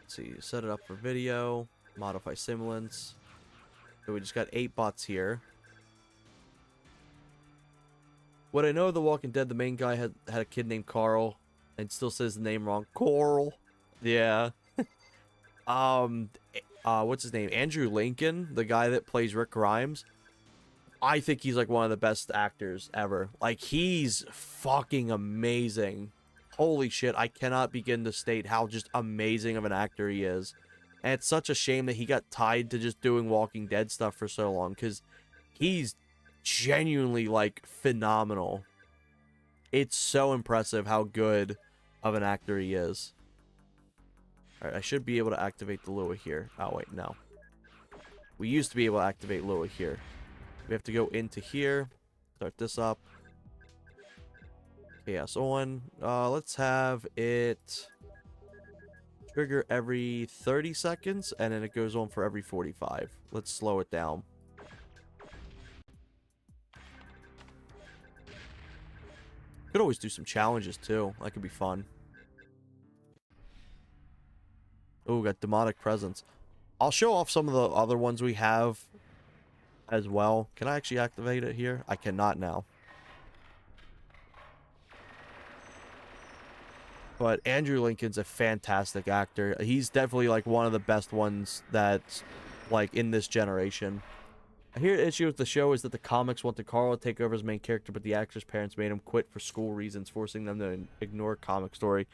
Let's see, set it up for video, modify simulants. So we just got 8 bots here. What I know of The Walking Dead, the main guy had a kid named Carl, and still says the name wrong. Coral. Yeah. What's his name? Andrew Lincoln, the guy that plays Rick Grimes. I think he's like one of the best actors ever. Like, he's fucking amazing. Holy shit, I cannot begin to state how just amazing of an actor he is. And it's such a shame that he got tied to just doing Walking Dead stuff for so long, because he's genuinely like phenomenal. It's so impressive how good of an actor he is. Alright, I should be able to activate the Lua here. Oh wait, no. We used to be able to activate Lua here. We have to go into here, start this up. Chaos on. Let's have it trigger every 30 seconds, and then it goes on for every 45. Let's slow it down. Could always do some challenges too. That could be fun. Oh, got demonic presence. I'll show off some of the other ones we have as well. Can I actually activate it here? I cannot now. But Andrew Lincoln's a fantastic actor. He's definitely like one of the best ones that's like in this generation. I hear the issue with the show is that the comics wanted Carl to take over as main character, but the actor's parents made him quit for school reasons, forcing them to ignore comic story.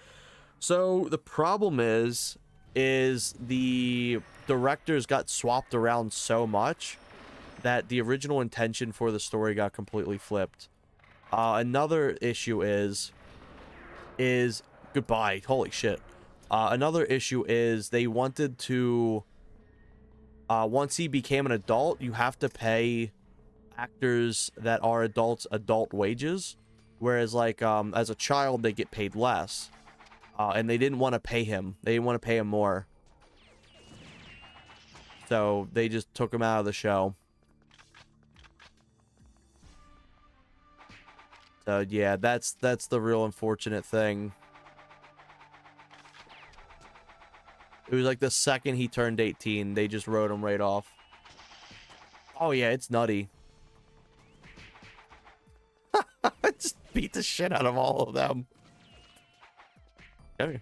So the problem is the directors got swapped around so much that the original intention for the story got completely flipped. Another issue is goodbye. Holy shit. Another issue is they wanted to. Once he became an adult, you have to pay actors that are adults adult wages, whereas like as a child they get paid less. And they didn't want to pay him. They didn't want to pay him more. So they just took him out of the show. So yeah, that's the real unfortunate thing. It was like the second he turned 18, they just wrote him right off. Oh yeah, it's nutty. Just beat the shit out of all of them. Okay.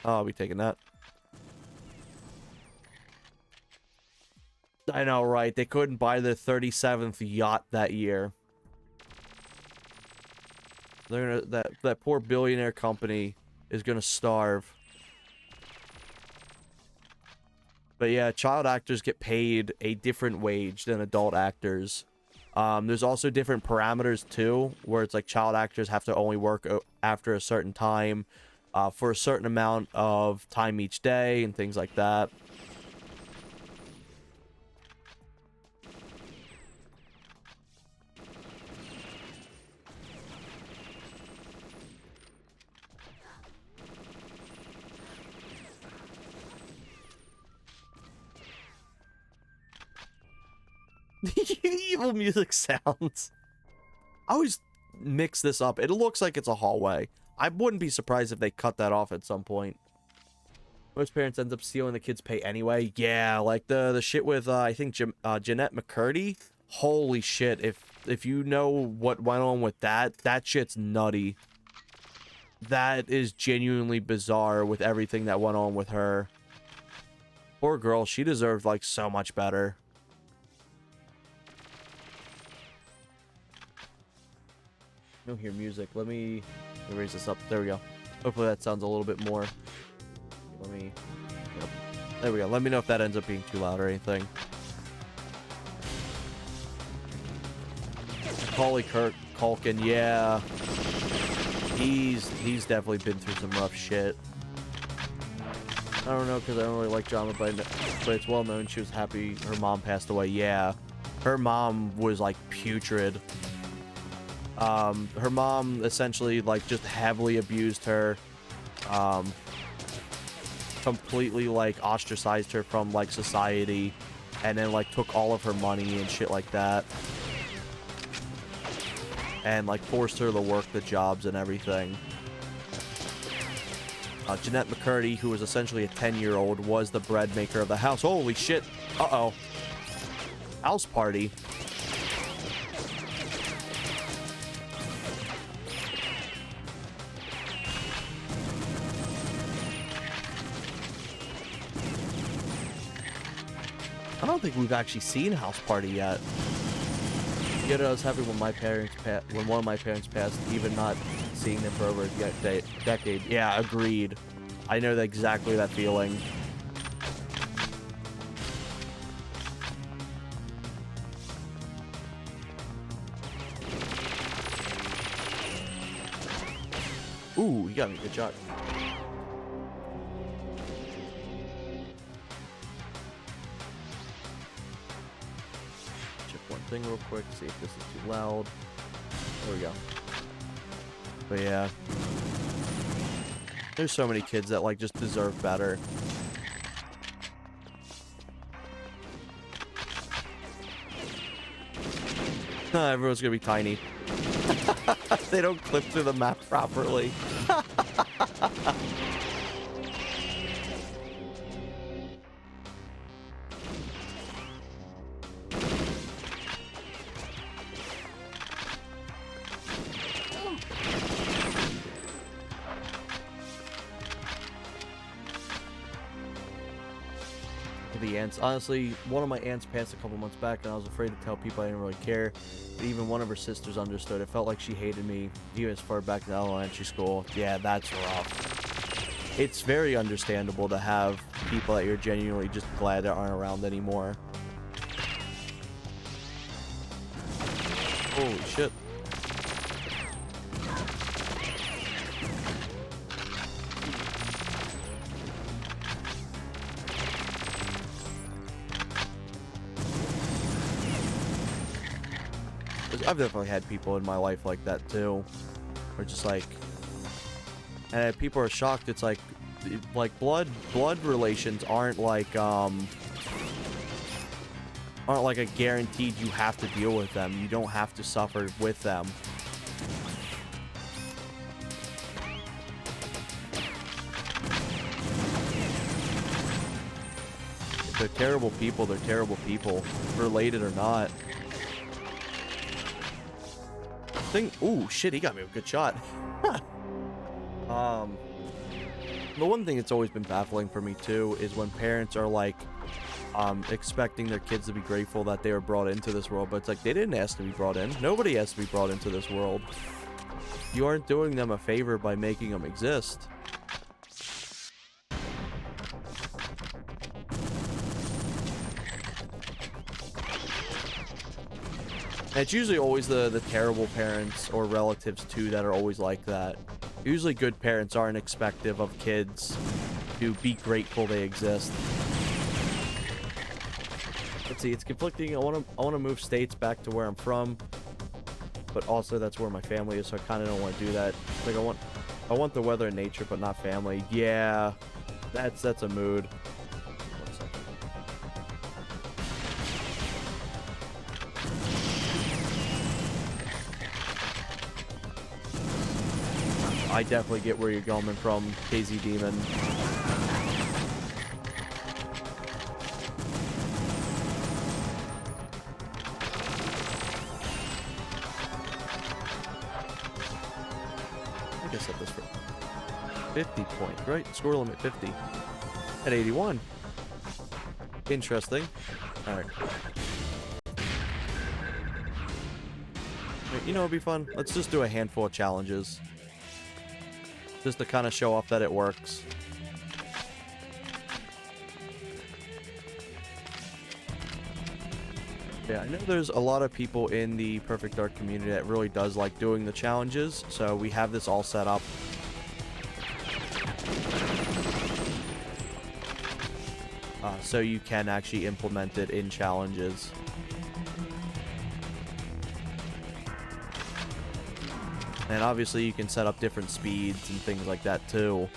Oh, I'll be taking that. I know, right? They couldn't buy their 37th yacht that year. They're gonna that poor billionaire company is gonna starve. But yeah, child actors get paid a different wage than adult actors. There's also different parameters too, where it's like child actors have to only work after a certain time, for a certain amount of time each day and things like that. Evil music sounds. I always mix this up. It looks like it's a hallway. I wouldn't be surprised if they cut that off at some point. Most parents end up stealing the kids' pay anyway. Yeah, like the shit with I think Jeanette McCurdy. Holy shit! If you know what went on with that shit's nutty. That is genuinely bizarre with everything that went on with her. Poor girl, she deserved like so much better. I don't hear music. Let me raise this up. There we go. Hopefully that sounds a little bit more. Let me... Yep. There we go. Let me know if that ends up being too loud or anything. Macaulay Culkin, yeah. He's definitely been through some rough shit. I don't know, because I don't really like drama, but it's well known she was happy her mom passed away. Yeah. Her mom was, like, putrid. Her mom essentially like just heavily abused her, completely like ostracized her from like society, and then like took all of her money and shit like that, and like forced her to work the jobs and everything. Jeanette McCurdy, who was essentially a 10-year-old, was the bread maker of the house. Holy shit. Uh-oh. House party. I don't think we've actually seen House Party yet. Yet I was happy when one of my parents passed, even not seeing them for over a decade. Yeah, agreed. I know exactly that feeling. Ooh, you got me. Good shot. Thing real quick, see if this is too loud. There we go. But yeah, there's so many kids that like just deserve better. Everyone's gonna be tiny. They don't clip through the map properly. The ants. Honestly, one of my aunts passed a couple months back, and I was afraid to tell people I didn't really care. But even one of her sisters understood. It felt like she hated me, even as far back in elementary school. Yeah, that's rough. It's very understandable to have people that you're genuinely just glad that aren't around anymore. Holy shit. I've definitely had people in my life like that too, or just like, and people are shocked. It's like blood relations aren't like a guaranteed you have to deal with them. You don't have to suffer with them. If they're terrible people, they're terrible people, related or not. Ooh, shit, he got me a good shot. The one thing that's always been baffling for me too is when parents are like expecting their kids to be grateful that they were brought into this world, but it's like they didn't ask to be brought in. Nobody has to be brought into this world. you aren't doing them a favor by making them exist. And it's usually always the terrible parents or relatives too that are always like that. Usually good parents aren't expective of kids to be grateful they exist. Let's see, it's conflicting. I want to move states back to where I'm from, but also that's where my family is, so I kind of don't want to do that. Like I want the weather and nature, but not family. Yeah, that's a mood. One second. I definitely get where you're going from, KZ Demon. I think I set this for 50 points, right? Score limit 50 at 81. Interesting. All right. Wait, you know, it'd be fun. Let's just do a handful of challenges. Just to kind of show off that it works. Yeah, I know there's a lot of people in the Perfect Dark community that really does like doing the challenges, so we have this all set up. So you can actually implement it in challenges. And obviously you can set up different speeds and things like that too,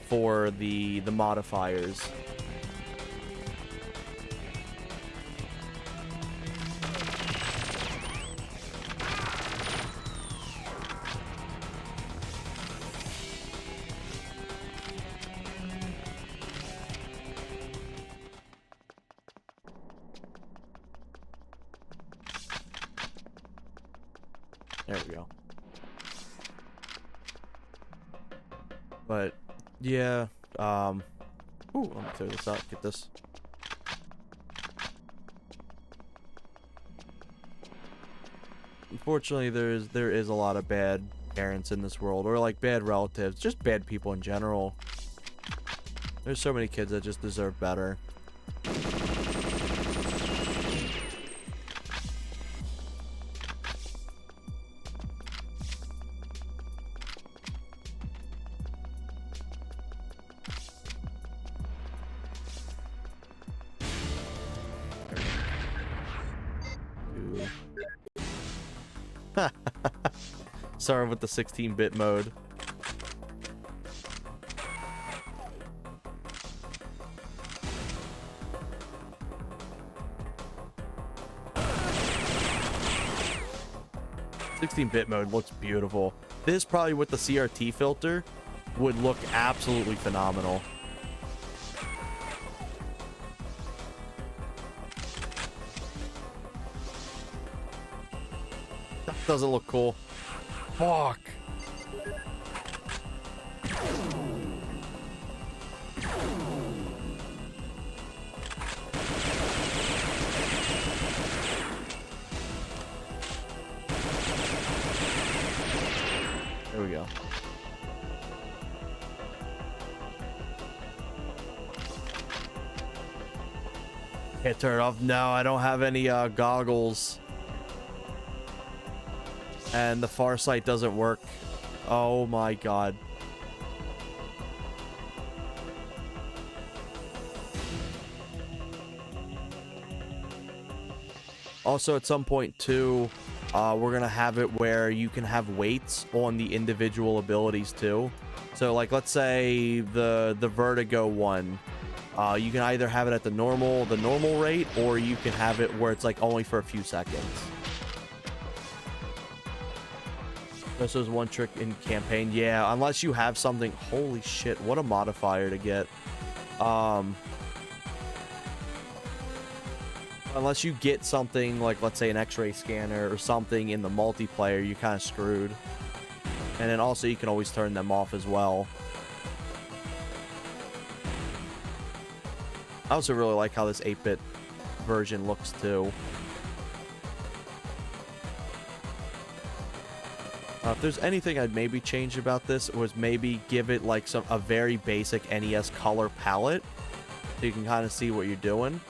for the modifiers. There we go. But yeah, ooh, let me clear this out. Get this. Unfortunately, there is a lot of bad parents in this world, or like bad relatives, just bad people in general. There's so many kids that just deserve better. Sorry with the 16-bit mode. "16-bit mode looks beautiful. This probably with the CRT filter would look absolutely phenomenal. That doesn't look cool. Fuck. There we go. Can't turn it off. No, I don't have any goggles. And the far sight doesn't work. Oh my god. Also, at some point too, we're gonna have it where you can have weights on the individual abilities too. So like, let's say the vertigo one, you can either have it at the normal rate, or you can have it where it's like only for a few seconds. This was one trick in campaign. Yeah, unless you have something. Holy shit, what a modifier to get. Unless you get something like, let's say, an X-ray scanner or something in the multiplayer, you're kind of screwed. And then also you can always turn them off as well. I also really like how this 8-bit version looks too. If there's anything I'd maybe change about this, was maybe give it like a very basic NES color palette, so you can kind of see what you're doing.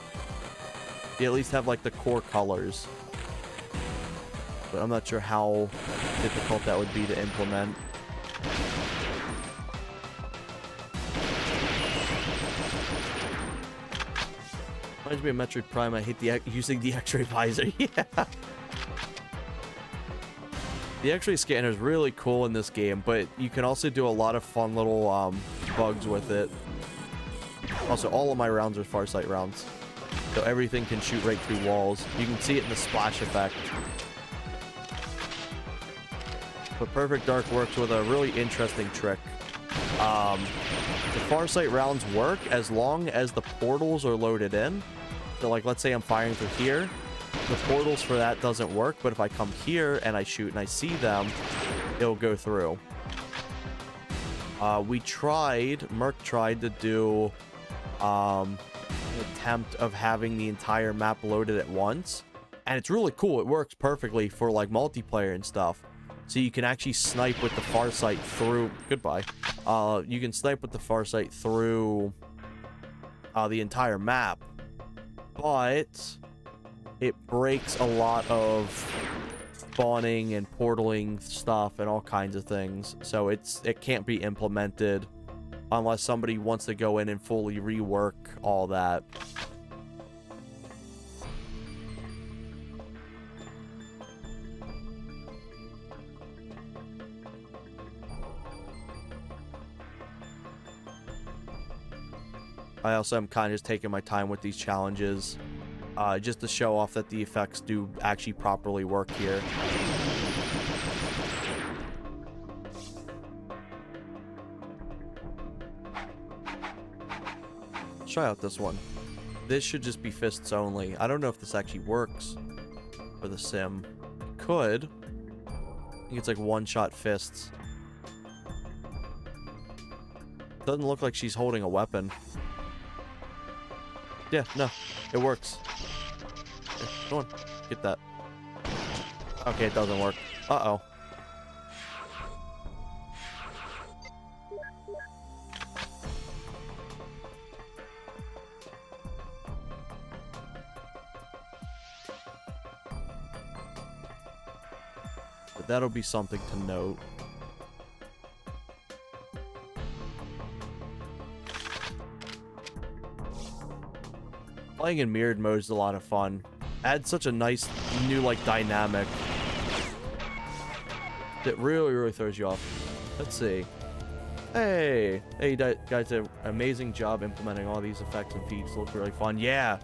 You at least have like the core colors, but I'm not sure how difficult that would be to implement. Reminds me of Metroid Prime. I hate using the X-ray visor. Yeah. The X-ray scanner is really cool in this game, but you can also do a lot of fun little bugs with it. Also, all of my rounds are Farsight rounds, so everything can shoot right through walls. You can see it in the splash effect. But Perfect Dark works with a really interesting trick. The Farsight rounds work as long as the portals are loaded in. So, like, let's say I'm firing through here. The portals for that doesn't work, but if I come here and I shoot and I see them, it'll go through. Merc tried to do an attempt of having the entire map loaded at once, and it's really cool. It works perfectly for like multiplayer and stuff. So you can actually snipe with the Farsight through. Goodbye. You can snipe with the Farsight through the entire map, but it breaks a lot of spawning and portaling stuff and all kinds of things. So it can't be implemented unless somebody wants to go in and fully rework all that. I also am kind of just taking my time with these challenges, just to show off that the effects do actually properly work here. Let's try out this one. This should just be fists only. I don't know if this actually works for the sim. It could. I think it's like one-shot fists. Doesn't look like she's holding a weapon. Yeah, no, it works. Yeah, come on, get that. Okay, it doesn't work. Uh-oh. But that'll be something to note. Playing in mirrored mode is a lot of fun. Adds such a nice new like dynamic. It really throws you off. Let's see. Hey, you guys did an amazing job implementing all these effects and feats. Look really fun. Yeah.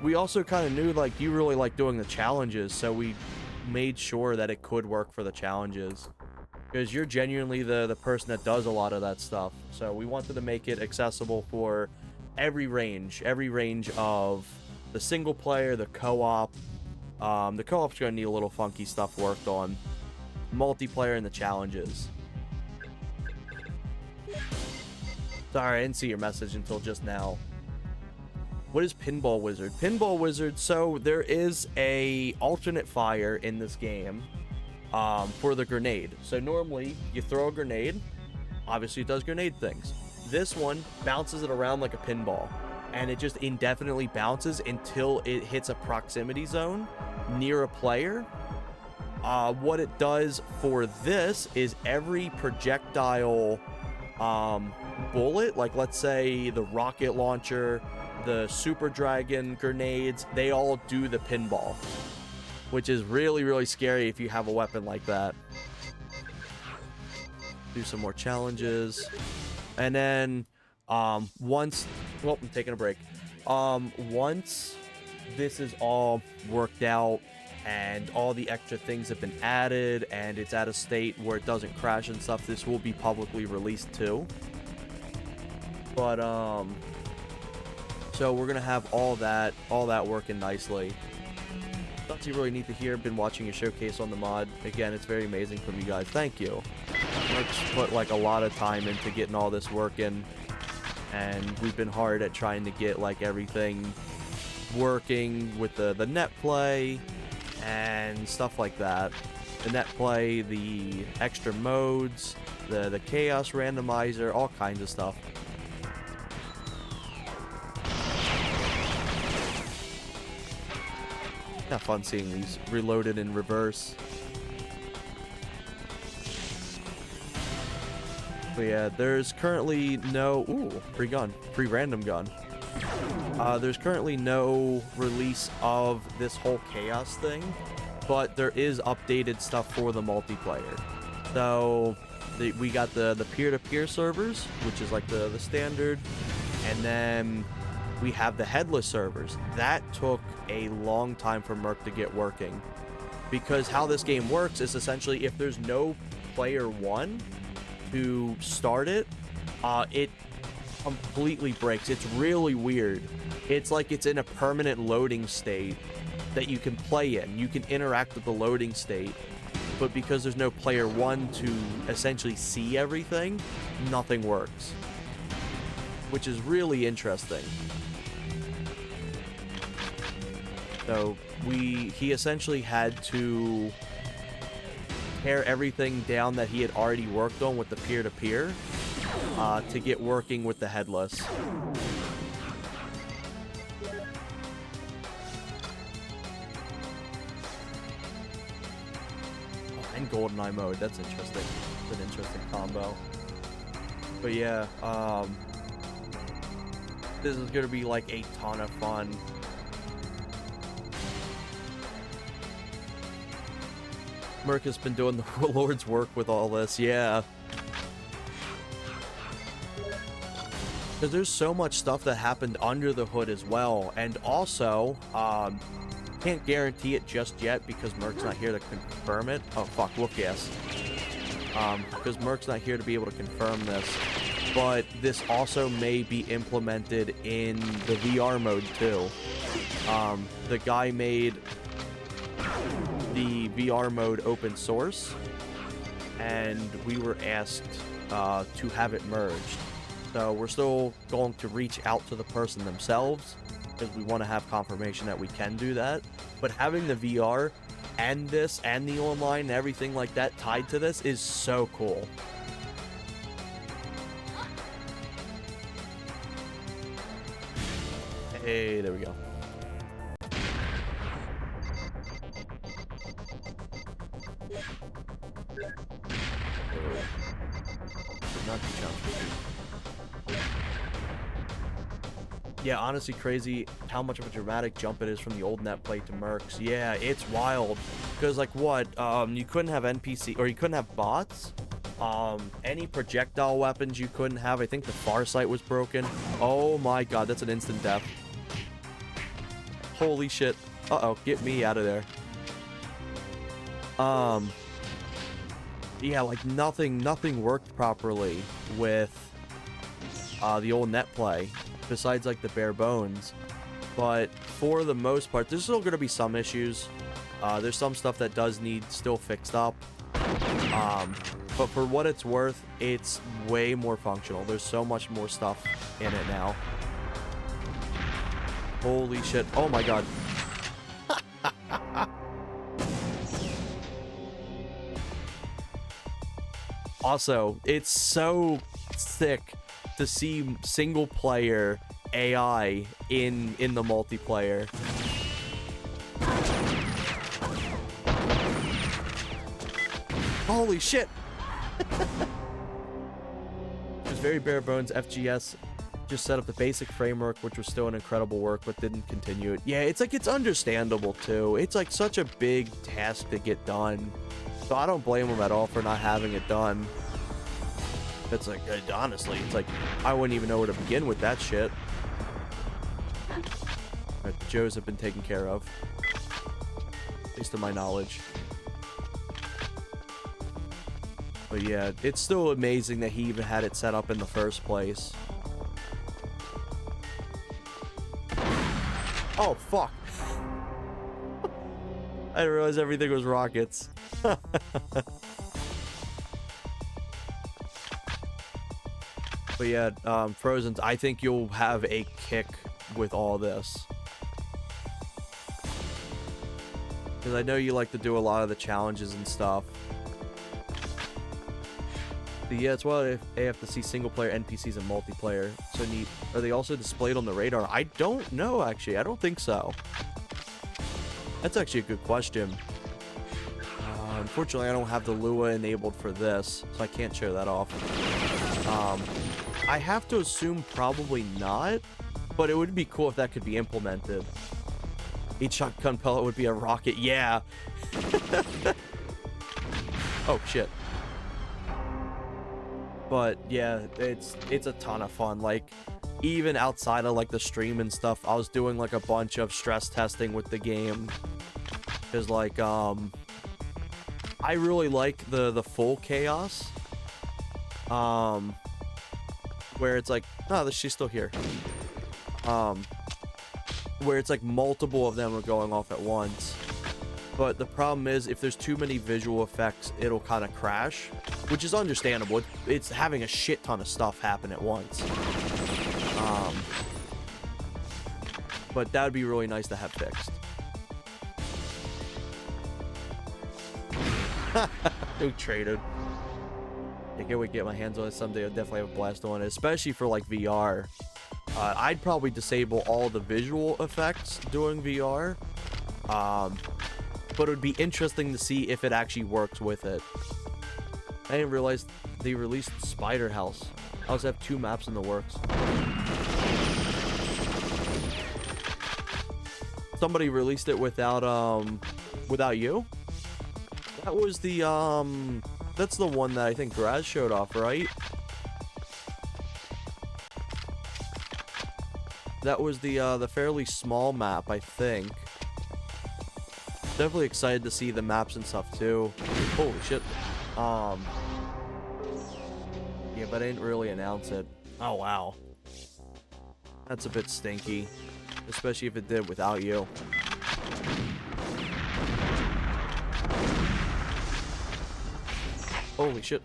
We also kind of knew like you really like doing the challenges, so we made sure that it could work for the challenges. Because you're genuinely the person that does a lot of that stuff. So we wanted to make it accessible for every range of the single player, the co-op. The co-op's gonna need a little funky stuff worked on. Multiplayer and the challenges. Sorry, I didn't see your message until just now. What is Pinball Wizard? Pinball Wizard, so there is a alternate fire in this game for the grenade. So normally you throw a grenade, obviously it does grenade things. This one bounces it around like a pinball, and it just indefinitely bounces until it hits a proximity zone near a player. What it does for this is every projectile bullet, like let's say the rocket launcher, the Super Dragon grenades, they all do the pinball, which is really scary if you have a weapon like that. Do some more challenges. And then once, well, I'm taking a break. Once this is all worked out and all the extra things have been added and it's at a state where it doesn't crash and stuff, this will be publicly released too. But so we're gonna have all that working nicely. That's you really need to hear. Been watching your showcase on the mod. Again, it's very amazing from you guys. Thank you. Let's put like a lot of time into getting all this working, and we've been hard at trying to get like everything working with the net play and stuff like that. the net play, the extra modes, the chaos randomizer, all kinds of stuff. Kind of fun seeing these reloaded in reverse. But yeah, there's currently no... Ooh, free gun. Free random gun. There's currently no release of this whole chaos thing, but there is updated stuff for the multiplayer. So, we got the peer-to-peer servers, which is like the standard, and then we have the headless servers. That took a long time for Merc to get working, because how this game works is essentially if there's no player one to start it, it completely breaks. It's really weird. It's like it's in a permanent loading state that you can play in. You can interact with the loading state, but because there's no player one to essentially see everything, nothing works, which is really interesting. So he essentially had to tear everything down that he had already worked on with the peer-to-peer to get working with the headless. Oh, and GoldenEye mode, that's interesting. It's an interesting combo. But yeah, this is gonna be like a ton of fun. Merc has been doing the Lord's work with all this, yeah. Because there's so much stuff that happened under the hood as well. And also, can't guarantee it just yet because Merc's not here to confirm it. Oh, fuck, wolf gas. Because Merc's not here to be able to confirm this. But this also may be implemented in the VR mode too. The guy made the VR mode open source, and we were asked to have it merged. So we're still going to reach out to the person themselves because we want to have confirmation that we can do that. But having the VR and this and the online and everything like that tied to this is so cool. Hey, there we go. Yeah, honestly crazy how much of a dramatic jump it is from the old net play to Mercs. Yeah, it's wild. Because like what? You couldn't have NPC, or you couldn't have bots. Any projectile weapons you couldn't have. I think the Farsight was broken. Oh my god, that's an instant death. Holy shit. Uh-oh, get me out of there. Yeah, like nothing worked properly with the old net play, besides like the bare bones. But for the most part, there's still going to be some issues. There's some stuff that does need still fixed up. But for what it's worth, it's way more functional. There's so much more stuff in it now. Holy shit. Oh my god. Also, it's so sick to see single player AI in the multiplayer. Holy shit. It was very bare bones. FGS just set up the basic framework, which was still an incredible work, but didn't continue it. Yeah, it's like, it's understandable too. It's like such a big task to get done. So I don't blame them at all for not having it done. It's like, honestly, it's like, I wouldn't even know where to begin with that shit. But the Joes have been taken care of. At least to my knowledge. But yeah, it's still amazing that he even had it set up in the first place. Oh, fuck. I didn't realize everything was rockets. But yeah, Frozen, I think you'll have a kick with all this. Because I know you like to do a lot of the challenges and stuff. But yeah, it's why they have to see single-player NPCs and multiplayer. So neat. Are they also displayed on the radar? I don't know, actually. I don't think so. That's actually a good question. Unfortunately, I don't have the Lua enabled for this, so I can't show that off. I have to assume probably not, but it would be cool if that could be implemented. Each shotgun pellet would be a rocket. Yeah. Oh, shit. But yeah, it's a ton of fun. Like, even outside of like the stream and stuff, I was doing like a bunch of stress testing with the game. Cause like, I really like the full chaos. Where it's like, oh, she's still here. Where it's like multiple of them are going off at once. But the problem is, if there's too many visual effects, it'll kind of crash, which is understandable. It's having a shit ton of stuff happen at once. But that would be really nice to have fixed. No traded. I can't wait to get my hands on it someday. I'll definitely have a blast on it, especially for like VR. I'd probably disable all the visual effects doing VR. But it would be interesting to see if it actually works with it. I didn't realize they released Spider House. I also have 2 maps in the works. Somebody released it without you? That was the that's the one that I think Graz showed off, right? That was the fairly small map, I think. Definitely excited to see the maps and stuff too. Holy shit. Yeah, but I didn't really announce it. Oh wow. That's a bit stinky. Especially if it did without you. Holy shit.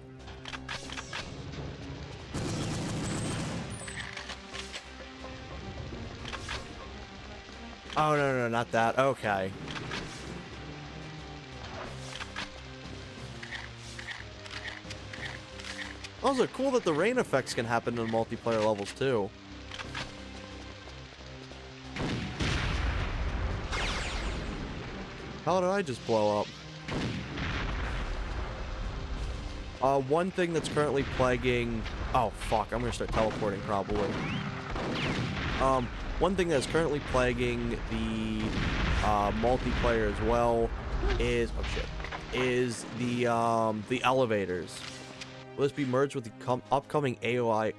Oh, no, not that. Okay. Also, cool that the rain effects can happen in multiplayer levels, too. How did I just blow up? One thing that's currently plaguing... Oh, fuck. I'm gonna start teleporting, probably. One thing that's currently plaguing the multiplayer as well is... Oh, shit. Is the elevators. Will this be merged with the upcoming AIO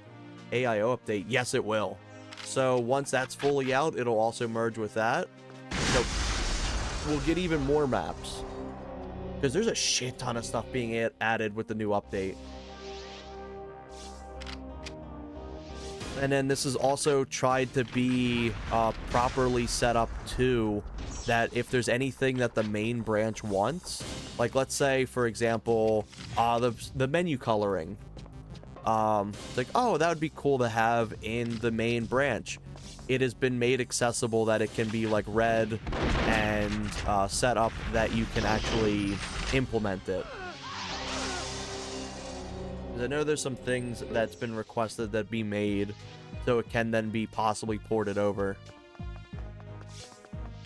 update? Yes, it will. So, once that's fully out, it'll also merge with that. So, we'll get even more maps. Because there's a shit ton of stuff being added with the new update. And then this is also tried to be properly set up too, that if there's anything that the main branch wants, like let's say, for example, the menu coloring. It's like, oh, that would be cool to have in the main branch. It has been made accessible that it can be like red and set up that you can actually implement it. Because I know there's some things that's been requested that be made so it can then be possibly ported over.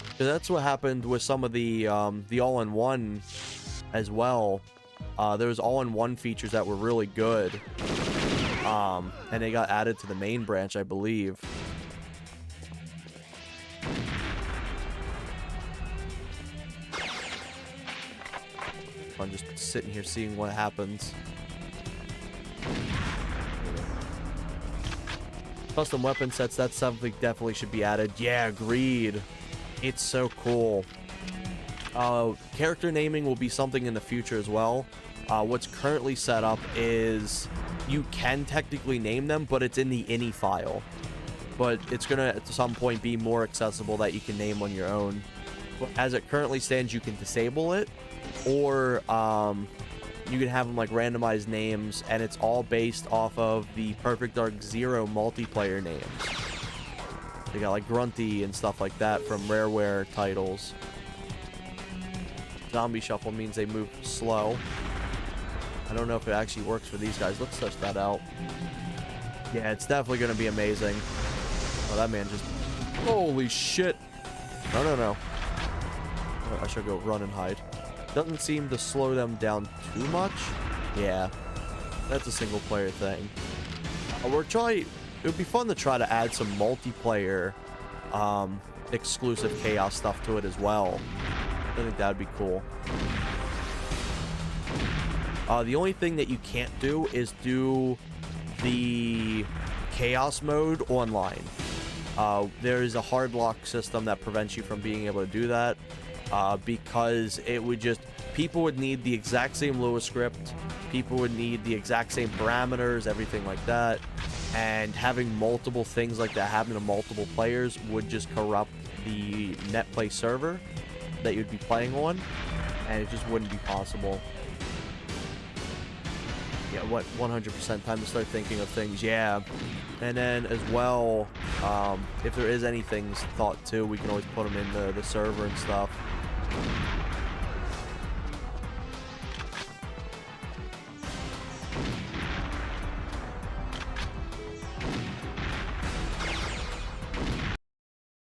Because that's what happened with some of the all-in-one as well. There was all-in-one features that were really good. And they got added to the main branch, I believe. I'm just sitting here seeing what happens. Custom weapon sets, that's something definitely should be added. Yeah, agreed. It's so cool. Character naming will be something in the future as well. What's currently set up is you can technically name them, but it's in the ini file. But it's gonna at some point be more accessible that you can name on your own. As it currently stands, you can disable it, or you can have them like randomized names, and it's all based off of the Perfect Dark Zero multiplayer names. They got like Grunty and stuff like that from Rareware titles. Zombie shuffle means they move slow. I don't know if it actually works for these guys. Let's touch that out. Yeah, it's definitely going to be amazing. Oh, that man just... Holy shit. No, no, no. I should go run and hide. Doesn't seem to slow them down too much. Yeah. That's a single player thing. It would be fun to try to add some multiplayer exclusive chaos stuff to it as well. I think that would be cool. The only thing that you can't do is do the chaos mode online. There is a hard lock system that prevents you from being able to do that, because it would just... People would need the exact same Lua script. People would need the exact same parameters, everything like that. And having multiple things like that happen to multiple players would just corrupt the NetPlay server that you'd be playing on, and it just wouldn't be possible. Yeah, what, 100% time to start thinking of things, yeah. And then as well, if there is any things thought to, we can always put them in the server and stuff.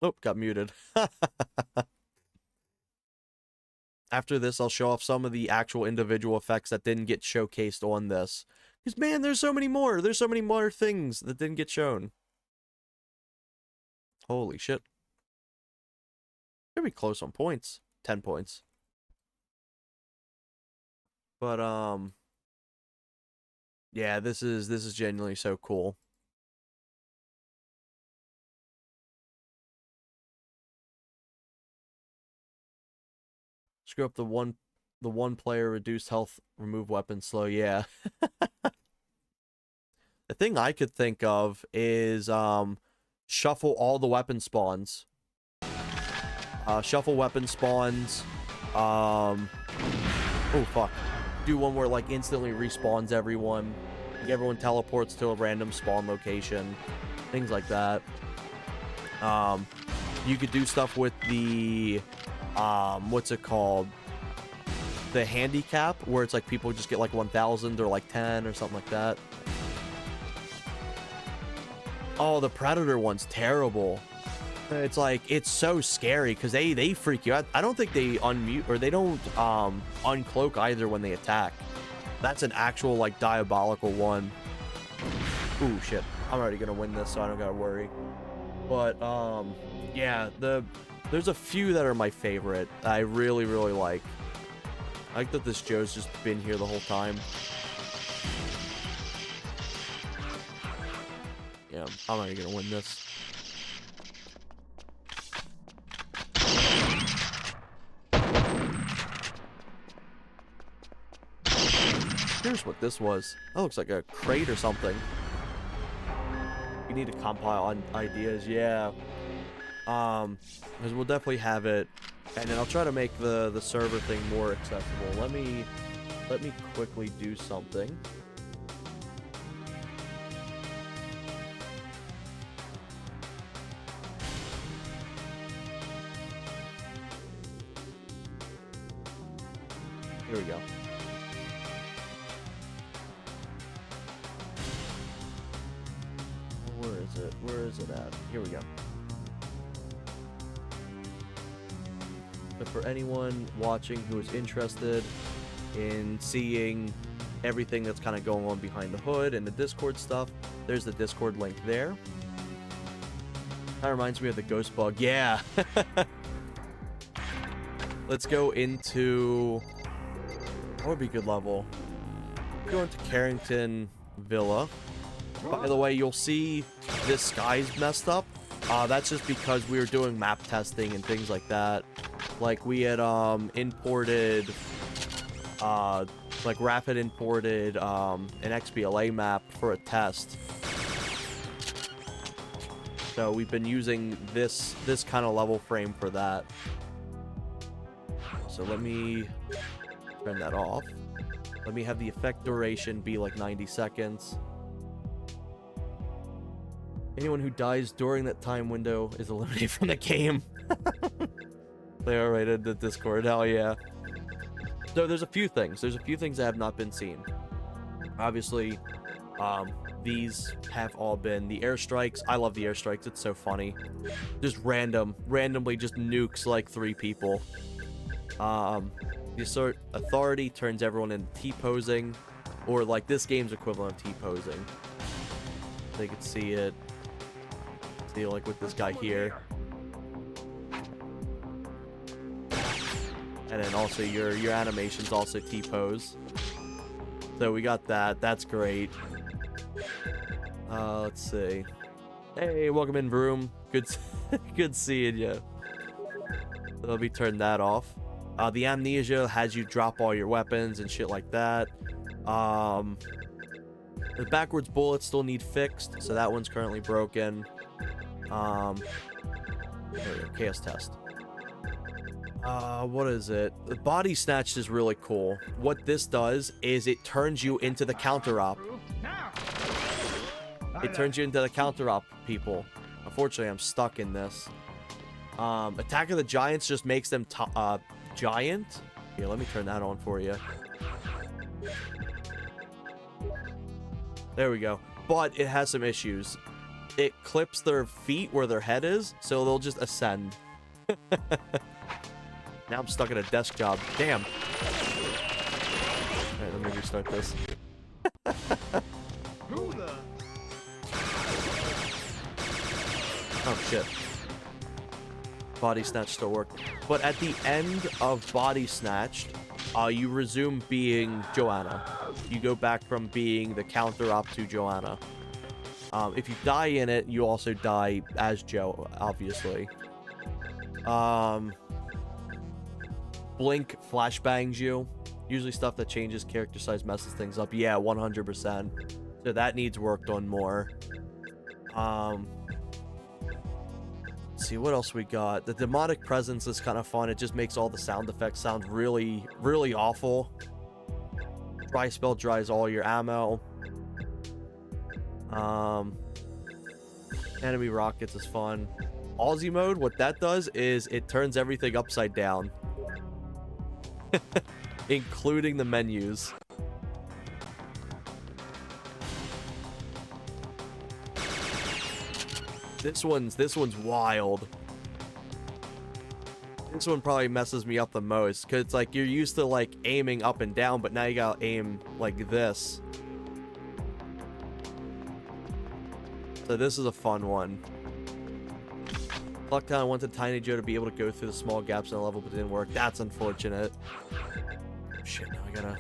Oh, got muted. After this, I'll show off some of the actual individual effects that didn't get showcased on this. Because, man, there's so many more. There's so many more things that didn't get shown. Holy shit. Pretty close on points. 10 points. But, yeah, this is genuinely so cool. Screw up the one player, reduced health, remove weapon slow, yeah. The thing I could think of is shuffle all the weapon spawns. Shuffle weapon spawns. Oh fuck. Do one where like instantly respawns everyone. Like, everyone teleports to a random spawn location. Things like that. You could do stuff with the what's it called? The handicap, where it's like people just get like 1,000 or like 10 or something like that. Oh, the Predator one's terrible. It's like, it's so scary because they freak you out. I don't think they unmute, or they don't uncloak either when they attack. That's an actual like diabolical one. Ooh, shit. I'm already gonna win this, so I don't gotta worry. But yeah, there's a few that are my favorite. I really, really like. I like that this Joe's just been here the whole time. Yeah, I'm not even gonna win this. Here's what this was. That looks like a crate or something. We need to compile on ideas, yeah. Because we'll definitely have it, and then I'll try to make the server thing more accessible. Let me quickly do something. Here we go. Where is it? Where is it at? Here we go. But for anyone watching who is interested in seeing everything that's kind of going on behind the hood and the Discord stuff, there's the Discord link there. That reminds me of the ghost bug. Yeah. Let's go into... What would be a good level? Go into Carrington Villa. By the way, you'll see this sky's messed up. That's just because we were doing map testing and things like that. Like, we had imported, like Rapid imported an XBLA map for a test. So we've been using this kind of level frame for that. So let me turn that off. Let me have the effect duration be like 90 seconds. Anyone who dies during that time window is eliminated from the game. They are right in the Discord, hell yeah. So there's a few things. There's a few things that have not been seen. Obviously, these have all been the airstrikes. I love the airstrikes. It's so funny. Just randomly just nukes like 3 people. The assert authority turns everyone into T-posing, or like this game's equivalent of T-posing. They could see it. See, like with this guy here. And then also your animations also T-pose. So we got that. That's great. Let's see. Hey, welcome in, Vroom. Good seeing you. So let me turn that off. The amnesia has you drop all your weapons and shit like that. The backwards bullets still need fixed, so that one's currently broken. There we go, chaos test. What is it? The body snatch is really cool. What this does is it turns you into the counter-op. It turns you into the counter-op, people. Unfortunately, I'm stuck in this. Attack of the Giants just makes them giant. Here, let me turn that on for you. There we go. But it has some issues. It clips their feet where their head is, so they'll just ascend. Now I'm stuck at a desk job. Damn. Alright, let me restart this. Who the? Oh, shit. Body Snatch still worked. But at the end of Body Snatched, you resume being Joanna. You go back from being the counter-op to Joanna. If you die in it, you also die as Joe, obviously. Blink flashbangs you. Usually stuff that changes character size messes things up. Yeah, 100%. So that needs worked on more. Let's see what else we got. The demonic presence is kind of fun. It just makes all the sound effects sound really, really awful. Dry spell dries all your ammo. Enemy rockets is fun. Aussie mode, what that does is it turns everything upside down. Including the menus. This one's wild. This one probably messes me up the most, because it's like you're used to like aiming up and down, but now you gotta aim like this. So this is a fun one. Pluck kind of wanted Tiny Joe to be able to go through the small gaps in the level, but it didn't work. That's unfortunate. Shit, now I gotta...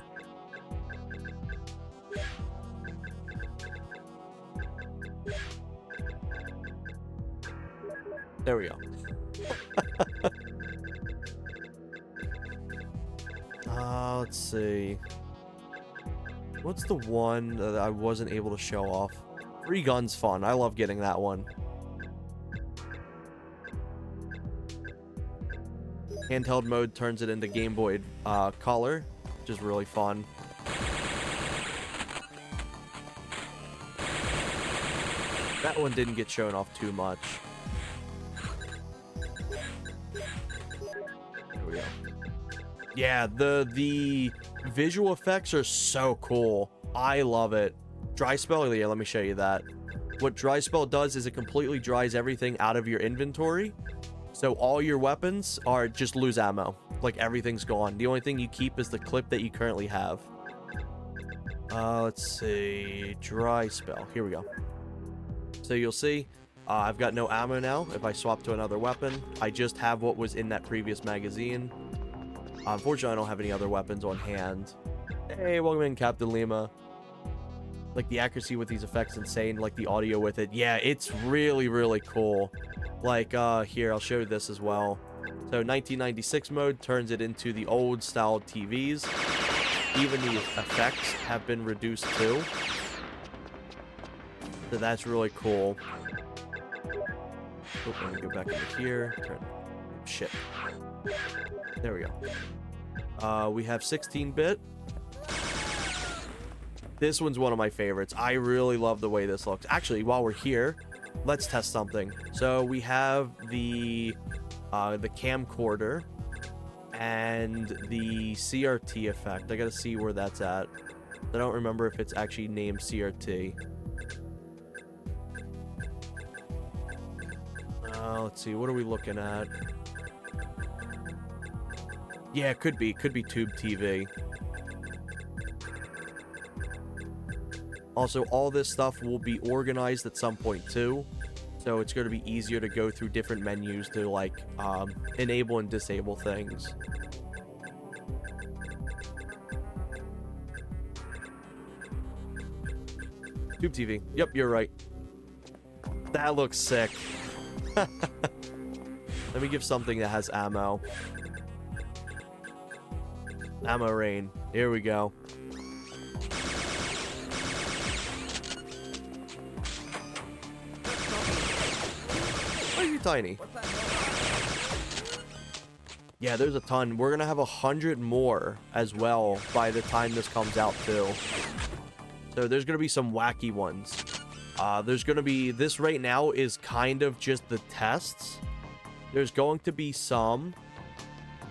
There we go. Let's see. What's the one that I wasn't able to show off? Free gun's fun. I love getting that one. Handheld mode turns it into Game Boy Color, which is really fun. That one didn't get shown off too much. There we go. Yeah, the visual effects are so cool. I love it. Dry spell, yeah, let me show you that. What dry spell does is it completely dries everything out of your inventory. So all your weapons are just lose ammo. Like everything's gone. The only thing you keep is the clip that you currently have. Let's see. Dry spell. Here we go. So you'll see I've got no ammo now. If I swap to another weapon, I just have what was in that previous magazine. Unfortunately, I don't have any other weapons on hand. Hey, welcome in, Captain Lima. Like, the accuracy with these effects insane. Like, the audio with it. Yeah, it's really, really cool. Like, here, I'll show you this as well. So, 1996 mode turns it into the old-style TVs. Even the effects have been reduced, too. So, that's really cool. Oh, let me go back over here. Turn. Shit. There we go. We have 16-bit. This one's one of my favorites. I really love the way this looks. Actually, while we're here, let's test something. So we have the camcorder, and the CRT effect. I gotta see where that's at. I don't remember if it's actually named CRT. Let's see, what are we looking at? Yeah, it could be Tube TV. Also, all this stuff will be organized at some point too, so it's going to be easier to go through different menus to like enable and disable things. Tube TV. Yep, you're right. That looks sick. Let me give something that has ammo. Ammo rain. Here we go. Why are you tiny? Yeah, there's a ton. We're gonna have 100 more as well by the time this comes out too. So there's gonna be some wacky ones. There's gonna be, this right now is kind of just the tests. There's going to be some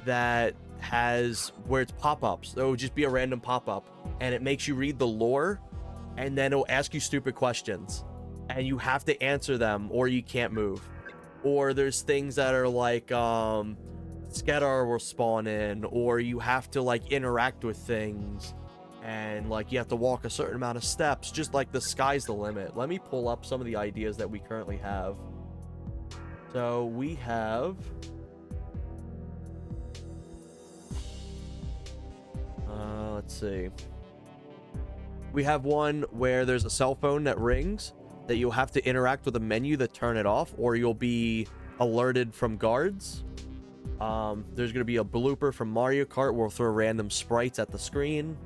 that has where it's pop-ups. So it'll just be a random pop-up and it makes you read the lore and then it'll ask you stupid questions and you have to answer them or you can't move. Or there's things that are like Skedar will spawn in, or you have to like interact with things and like you have to walk a certain amount of steps. Just like the sky's the limit. Let me pull up some of the ideas that we currently have. So we have let's see. We have one where there's a cell phone that rings that you'll have to interact with a menu to turn it off, or you'll be alerted from guards. There's going to be a blooper from Mario Kart where we'll throw random sprites at the screen.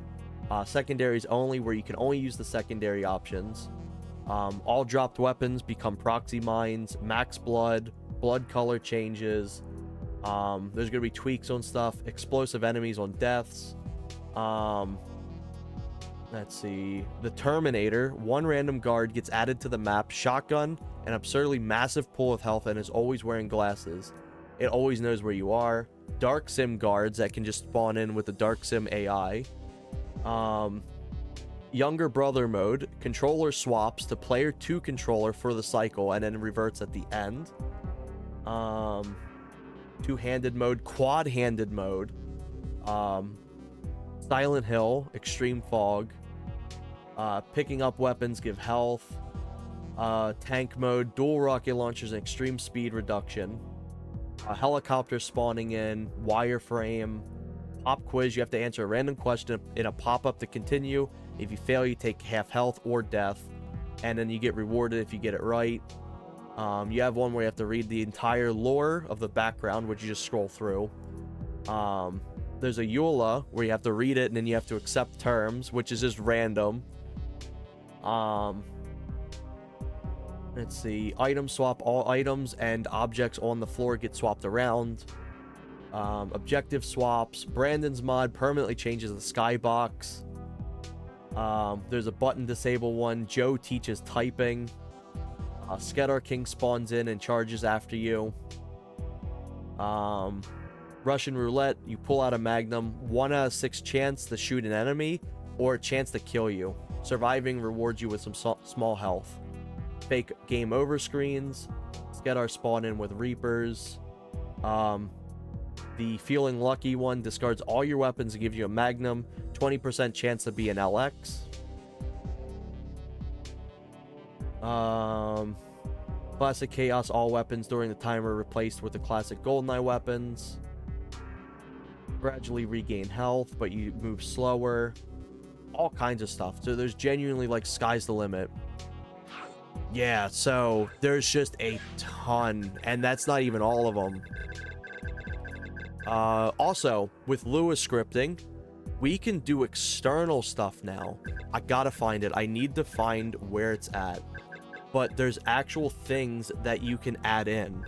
Secondaries only, where you can only use the secondary options. All dropped weapons become proxy mines. Max blood color changes. There's going to be tweaks on stuff. Explosive enemies on deaths. Let's see. The Terminator. One random guard gets added to the map. Shotgun. An absurdly massive pool of health and is always wearing glasses. It always knows where you are. Dark Sim guards that can just spawn in with the Dark Sim AI. Younger brother mode. Controller swaps to player 2 controller for the cycle and then reverts at the end. Two-handed mode. Quad-handed mode. Silent Hill. Extreme fog. Picking up weapons give health. Tank mode. Dual rocket launchers and extreme speed reduction. A helicopter spawning in. Wireframe. Pop quiz. You have to answer a random question in a pop-up to continue. If you fail, you take half health or death, and then you get rewarded if you get it right. You have one where you have to read the entire lore of the background, which you just scroll through. There's a EULA where you have to read it and then you have to accept terms, which is just random. Let's see. Item swap. All items and objects on the floor get swapped around. Objective swaps. Brandon's mod permanently changes the skybox. There's a button disable one. Joe teaches typing. Skedar King spawns in and charges after you. Russian roulette. You pull out a magnum. 1 out of 6 chance to shoot an enemy or a chance to kill you. Surviving rewards you with some small health. Fake game over screens. Skedar spawn in with Reapers. The feeling lucky one discards all your weapons and gives you a magnum. 20% chance to be an LX. Classic chaos. All weapons during the timer replaced with the classic GoldenEye weapons. Gradually regain health, but you move slower. All kinds of stuff. So there's genuinely like sky's the limit. Yeah, so there's just a ton, and that's not even all of them. Also, with Lewis scripting, we can do external stuff now. I gotta find it. I need to find where it's at. But there's actual things that you can add in.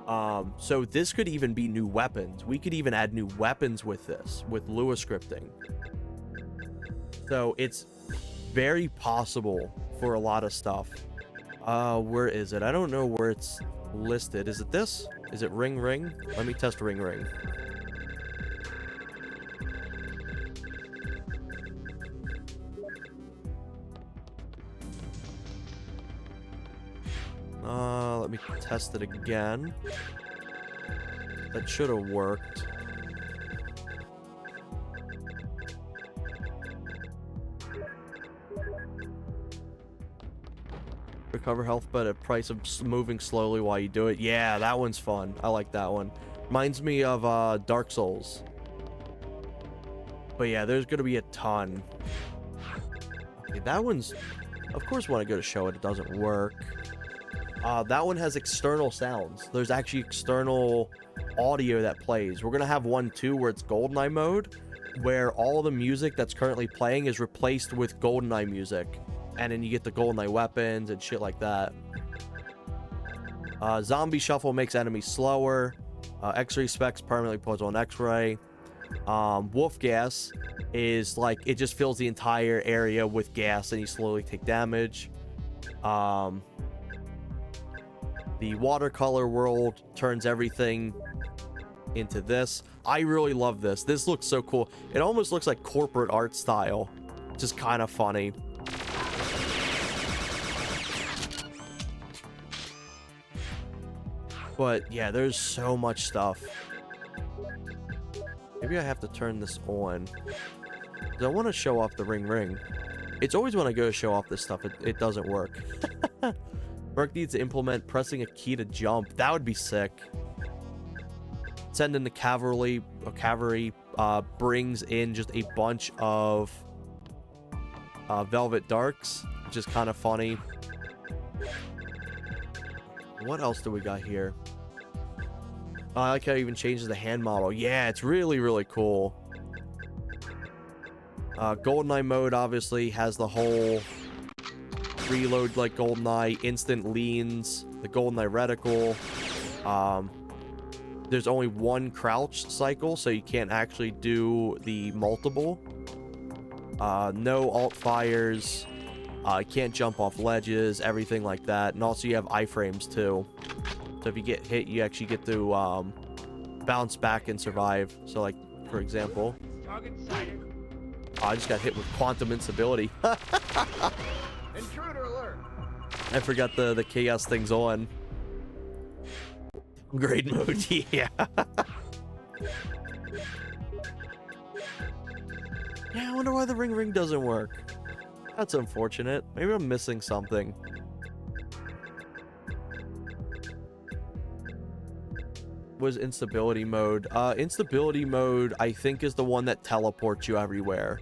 So this could even be new weapons. We could even add new weapons with this, with Lewis scripting. So it's very possible for a lot of stuff. Where is it? I don't know where it's listed. Is it this? Is it ring ring? Let me test ring ring. Let me test it again. That should have worked. Recover health, but at price of moving slowly while you do it. Yeah, that one's fun. I like that one. Reminds me of Dark Souls. But yeah, there's gonna be a ton. Okay, that one's... Of course, when I go to show it, it doesn't work. That one has external sounds. There's actually external audio that plays. We're gonna have one too where it's GoldenEye mode, where all the music that's currently playing is replaced with GoldenEye music. And then you get the GoldenEye weapons and shit like that. Zombie Shuffle makes enemies slower. X-Ray Specs permanently puts on X-Ray. Wolf Gas is like, it just fills the entire area with gas and you slowly take damage. The Watercolor World turns everything into this. I really love this. This looks so cool. It almost looks like corporate art style. Just kind of funny. But yeah, there's so much stuff. Maybe I have to turn this on. Because I want to show off the ring. It's always when I go to show off this stuff, it doesn't work. Merc needs to implement pressing a key to jump. That would be sick. Send in the cavalry. Cavalry brings in just a bunch of Velvet Darks, which is kind of funny. What else do we got here? I like how it even changes the hand model. Yeah, it's really, really cool. GoldenEye mode obviously has the whole reload like GoldenEye, instant leans, the GoldenEye reticle. There's only one crouch cycle, so you can't actually do the multiple. No alt fires. Can't jump off ledges, everything like that. And also you have iframes too. So if you get hit, you actually get to bounce back and survive. So like, for example, I just got hit with quantum instability. Intruder alert! I forgot the chaos thing's on. Grade mode, yeah. Yeah, I wonder why the ring doesn't work. That's unfortunate. Maybe I'm missing something. Was instability mode? Instability mode, I think, is the one that teleports you everywhere.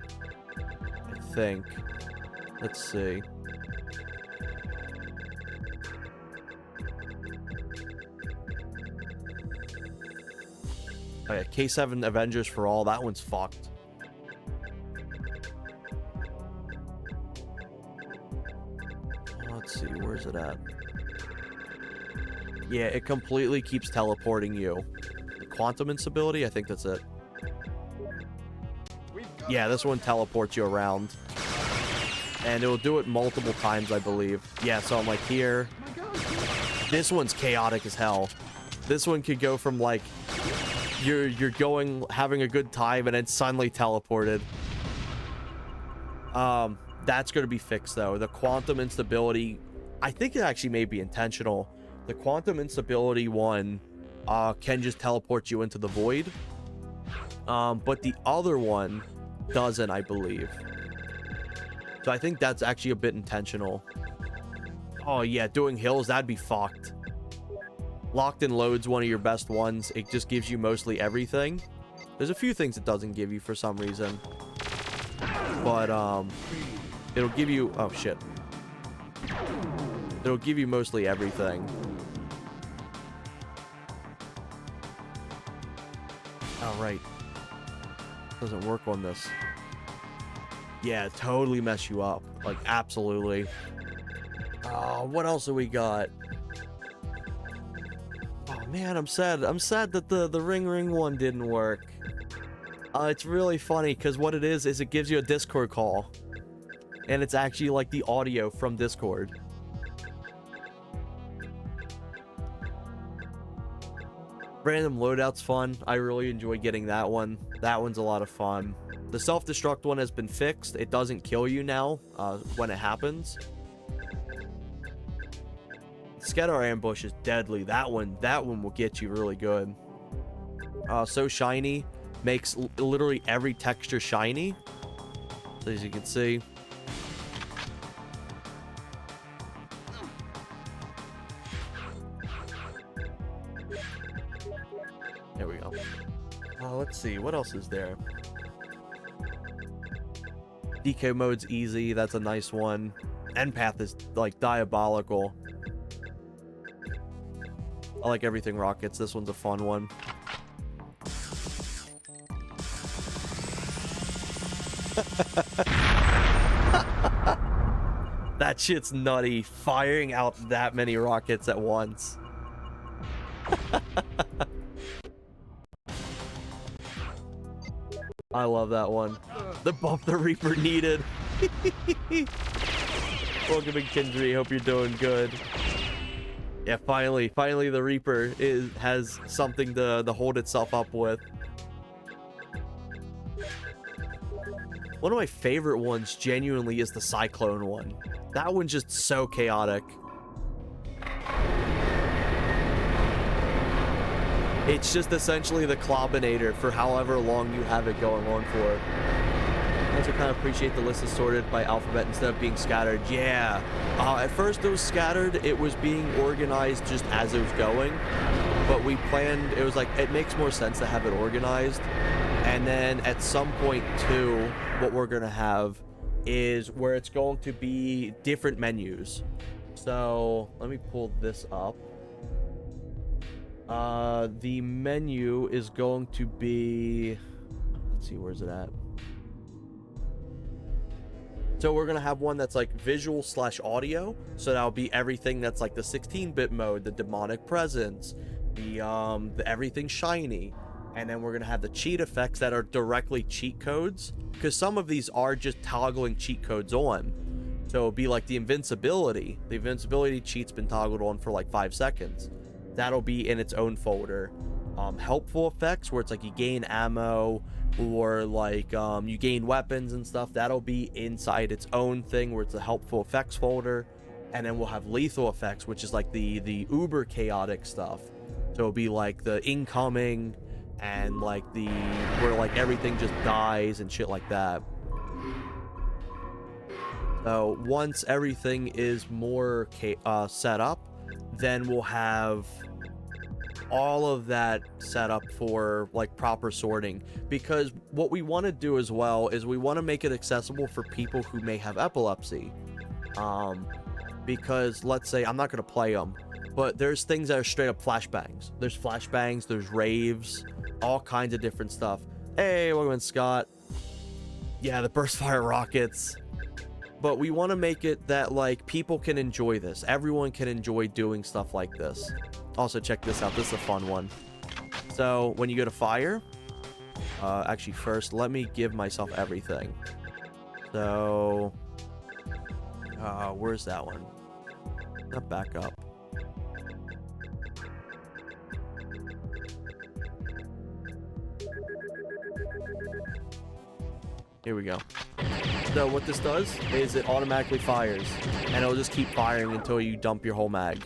I think. Let's see. Oh yeah, K7 Avengers for All. That one's fucked. Let's see, where's it at? Yeah, it completely keeps teleporting you. The quantum instability, I think that's it. Yeah, this one teleports you around. And it will do it multiple times, I believe. Yeah, so I'm like here. This one's chaotic as hell. This one could go from like you're going having a good time and then suddenly teleported. That's going to be fixed though. The quantum instability, I think it actually may be intentional. The quantum instability one can just teleport you into the void. But the other one doesn't, I believe. So I think that's actually a bit intentional. Oh yeah, doing hills, that'd be fucked. Locked in Load's one of your best ones. It just gives you mostly everything. There's a few things it doesn't give you for some reason. But it'll give you, oh shit. It'll give you mostly everything. Oh, right. Doesn't work on this. Yeah, totally mess you up. Like, absolutely. What else do we got? Oh, man, I'm sad. I'm sad that the ring one didn't work. It's really funny, because what it is it gives you a Discord call. And it's actually, like, the audio from Discord. Random loadout's fun. I really enjoy getting that one. That one's a lot of fun. The self-destruct one has been fixed. It doesn't kill you now when it happens. Scatter ambush is deadly. That one will get you really good. So shiny makes literally every texture shiny. So as you can see. There we go. Let's see, what else is there? DK mode's easy, that's a nice one. Empath is like diabolical. I like everything rockets. This one's a fun one. That shit's nutty, firing out that many rockets at once. I love that one. The buff the Reaper needed. Welcome in, Kendry. Hope you're doing good. Yeah, finally the Reaper has something to hold itself up with. One of my favorite ones genuinely is the Cyclone one. That one's just so chaotic. It's just essentially the Clobinator for however long you have it going on for. I also kind of appreciate the list is sorted by alphabet instead of being scattered. Yeah. At first it was scattered. It was being organized just as it was going. But we planned, it was like, it makes more sense to have it organized. And then at some point too, what we're going to have is where it's going to be different menus. So let me pull this up. The menu is going to be, let's see, where's it at? So we're going to have one that's like visual / audio. So that'll be everything that's like the 16-bit mode, the demonic presence, the everything shiny. And then we're going to have the cheat effects that are directly cheat codes, because some of these are just toggling cheat codes on. So it'll be like the invincibility. The invincibility cheat's been toggled on for like 5 seconds. That'll be in its own folder. Helpful effects, where it's like you gain ammo or like you gain weapons and stuff, that'll be inside its own thing where it's a helpful effects folder. And then we'll have lethal effects, which is like the uber chaotic stuff. So it'll be like the incoming and like the where like everything just dies and shit like that. So once everything is more set up, then we'll have all of that set up for like proper sorting, because what we want to do as well is we want to make it accessible for people who may have epilepsy. Because let's say, I'm not going to play them, but there's things that are straight up flashbangs. There's flashbangs, there's raves, all kinds of different stuff. Hey, welcome in, Scott. Yeah, the burst fire rockets. But we want to make it that like people can enjoy this. Everyone can enjoy doing stuff like this. Also, check this out. This is a fun one. So when you go to fire, actually first, let me give myself everything. So, where's that one? Not back up. Here we go. So what this does is it automatically fires, and it'll just keep firing until you dump your whole mag.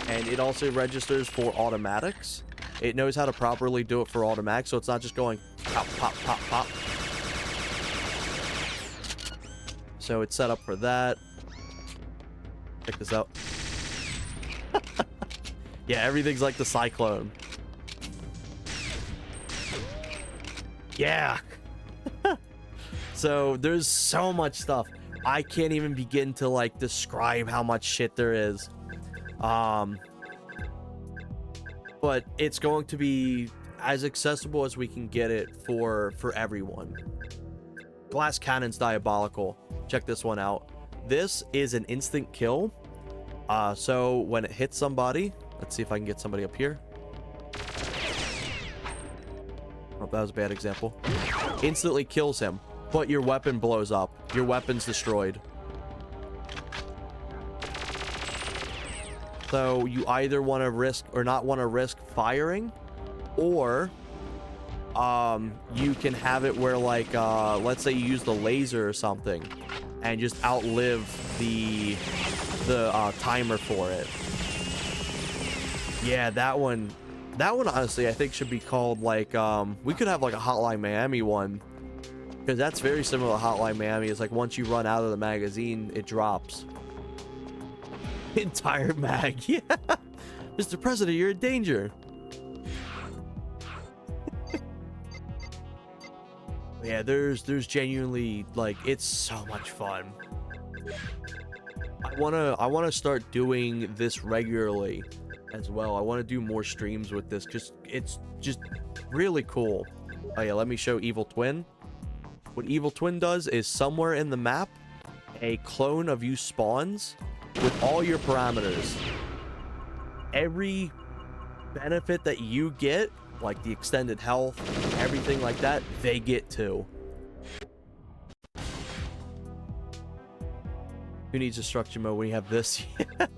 And it also registers for automatics. It knows how to properly do it for automatics, so it's not just going pop, pop, pop, pop. So it's set up for that. Check this out. Yeah, everything's like the Cyclone. Yeah. So there's so much stuff. I can't even begin to like describe how much shit there is. But it's going to be as accessible as we can get it for everyone. Glass cannon's diabolical. Check this one out. This is an instant kill. So when it hits somebody, let's see if I can get somebody up here. Oh, that was a bad example. Instantly kills him, but your weapon blows up. Your weapon's destroyed. So you either want to risk or not want to risk firing, or you can have it where like let's say you use the laser or something, and just outlive the timer for it. Yeah, that one honestly I think should be called like we could have like a Hotline Miami one, because that's very similar to Hotline Miami. It's like once you run out of the magazine, it drops. Entire mag. Yeah. Mr. President, you're in danger. Yeah, there's genuinely, like, it's so much fun. I wanna start doing this regularly as well. I want to do more streams with this because it's just really cool. Oh yeah, let me show Evil Twin. What Evil Twin does is somewhere in the map, a clone of you spawns with all your parameters. Every benefit that you get, like the extended health, everything like that, they get too. Who needs destruction mode when you have this? But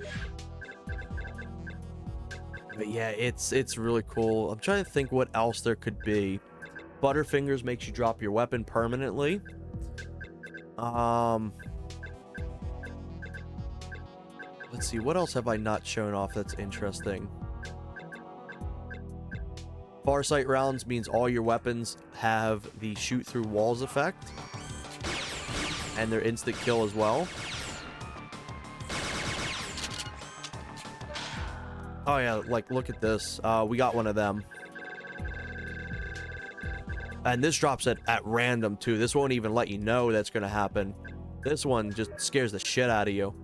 yeah, it's really cool. I'm trying to think what else there could be. Butterfingers makes you drop your weapon permanently. Let's see, what else have I not shown off that's interesting? Farsight rounds means all your weapons have the shoot through walls effect, and they're instant kill as well. Oh yeah, like look at this. We got one of them. And this drops at random too. This won't even let you know that's gonna happen. This one just scares the shit out of you.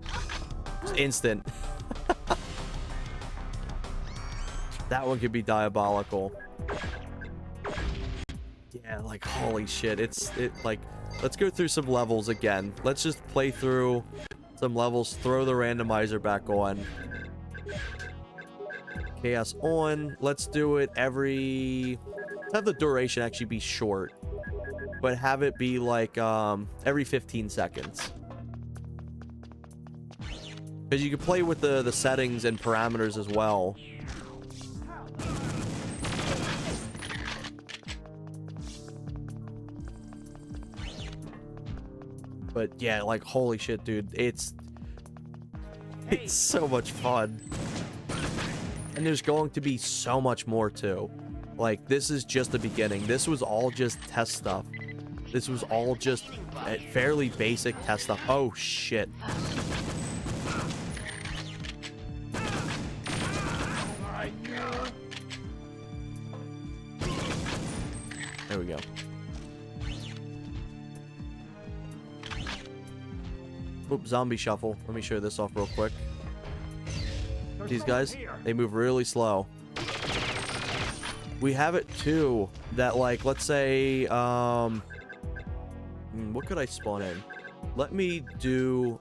It's instant. That one could be diabolical. Yeah, like holy shit. Like, let's go through some levels again. Let's just play through some levels, throw the randomizer back on. Chaos on. Let's do it every... have the duration actually be short, but have it be like every 15 seconds. Because you can play with the settings and parameters as well. But yeah, like holy shit, dude, it's so much fun. And there's going to be so much more too. Like, this is just the beginning. This was all just test stuff. This was all just fairly basic test stuff. Oh shit. There we go. Oop, zombie shuffle. Let me show this off real quick. These guys, they move really slow. We have it too, that like, let's say, what could I spawn in? Let me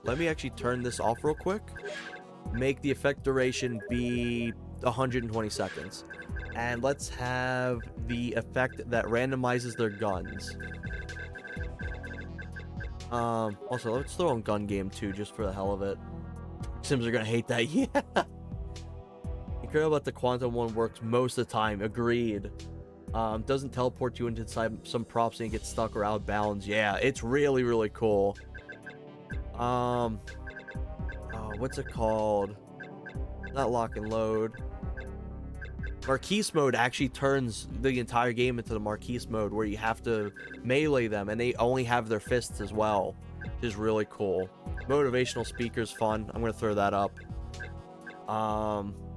actually turn this off real quick. Make the effect duration be 120 seconds. And let's have the effect that randomizes their guns. Also, let's throw on gun game too, just for the hell of it. Sims are gonna hate that. Yeah. Incredible that the quantum one works most of the time. Agreed. Doesn't teleport you into some props and you get stuck or out of bounds. Yeah, it's really, really cool. What's it called? Not lock and load. Marquise mode actually turns the entire game into the Marquise mode, where you have to melee them, and they only have their fists as well, which is really cool. Motivational speaker's fun. I'm gonna throw that up.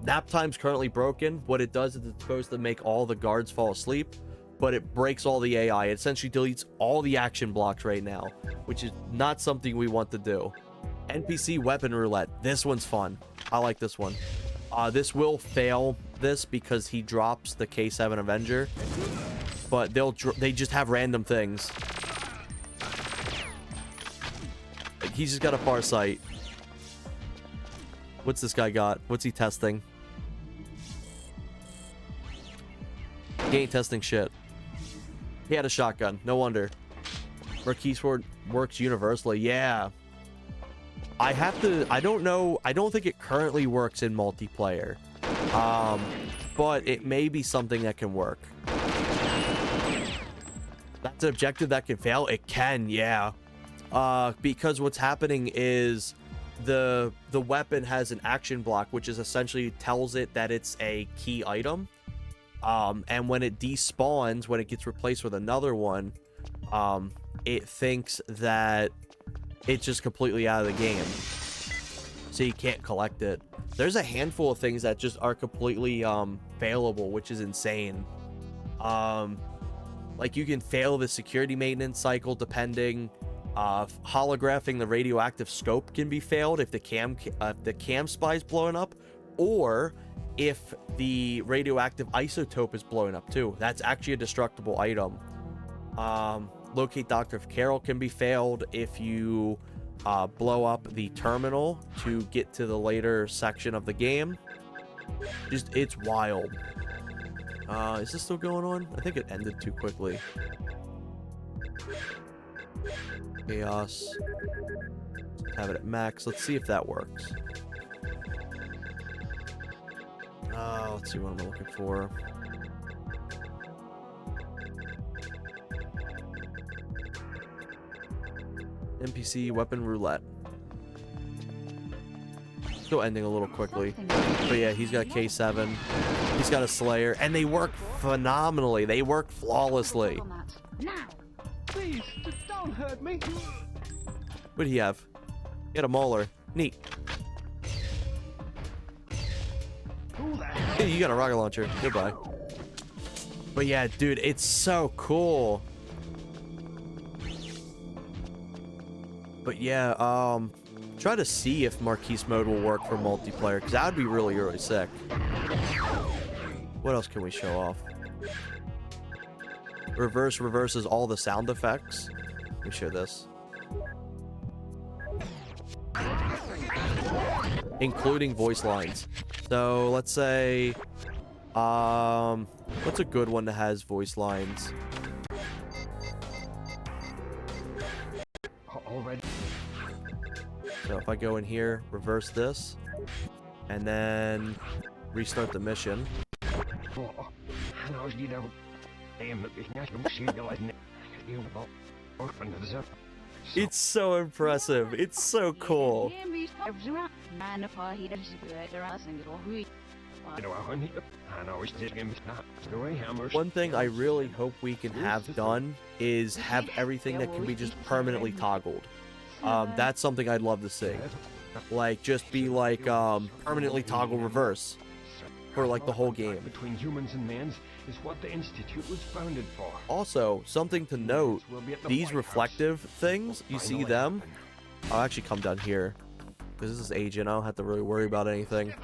Nap time's currently broken. What it does is it's supposed to make all the guards fall asleep, but it breaks all the AI. It essentially deletes all the action blocks right now, which is not something we want to do. NPC weapon roulette. This one's fun. I like this one. This will fail this because he drops the K7 Avenger, but they just have random things. Like, he's just got a Farsight. What's this guy got? What's he testing? He ain't testing shit. He had a shotgun. No wonder. Marquise Sword works universally. Yeah. I don't know. I don't think it currently works in multiplayer. But it may be something that can work. That's an objective that can fail. It can, yeah. because what's happening is the weapon has an action block, which is essentially tells it that it's a key item. And when it despawns, when it gets replaced with another one, it thinks that it's just completely out of the game, so you can't collect it. There's a handful of things that just are completely failable, which is insane. Like you can fail the security maintenance cycle depending. Holographing the radioactive scope can be failed if the cam spy's blowing up, or if the radioactive isotope is blowing up too. That's actually a destructible item. Locate Dr. Carroll can be failed if you blow up the terminal to get to the later section of the game. Just, it's wild. Is this still going on? I think it ended too quickly. Chaos. Have it at max. Let's see if that works. Let's see what I'm looking for. NPC weapon roulette. Still ending a little quickly. But yeah, he's got K7. He's got a Slayer. And they work phenomenally. They work flawlessly. Now. Please, don't hurt me. What do you have? He had a Mauler. Neat. Who the hell? Hey, you got a rocket launcher. Goodbye. But yeah, dude, it's so cool. But yeah, try to see if Marquise mode will work for multiplayer, because that would be really, really sick. What else can we show off? Reverses all the sound effects. Let me show this. Including voice lines. So let's say, what's a good one that has voice lines? Already. So if I go in here, reverse this, and then restart the mission. It's so impressive. It's so cool. One thing I really hope we can have done is have everything that can be just permanently toggled. That's something I'd love to see. Like, just be like, permanently toggle reverse for like the whole game. Between humans and mans is what the Institute was founded for. Also, something to note, these reflective things, you see them? I'll actually come down here, because this is Agent. I don't have to really worry about anything.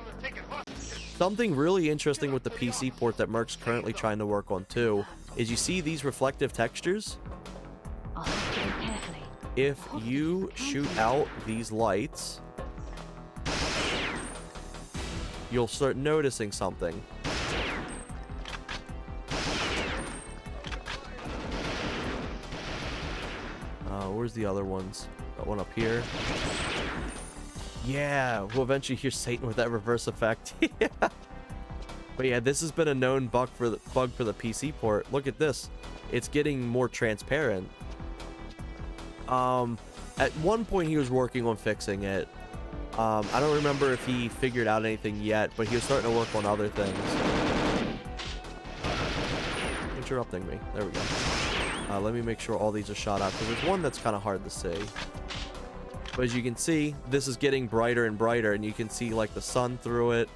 Something really interesting with the PC port that Merc's currently trying to work on too, is you see these reflective textures? If you shoot out these lights, you'll start noticing something. Where's the other ones? Got one up here. Yeah, we'll eventually hear Satan with that reverse effect. Yeah. But yeah, this has been a known bug for the PC port. Look at this. It's getting more transparent. At one point he was working on fixing it. I don't remember if he figured out anything yet, but he was starting to work on other things. Interrupting me. There we go. Let me make sure all these are shot out, because there's one that's kind of hard to see. But as you can see, this is getting brighter and brighter, and you can see like the sun through it.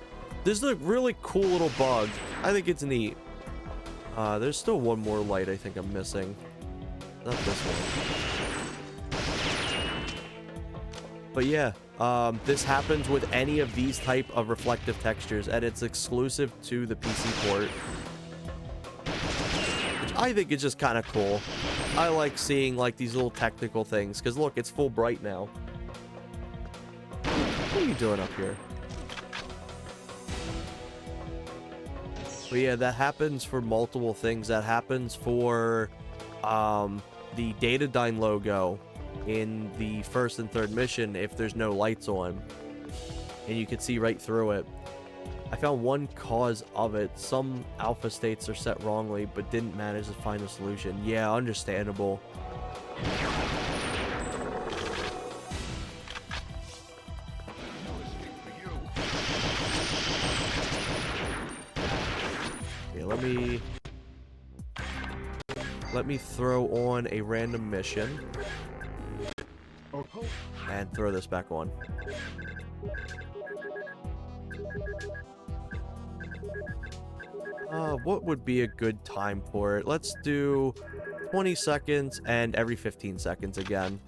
This is a really cool little bug. I think it's neat. There's still one more light I think I'm missing. Not this one. But yeah, this happens with any of these type of reflective textures, and it's exclusive to the PC port. Which I think is just kind of cool. I like seeing like these little technical things, because look, it's full bright now. What are you doing up here? But yeah, that happens for multiple things. That happens for the Datadyne logo in the first and third mission if there's no lights on. And you can see right through it. I found one cause of it. Some alpha states are set wrongly, but didn't manage to find a solution. Yeah, understandable. let me throw on a random mission and throw this back on. What would be a good time for it? Let's do 20 seconds and every 15 seconds again.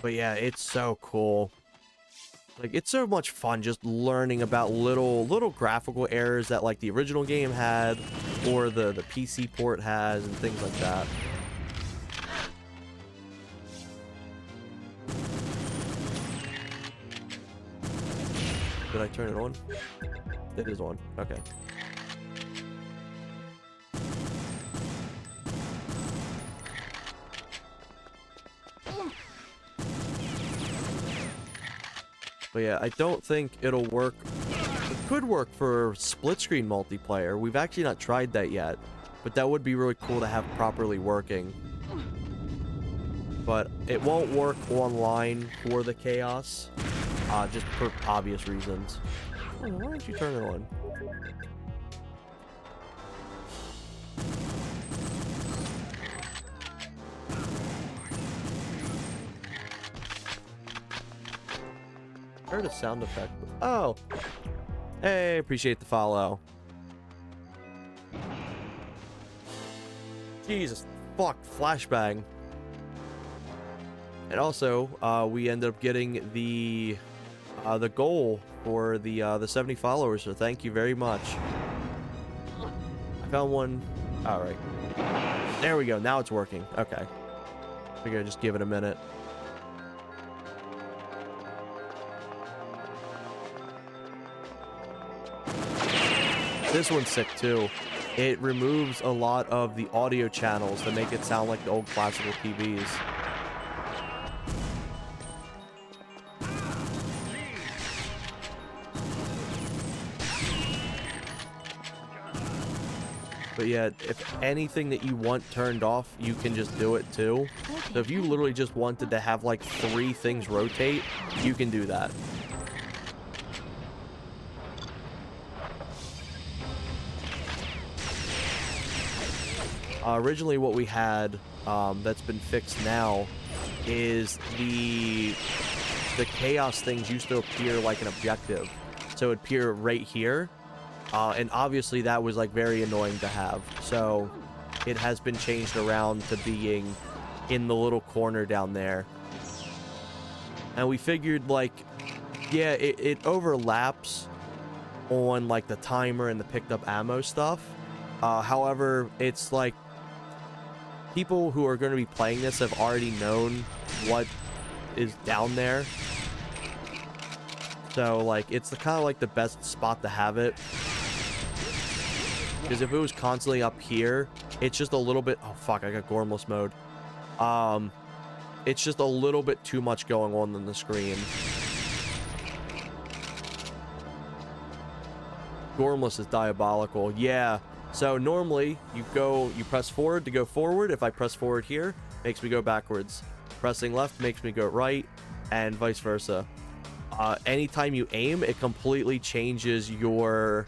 But yeah, it's so cool. Like, it's so much fun just learning about little graphical errors that like the original game had or the PC port has and things like that. Did I turn it on? It is on. Okay. But yeah, I don't think it'll work. It could work for split screen multiplayer. We've actually not tried that yet, but that would be really cool to have properly working. But it won't work online for the chaos, just for obvious reasons. Oh, why don't you turn it on? Heard a sound effect. Oh, hey, appreciate the follow. Jesus, fuck, flashbang. And also, we end up getting the goal for the 70 followers. So thank you very much. I found one. All right, there we go. Now it's working. Okay, figure I'd just give it a minute. This one's sick too. It removes a lot of the audio channels to make it sound like the old classical TVs. But yeah, if anything that you want turned off, you can just do it too. So if you literally just wanted to have like 3 things rotate, you can do that. Originally what we had that's been fixed now is the chaos things used to appear like an objective. So it'd appear right here. And obviously that was like very annoying to have. So it has been changed around to being in the little corner down there. And we figured like, yeah, it overlaps on like the timer and the picked up ammo stuff. However, it's like people who are going to be playing this have already known what is down there. So like it's the kind of like the best spot to have it. Because if it was constantly up here, it's just a little bit... Oh, fuck, I got Gormless mode. It's just a little bit too much going on the screen. Gormless is diabolical. Yeah. So normally, you press forward to go forward. If I press forward here, makes me go backwards. Pressing left makes me go right, and vice versa. Anytime you aim, it completely changes your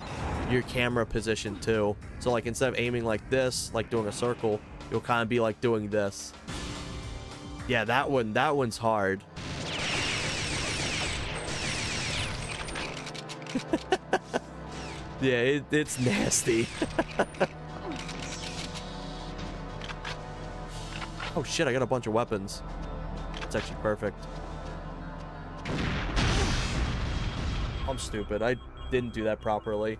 camera position too. So like instead of aiming like this, like doing a circle, you'll kind of be like doing this. Yeah, that one's hard. Yeah, it's nasty. Oh shit, I got a bunch of weapons. It's actually perfect. I'm stupid. I didn't do that properly.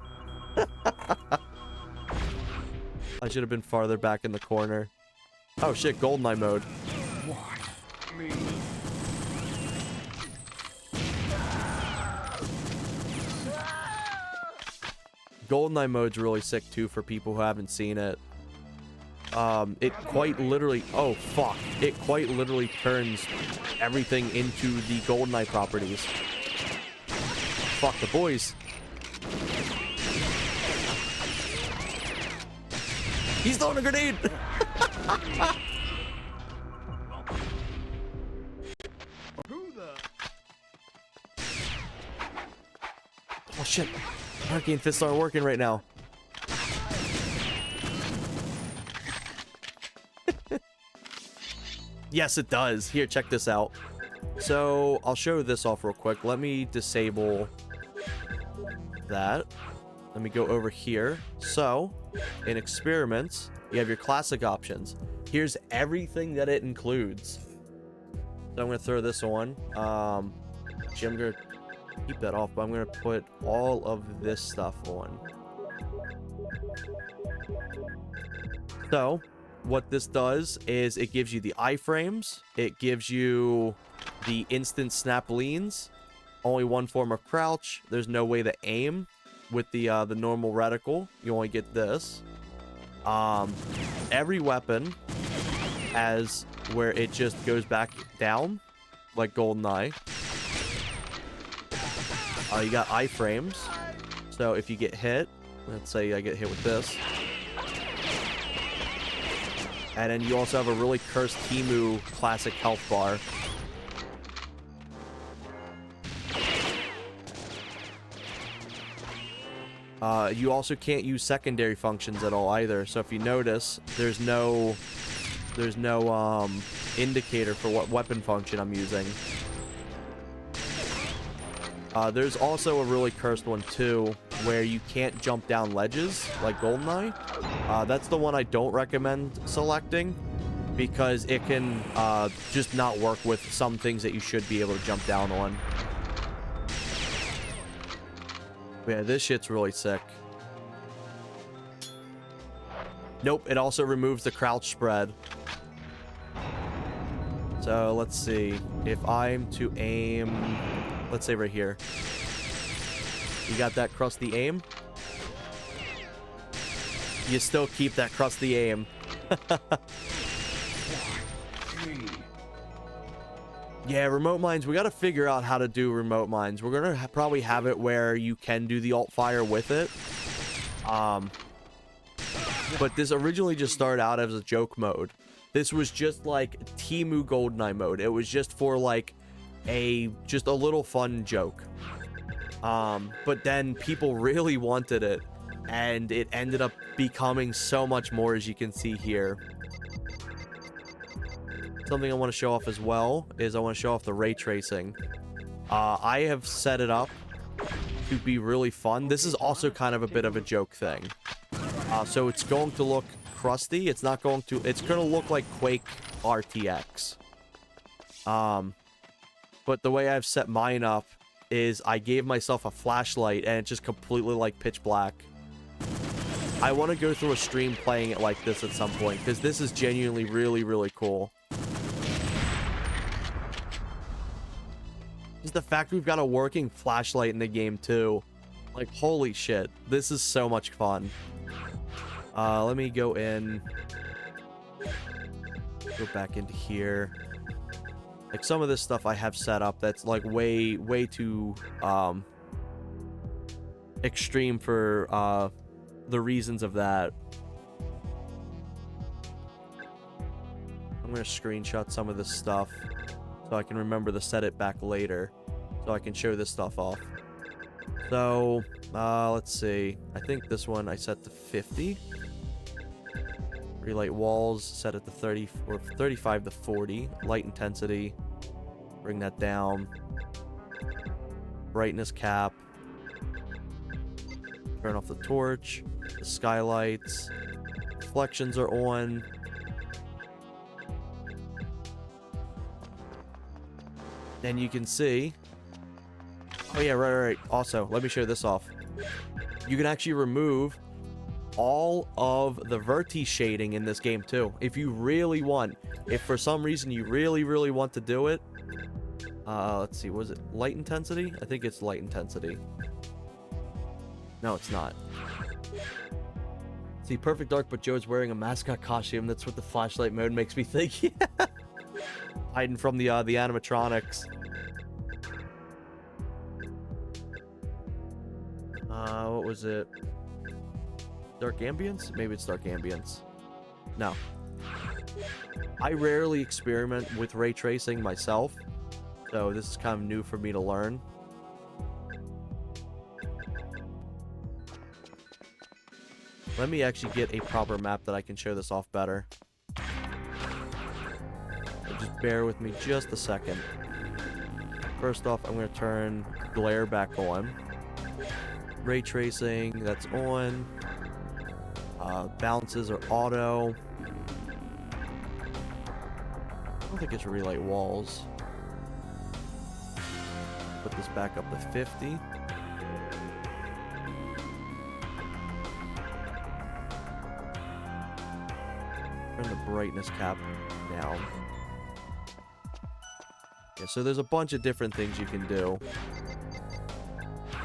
I should have been farther back in the corner. Oh shit, GoldenEye mode. GoldenEye mode's really sick too for people who haven't seen it. It quite literally... Oh, fuck. It quite literally turns everything into the GoldenEye properties. Fuck the boys. He's throwing a grenade! Oh Oh shit. Hurricane fists aren't working right now. Yes, it does. Here, check this out. So I'll show this off real quick. Let me disable that. Let me go over here. So in experiments, you have your classic options. Here's everything that it includes. So I'm gonna throw this on. Actually, I'm gonna keep that off, but I'm gonna put all of this stuff on. So what this does is it gives you the iframes, it gives you the instant snap leans, only one form of crouch. There's no way to aim with the normal reticle. You only get this. Every weapon has where it just goes back down, like GoldenEye. You got iframes, so if you get hit, let's say I get hit with this. And then you also have a really cursed Timu classic health bar. You also can't use secondary functions at all either. So if you notice, there's no indicator for what weapon function I'm using. There's also a really cursed one too, where you can't jump down ledges like GoldenEye. That's the one I don't recommend selecting because it can just not work with some things that you should be able to jump down on. But yeah, this shit's really sick. Nope, it also removes the crouch spread. So let's see. If I'm to aim, let's say right here. You got that crusty aim? You still keep that crusty aim. Yeah, remote mines. We got to figure out how to do remote mines. We're going to probably have it where you can do the alt fire with it. But this originally just started out as a joke mode. This was just like Timu GoldenEye mode. It was just for like just a little fun joke. But then people really wanted it, and it ended up becoming so much more, as you can see here. Something I want to show off as well is I want to show off the ray tracing. I have set it up to be really fun. This is also kind of a bit of a joke thing. So it's going to look crusty. It's not going to, it's going to look like Quake RTX. But the way I've set mine up is I gave myself a flashlight and it's just completely like pitch black. I want to go through a stream playing it like this at some point because this is genuinely really, really cool. Just the fact we've got a working flashlight in the game too. Like, holy shit. This is so much fun. Let me go in. Go back into here. Like, some of this stuff I have set up that's like way too extreme for the reasons of that. I'm gonna screenshot some of this stuff so I can remember to set it back later, so I can show this stuff off. So let's see. I think this one I set to 50. Relight walls set it to 30 or 35 to 40. Light intensity, bring that down. Brightness cap. Turn off the torch. The skylights. Reflections are on. Then you can see. Oh yeah, right. Also, let me show this off. You can actually remove all of the verti shading in this game too, if you really want. If for some reason you really want to do it. Let's see, was it light intensity? I think it's light intensity. No, it's not. See, perfect dark, but Joe's wearing a mascot costume. That's what the flashlight mode makes me think. Yeah. Hiding from the animatronics. What was it? Dark ambience? Maybe it's dark ambience. No. I rarely experiment with ray tracing myself, so this is kind of new for me to learn. Let me actually get a proper map that I can show this off better. So just bear with me just a second. First off, I'm going to turn glare back on. Ray tracing, that's on. Bounces are auto. I don't think it's relight walls. Put this back up to 50. Turn the brightness cap down. Yeah, so there's a bunch of different things you can do.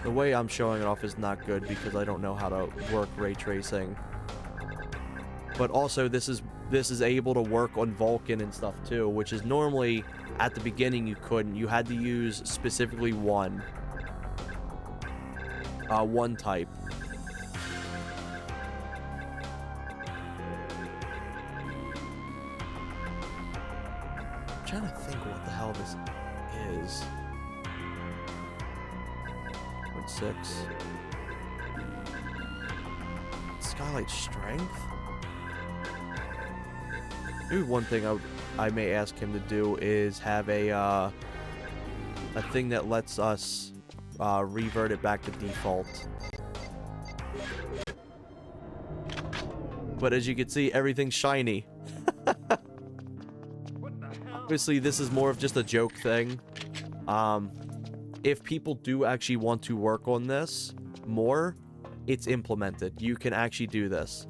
The way I'm showing it off is not good because I don't know how to work ray tracing. But also this is able to work on Vulkan and stuff too, which is normally at the beginning you couldn't. You had to use specifically one type. I'm trying to think what the hell this is. 0.6. Skylight strength? Maybe one thing I may ask him to do is have a thing that lets us revert it back to default. But as you can see, everything's shiny. Obviously, this is more of just a joke thing. If people do actually want to work on this more, it's implemented. You can actually do this.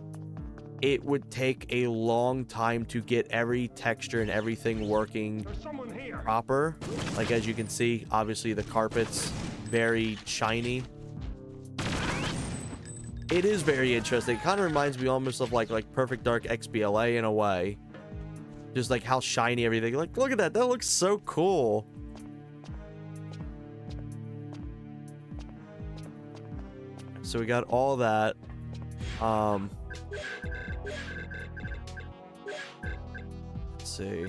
It would take a long time to get every texture and everything working proper. Like, as you can see, obviously the carpet's very shiny. It is very interesting. It kind of reminds me almost of like Perfect Dark XBLA in a way. Just like how shiny everything. Like, look at that. That looks so cool. So we got all that. Let's see.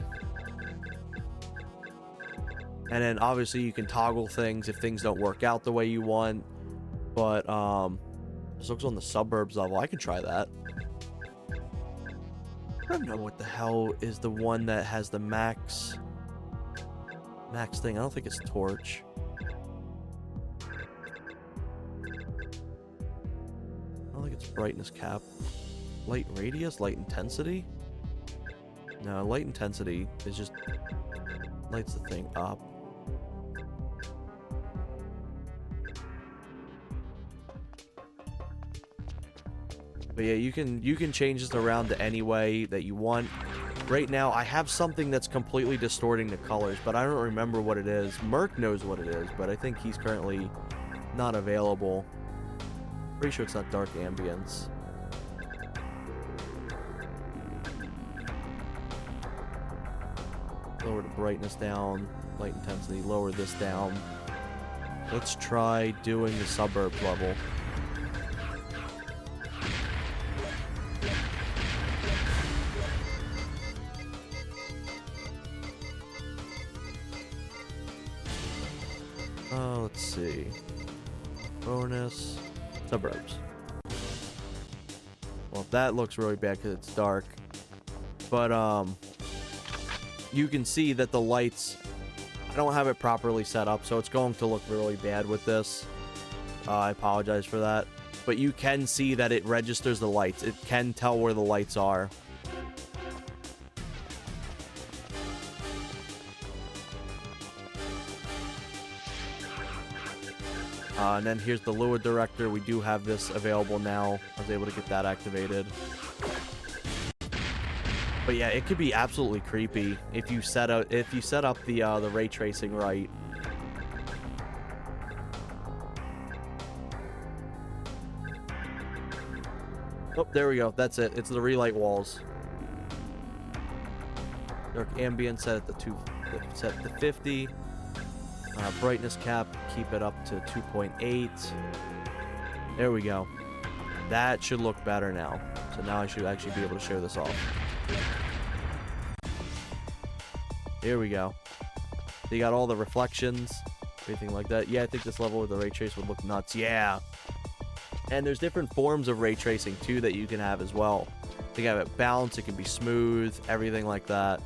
And then obviously you can toggle things if things don't work out the way you want. But this looks on the suburbs level. I can try that. I don't know what the hell is the one that has the max thing. I don't think it's torch. I don't think it's brightness cap. Light radius, light intensity. No, light intensity is just lights the thing up. But yeah, you can change this around to any way that you want. Right now, I have something that's completely distorting the colors, but I don't remember what it is. Merc knows what it is, but I think he's currently not available. Pretty sure it's not dark ambience. Lower the brightness down, light intensity, lower this down. Let's try doing the suburbs level. Let's see. Bonus. Suburbs. Well, that looks really bad because it's dark. But, you can see that the lights, I don't have it properly set up, so it's going to look really bad with this. I apologize for that. But you can see that it registers the lights. It can tell where the lights are. And then here's the Lua Director. We do have this available now. I was able to get that activated. But yeah, it could be absolutely creepy if you set up the ray tracing right. Oh, there we go. That's it. It's the relight walls. Dark ambient set to 50. Brightness cap, keep it up to 2.8. There we go. That should look better now. So now I should actually be able to show this off. Here we go. So you got all the reflections, everything like that. Yeah, I think this level with the ray trace would look nuts. Yeah. And there's different forms of ray tracing too that you can have as well. You can have it balanced, it can be smooth, everything like that.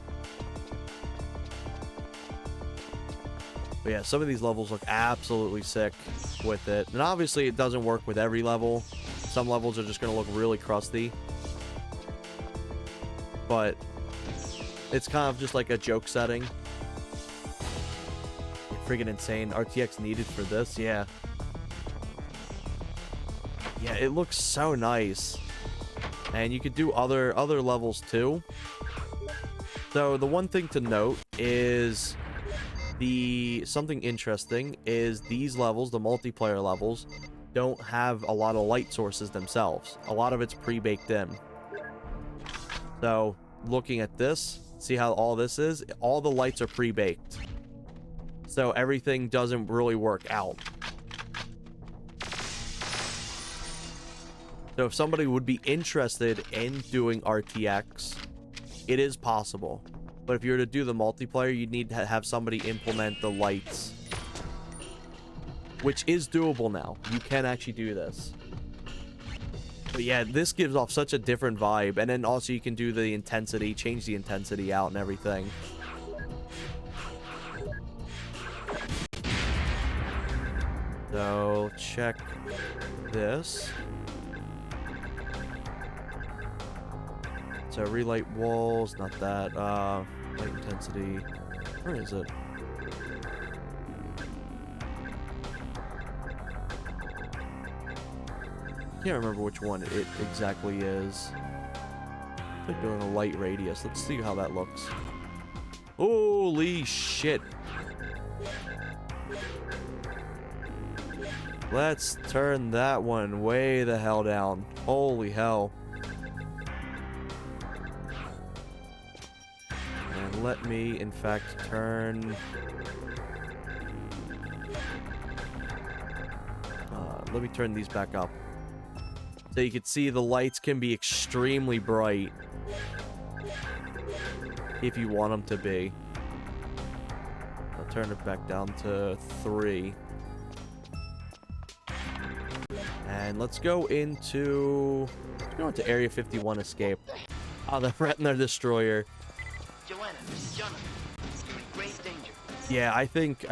But yeah, some of these levels look absolutely sick with it. And obviously it doesn't work with every level. Some levels are just going to look really crusty. But it's kind of just like a joke setting. Freaking insane. RTX needed for this, yeah. Yeah, it looks so nice. And you could do other levels too. So the one thing to note is something interesting is these levels, the multiplayer levels, don't have a lot of light sources themselves. A lot of it's pre-baked in. So looking at this, see how all this is? All the lights are pre-baked. So everything doesn't really work out. So if somebody would be interested in doing RTX, it is possible. But if you were to do the multiplayer, you'd need to have somebody implement the lights. Which is doable now. You can actually do this. But yeah, this gives off such a different vibe. And then also you can do the intensity, change the intensity out and everything. So check this. So relight walls, not that. Light intensity. Where is it? Can't remember which one it exactly is. It's like doing a light radius. Let's see how that looks. Holy shit. Let's turn that one way the hell down. Holy hell. And let me, in fact, turn... let me turn these back up. So you can see the lights can be extremely bright. If you want them to be. I'll turn it back down to 3. And let's go into Area 51 escape. Oh, the Retina Destroyer. Joanna, this is Jonathan. You're in grave danger. Yeah, I think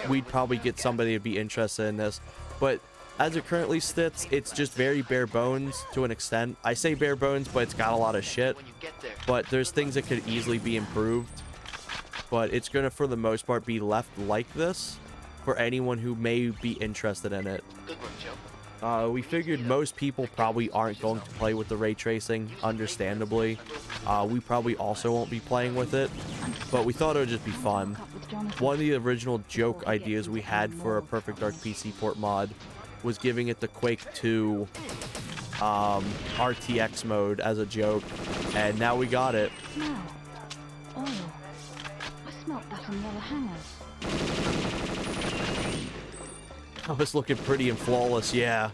we'd probably get somebody to be interested in this, but as it currently sits, it's just very bare bones to an extent. I say bare bones, but it's got a lot of shit. But there's things that could easily be improved. But it's gonna, for the most part, be left like this for anyone who may be interested in it. Good work, Joe. We figured most people probably aren't going to play with the ray tracing, understandably. We probably also won't be playing with it, but we thought it would just be fun. One of the original joke ideas we had for a Perfect Dark PC port mod was giving it the Quake 2 RTX mode as a joke, and now we got it. Now, oil. I smelt that on the other hangers. I was looking pretty and flawless, yeah.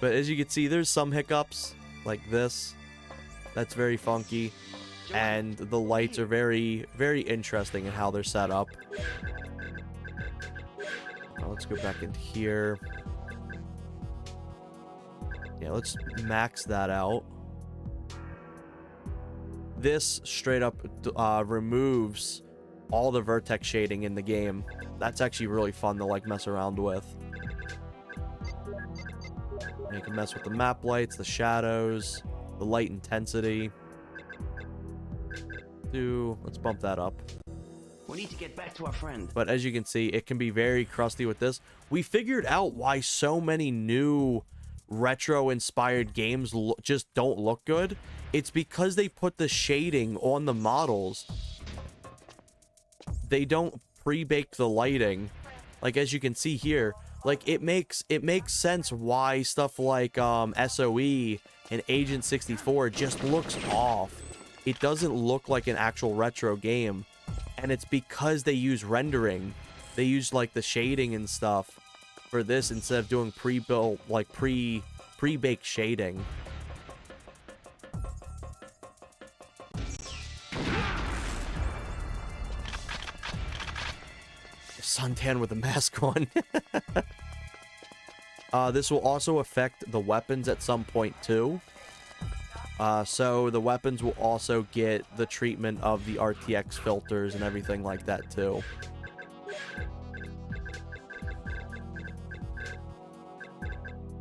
But as you can see, there's some hiccups, like this. That's very funky. And the lights are very, very interesting in how they're set up. Let's go back into here. Yeah, let's max that out. This straight up removes all the vertex shading in the game. That's actually really fun to like mess around with. And you can mess with the map lights, the shadows, the light intensity. Let's bump that up. We need to get back to our friend. But as you can see, it can be very crusty with this. We figured out why so many new retro-inspired games just don't look good. It's because they put the shading on the models. They don't pre-bake the lighting. Like, as you can see here, like, it makes sense why stuff like SOE and Agent 64 just looks off. It doesn't look like an actual retro game. And it's because they use rendering. They use like the shading and stuff for this instead of doing pre-built, like pre-baked shading. Suntan with a mask on. This will also affect the weapons at some point too. So the weapons will also get the treatment of the RTX filters and everything like that too.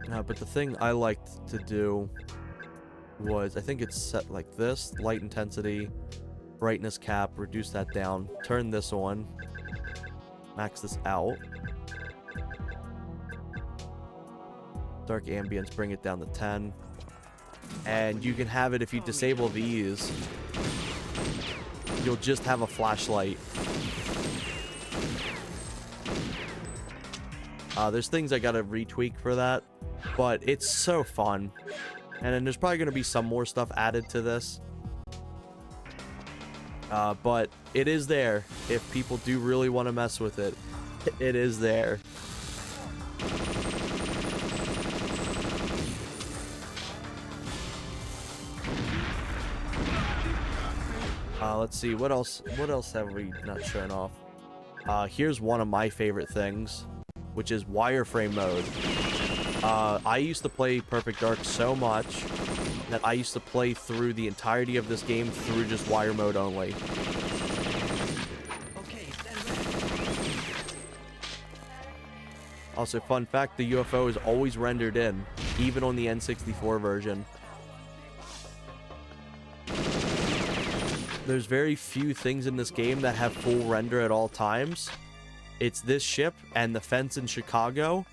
But the thing I liked to do was, I think it's set like this: light intensity, brightness cap, reduce that down, turn this on, max this out, dark ambience, bring it down to 10, and you can have it, if you disable these, you'll just have a flashlight. There's things I gotta retweak for that, but it's so fun. And then there's probably gonna be some more stuff added to this. But it is there. If people do really want to mess with it, it is there. Let's see, what else have we not shown off? Here's one of my favorite things, which is wireframe mode. I used to play Perfect Dark so much that I used to play through the entirety of this game through just wire mode only. Also, fun fact, the UFO is always rendered in, even on the N64 version. There's very few things in this game that have full render at all times. It's this ship and the fence in Chicago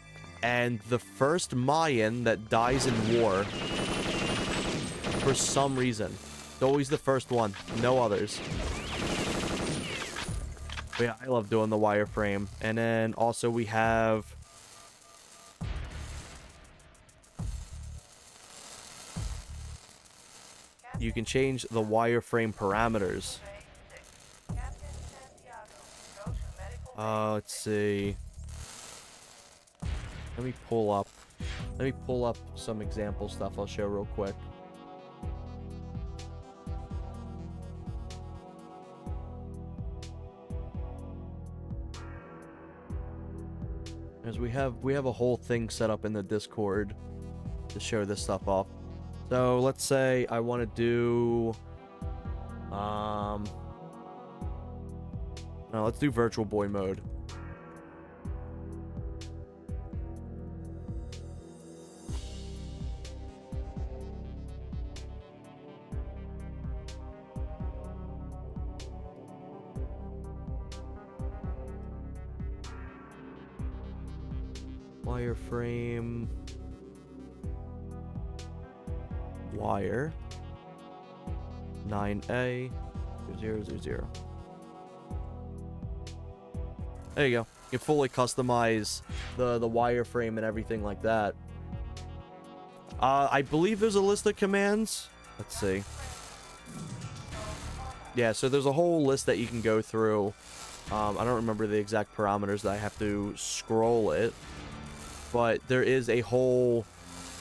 and the first Mayan that dies in war. For some reason. It's always the first one. No others. But yeah, I love doing the wireframe. And then also we have... you can change the wireframe parameters. Let's see. Let me pull up some example stuff I'll show real quick. As we have a whole thing set up in the Discord to show this stuff off. So let's say I want to do no, let's do Virtual Boy mode. Wireframe, wire 9A 000. There you go. You can fully customize the wireframe and everything like that. I believe there's a list of commands. Let's see. Yeah, so there's a whole list that you can go through. I don't remember the exact parameters that I have to scroll it. But there is a whole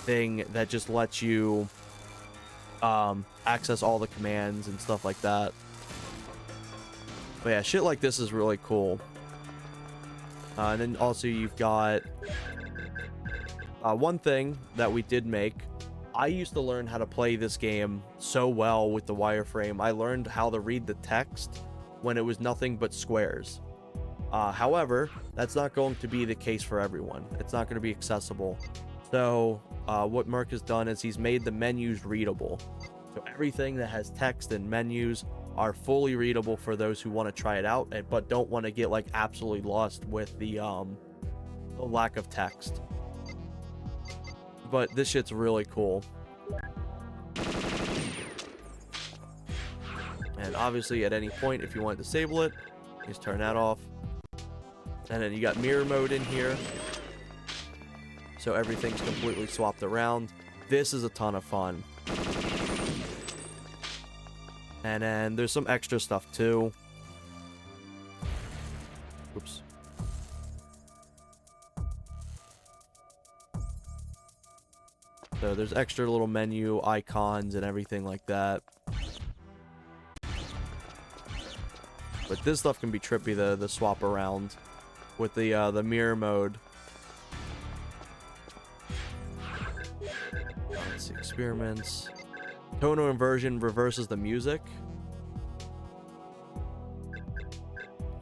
thing that just lets you access all the commands and stuff like that. But yeah, shit like this is really cool. And then also you've got one thing that we did make. I used to learn how to play this game so well with the wireframe. I learned how to read the text when it was nothing but squares. However, that's not going to be the case for everyone. It's not going to be accessible. So what Merc has done is he's made the menus readable. So everything that has text and menus are fully readable for those who want to try it out, but don't want to get like absolutely lost with the lack of text. But this shit's really cool. And obviously at any point, if you want to disable it, just turn that off. And then you got mirror mode in here. So everything's completely swapped around. This is a ton of fun. And then there's some extra stuff too. Oops. So there's extra little menu icons and everything like that. But this stuff can be trippy, the swap around with the mirror mode. experiments. Tonal inversion reverses the music.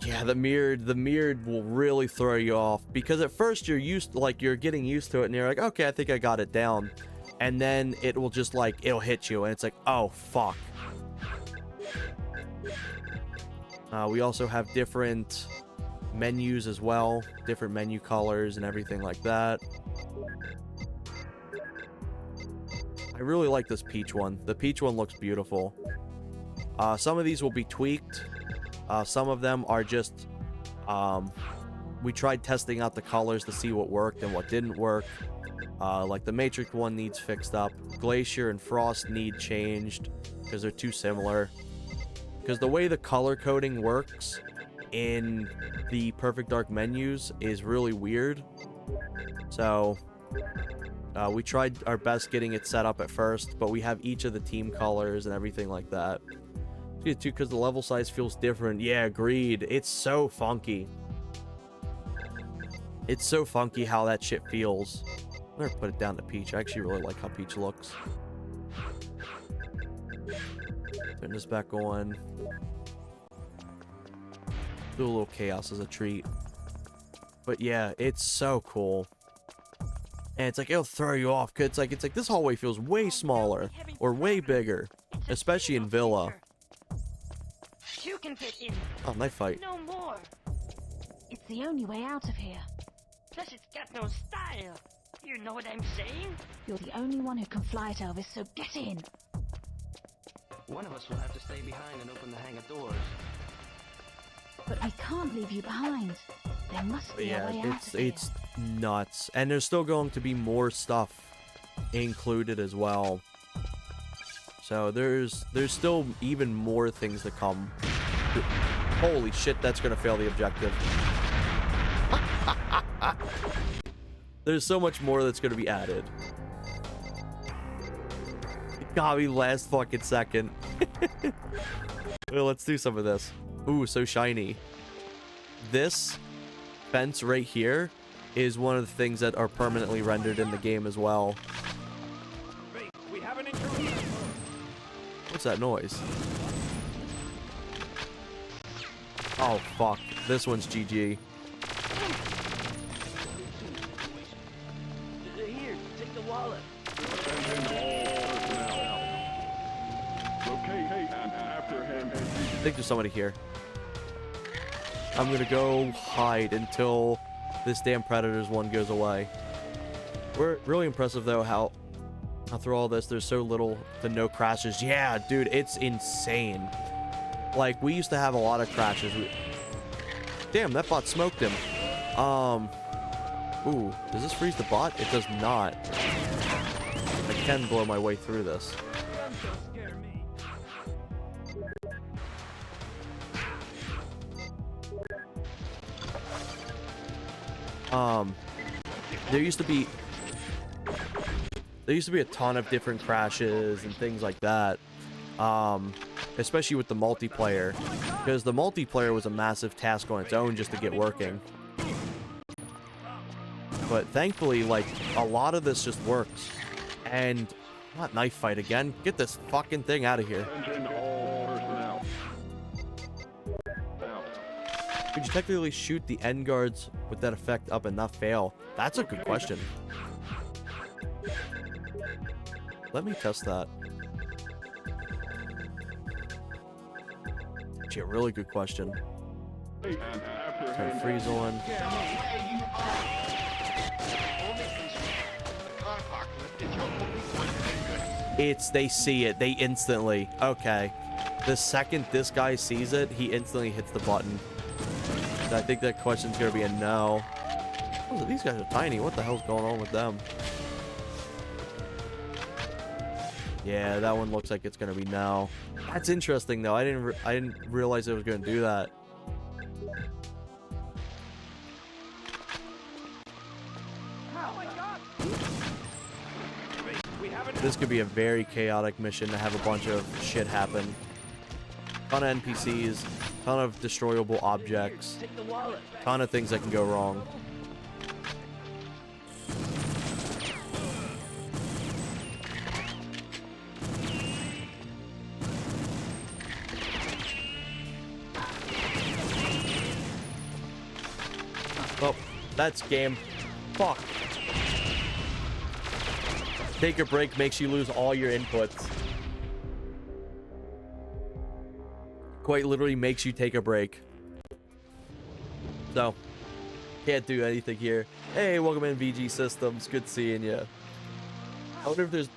Yeah, the mirrored will really throw you off because at first you're getting used to it and you're like, okay, I think I got it down. And then it will just like, it'll hit you and it's like, oh, fuck. We also have different menus as well, different menu colors and everything like that. I really like this peach one. The peach one looks beautiful. Some of these will be tweaked. Some of them are just, we tried testing out the colors to see what worked and what didn't work. Like the Matrix one needs fixed up. Glacier and Frost need changed because they're too similar. Because the way the color coding works in the Perfect Dark menus is really weird. So, we tried our best getting it set up at first, but we have each of the team colors and everything like that. Too, because the level size feels different. Yeah, agreed. It's so funky. It's so funky how that shit feels. I'm gonna put it down to Peach. I actually really like how Peach looks. Turn this back on. Do a little chaos as a treat. But yeah, it's so cool. And it's like, it'll throw you off. Cause it's like this hallway feels way smaller or way bigger. Especially in Villa. You can fit in. Oh, knife fight. No more. It's the only way out of here. Plus, it's got no style. You know what I'm saying? You're the only one who can fly it, Elvis, so get in. One of us will have to stay behind and open the hangar doors. But we can't leave you behind. There must be a way out of here. It's nuts. And there's still going to be more stuff included as well. So there's still even more things to come. Holy shit, that's gonna fail the objective. There's so much more that's gonna be added. It got me last fucking second. Well, let's do some of this. Ooh, so shiny. This fence right here is one of the things that are permanently rendered in the game as well. We have an intruder. What's that noise? Oh, fuck. This one's GG. Here, take the wallet. Locate and after him. I think there's somebody here. I'm gonna go hide until this damn Predators one goes away. We're really impressive, though, how through all this, there's so little to no crashes. Yeah, dude, it's insane. Like, we used to have a lot of crashes. Damn, that bot smoked him. Ooh, does this freeze the bot? It does not. I can blow my way through this. There used to be a ton of different crashes and things like that, especially with the multiplayer, because the multiplayer was a massive task on its own just to get working. But thankfully, like, a lot of this just works. And not knife fight again. Get this fucking thing out of here. Attention all personnel. Could you technically shoot the end guards with that effect up and not fail? That's a good question. Let me test that. Actually, a really good question. And after Turn him. freeze on. They see it. They instantly. Okay. The second this guy sees it, he instantly hits the button. So I think that question's gonna be a no. Oh, these guys are tiny. What the hell's going on with them? Yeah, that one looks like it's gonna be no. That's interesting though. I didn't realize it was gonna do that. This could be a very chaotic mission to have a bunch of shit happen. Ton of NPCs, ton of destroyable objects, ton of things that can go wrong. Oh, that's game. Fuck. Take a break makes you lose all your inputs. Quite literally makes you take a break. So, can't do anything here. Hey, welcome in VG Systems. Good seeing you. I wonder if there's...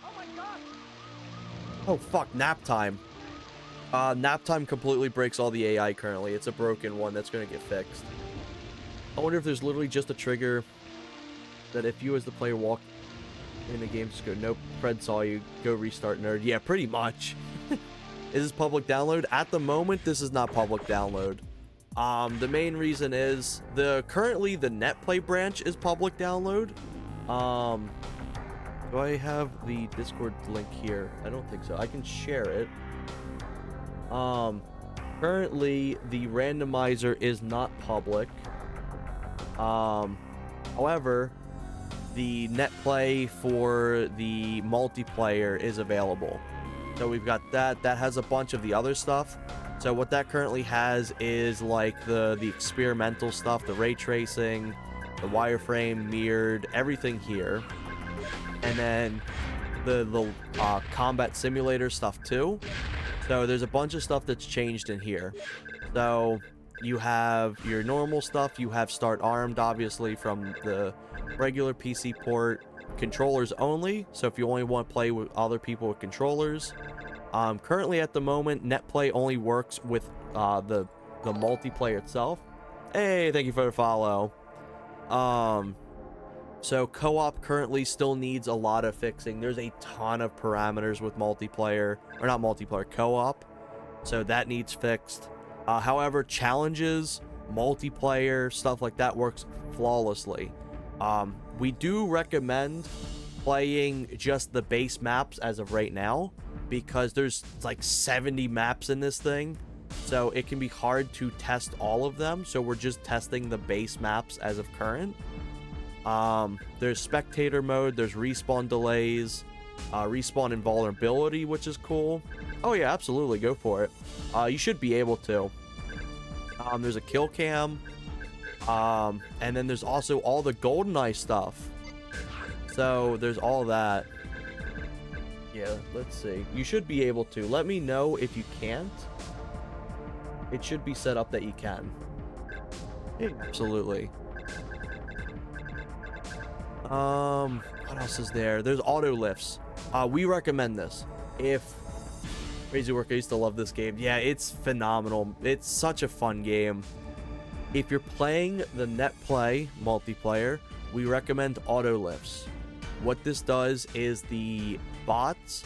Oh, fuck. Nap time. Nap time completely breaks all the AI currently. It's a broken one that's going to get fixed. I wonder if there's literally just a trigger that if you as the player walk in the game, just go, nope, Fred saw you, go restart nerd. Yeah, pretty much. Is this public download? At the moment, this is not public download. The main reason is currently the NetPlay branch is public download. Do I have the Discord link here? I don't think so. I can share it. Currently the randomizer is not public. However, the NetPlay for the multiplayer is available. So we've got that. That has a bunch of the other stuff. So what that currently has is like the experimental stuff, the ray tracing, the wireframe, mirrored, everything here. And then the combat simulator stuff too. So there's a bunch of stuff that's changed in here. So you have your normal stuff. You have Start Armed, obviously, from the regular PC port. Controllers only. So if you only want to play with other people with controllers. Currently at the moment, NetPlay only works with the multiplayer itself. Hey, thank you for the follow. So co-op currently still needs a lot of fixing. There's a ton of parameters with multiplayer, or not multiplayer, co-op. So that needs fixed. However, challenges, multiplayer, stuff like that works flawlessly. We do recommend playing just the base maps as of right now, because there's like 70 maps in this thing. So it can be hard to test all of them. So we're just testing the base maps as of current. There's spectator mode, there's respawn delays, respawn invulnerability, which is cool. Oh yeah, absolutely, go for it. You should be able to. There's a kill cam, and then there's also all the GoldenEye stuff. So there's all that. Yeah, let's see. You should be able to. Let me know if you can't. It should be set up that you can. Yeah, absolutely. What else is there? There's auto lifts. We recommend this. If Crazy Work, I used to love this game. Yeah, it's phenomenal. It's such a fun game. If you're playing the NetPlay multiplayer, we recommend auto lifts. What this does is the bots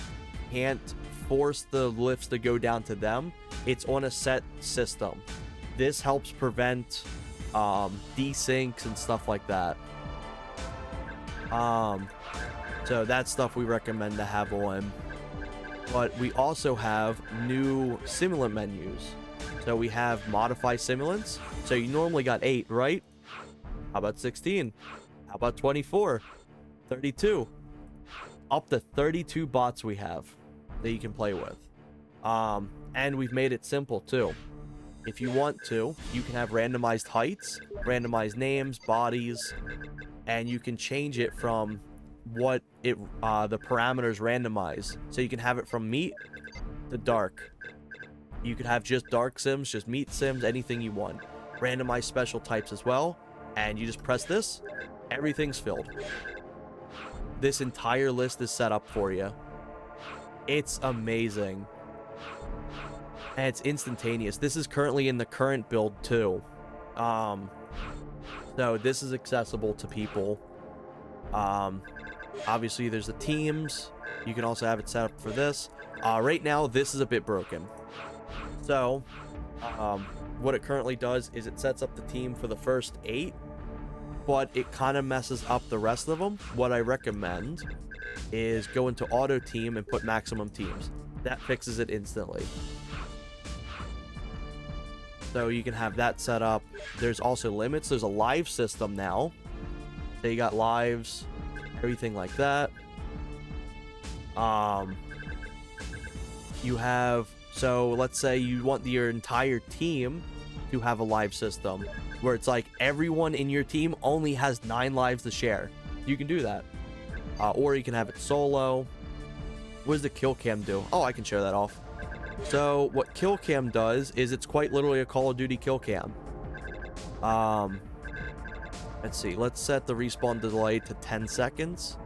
can't force the lifts to go down to them. It's on a set system. This helps prevent desyncs and stuff like that. So that's stuff we recommend to have on. But we also have new simulant menus. So we have modify simulants. So you normally got 8, right? How about 16? How about 24? 32? Up to 32 bots we have that you can play with. And we've made it simple too. If you want to, you can have randomized heights, randomized names, bodies, and you can change it from what the parameters randomize. So you can have it from meat to dark. You could have just dark sims, just meat sims, anything you want. Randomized special types as well, and you just press this, everything's filled. This entire list is set up for you. It's amazing. And it's instantaneous. This is currently in the current build too. So this is accessible to people. Obviously there's the teams. You can also have it set up for this. Right now this is a bit broken. So what it currently does is it sets up the team for the first 8, but it kind of messes up the rest of them. What I recommend is go into auto team and put maximum teams. That fixes it instantly. So you can have that set up. There's also limits. There's a live system now. So you got lives, everything like that. You have, so let's say you want your entire team to have a live system where it's like everyone in your team only has 9 lives to share. You can do that. Or you can have it solo. What does the kill cam do? Oh, I can show that off. So what kill cam does is it's quite literally a Call of Duty kill cam. Let's see. Let's set the respawn delay to 10 seconds.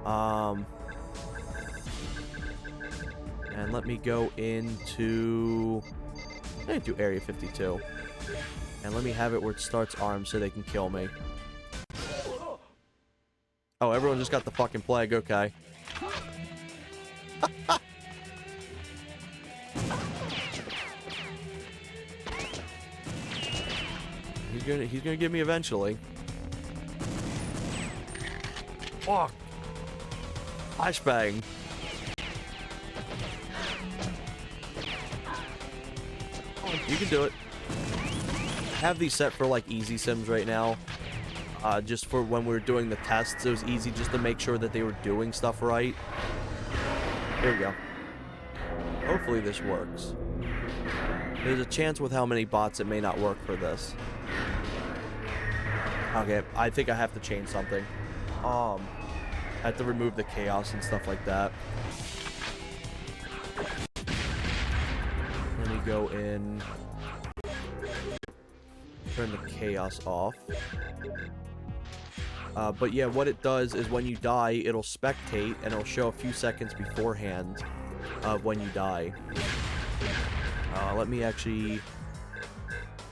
And let me go into... I'm gonna do Area 52. And let me have it where it starts armed so they can kill me. Oh, everyone just got the fucking plague. Okay. He's gonna get me eventually. Fuck. Flashbang. You can do it. I have these set for like easy sims right now. Just for when we were doing the tests, it was easy just to make sure that they were doing stuff right. Here we go. Hopefully this works. There's a chance with how many bots it may not work for this. Okay, I think I have to change something. I have to remove the chaos and stuff like that. Let me go in. Turn the chaos off. But yeah, what it does is when you die, it'll spectate and it'll show a few seconds beforehand of when you die. Let me actually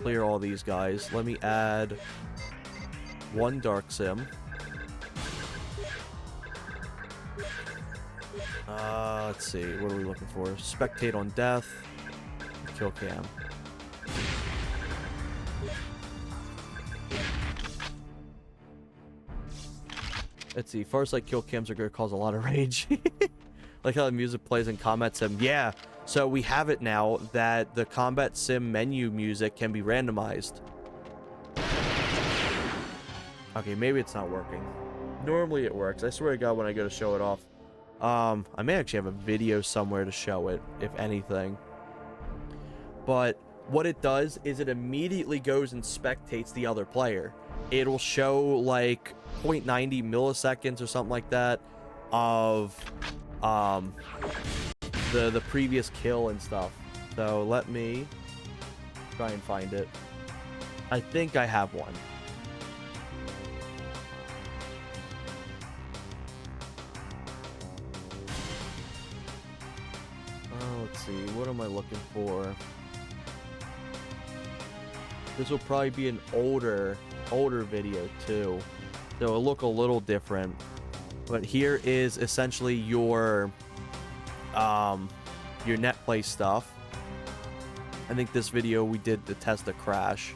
clear all these guys. Let me add 1 dark sim. Let's see, what are we looking for? Spectate on death, kill cam. Let's see, first like kill cams are gonna cause a lot of rage. Like how the music plays in combat sim. Yeah, so we have it now that the combat sim menu music can be randomized. Okay, maybe it's not working. Normally it works. I swear to God when I go to show it off. I may actually have a video somewhere to show it, if anything. But what it does is it immediately goes and spectates the other player. It'll show like 0.90 milliseconds or something like that of the previous kill and stuff. So let me try and find it. I think I have one. Let's see, what am I looking for? This will probably be an older video too, so it'll look a little different. But here is essentially your net play stuff. I think this video we did to test the crash.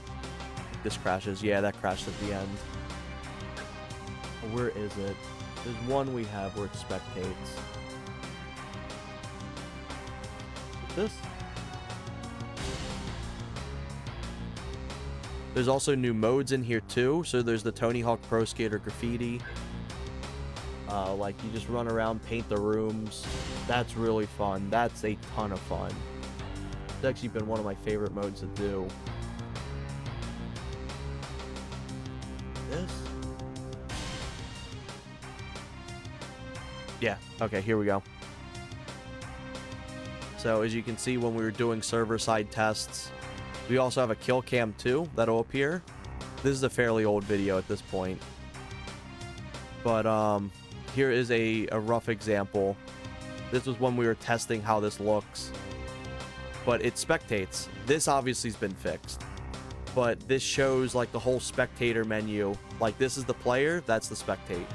This crashes, yeah, that crashed at the end. Where is it? There's one we have where it spectates. This. There's also new modes in here too. So there's the Tony Hawk Pro Skater Graffiti. Like you just run around, paint the rooms. That's really fun. That's a ton of fun. It's actually been one of my favorite modes to do. This. Yeah. Okay. Here we go. So as you can see, when we were doing server-side tests, we also have a kill cam too that'll appear. This is a fairly old video at this point, but here is a rough example. This was when we were testing how this looks, but it spectates. This obviously has been fixed, but this shows like the whole spectator menu. Like this is the player, that's the spectate.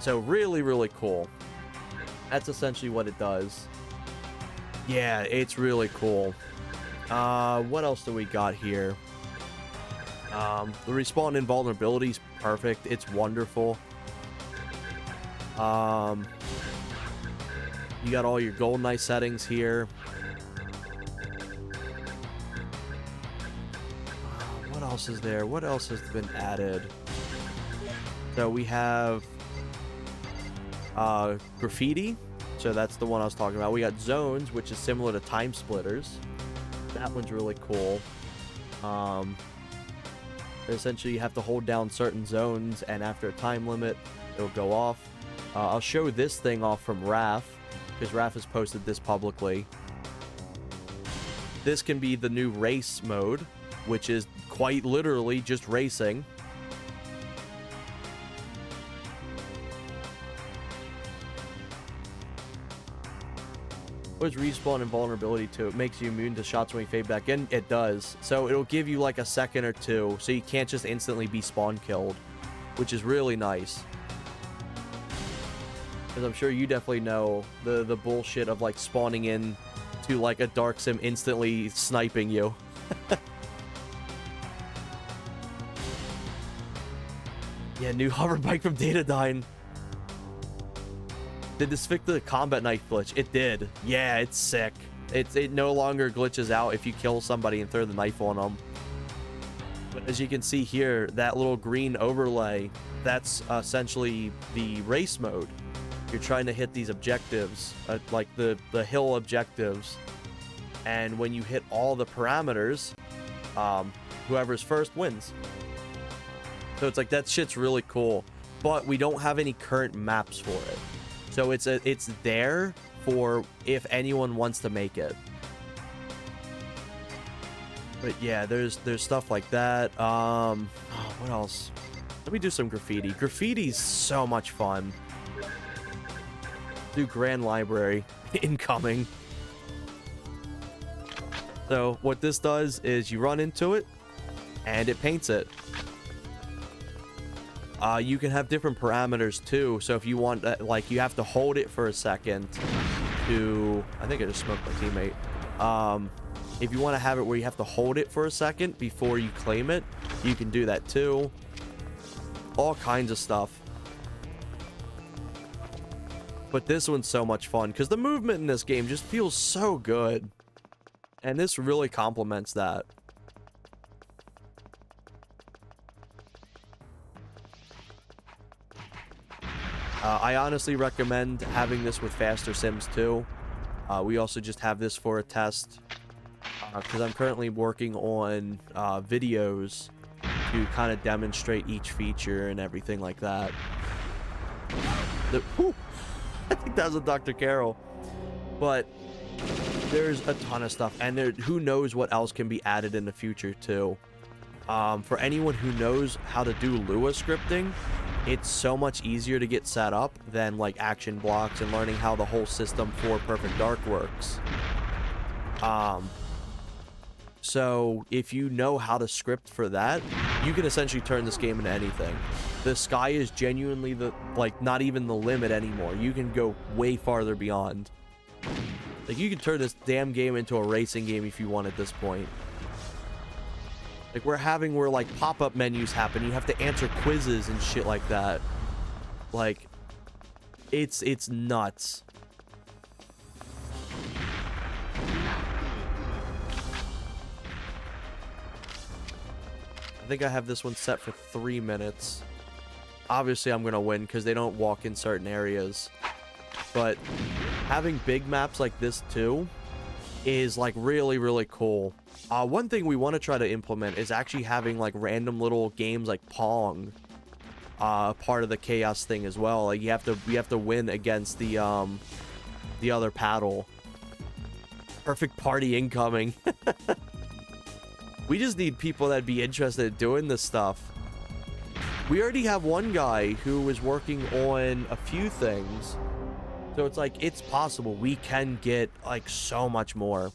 So really, really cool. That's essentially what it does. Yeah, it's really cool. What else do we got here? The respawn invulnerability is perfect. It's wonderful. You got all your Golden Eye settings here. What else is there? What else has been added? So we have graffiti. So that's the one I was talking about. We got zones, which is similar to time splitters. That one's really cool. Essentially, you have to hold down certain zones, and after a time limit, it'll go off. I'll show this thing off from Raph, because Raph has posted this publicly. This can be the new race mode, which is quite literally just racing. What is respawn invulnerability to? It makes you immune to shots when you fade back in. It does. So it'll give you like a second or two, so you can't just instantly be spawn killed, which is really nice. Because I'm sure you definitely know the bullshit of like spawning in to like a dark sim instantly sniping you. Yeah, new hover bike from Datadyne. Did this fix the combat knife glitch? It did. Yeah, it's sick. It no longer glitches out if you kill somebody and throw the knife on them. But as you can see here, that little green overlay, that's essentially the race mode. You're trying to hit these objectives, like the hill objectives. And when you hit all the parameters, whoever's first wins. So it's like, that shit's really cool. But we don't have any current maps for it. So it's there for if anyone wants to make it. But yeah, there's stuff like that. Oh, what else? Let me do some graffiti. Graffiti's so much fun. Do Grand Library incoming. So what this does is you run into it and it paints it. You can have different parameters too. So if you want, like, you have to hold it for a second to... I think I just smoked my teammate. If you want to have it where you have to hold it for a second before you claim it, you can do that too. All kinds of stuff. But this one's so much fun because the movement in this game just feels so good. And this really complements that. I honestly recommend having this with faster sims too. We also just have this for a test because I'm currently working on videos to kind of demonstrate each feature and everything like that. I think that was a Dr. Carroll. But there's a ton of stuff, and who knows what else can be added in the future too. For anyone who knows how to do Lua scripting, it's so much easier to get set up than like action blocks and learning how the whole system for Perfect Dark works. So if you know how to script for that, you can essentially turn this game into anything. The sky is genuinely not even the limit anymore. You can go way farther beyond. Like, you can turn this damn game into a racing game if you want at this point. Like, where like pop-up menus happen, you have to answer quizzes and shit like that. Like, it's nuts. I think I have this one set for 3 minutes. Obviously, I'm gonna win because they don't walk in certain areas. But having big maps like this too is like really, really cool. One thing we want to try to implement is actually having like random little games like Pong, part of the chaos thing as well. Like you have to win against the other paddle. Perfect party incoming. We just need people that'd be interested in doing this stuff. We already have one guy who is working on a few things. So it's like, it's possible we can get like so much more.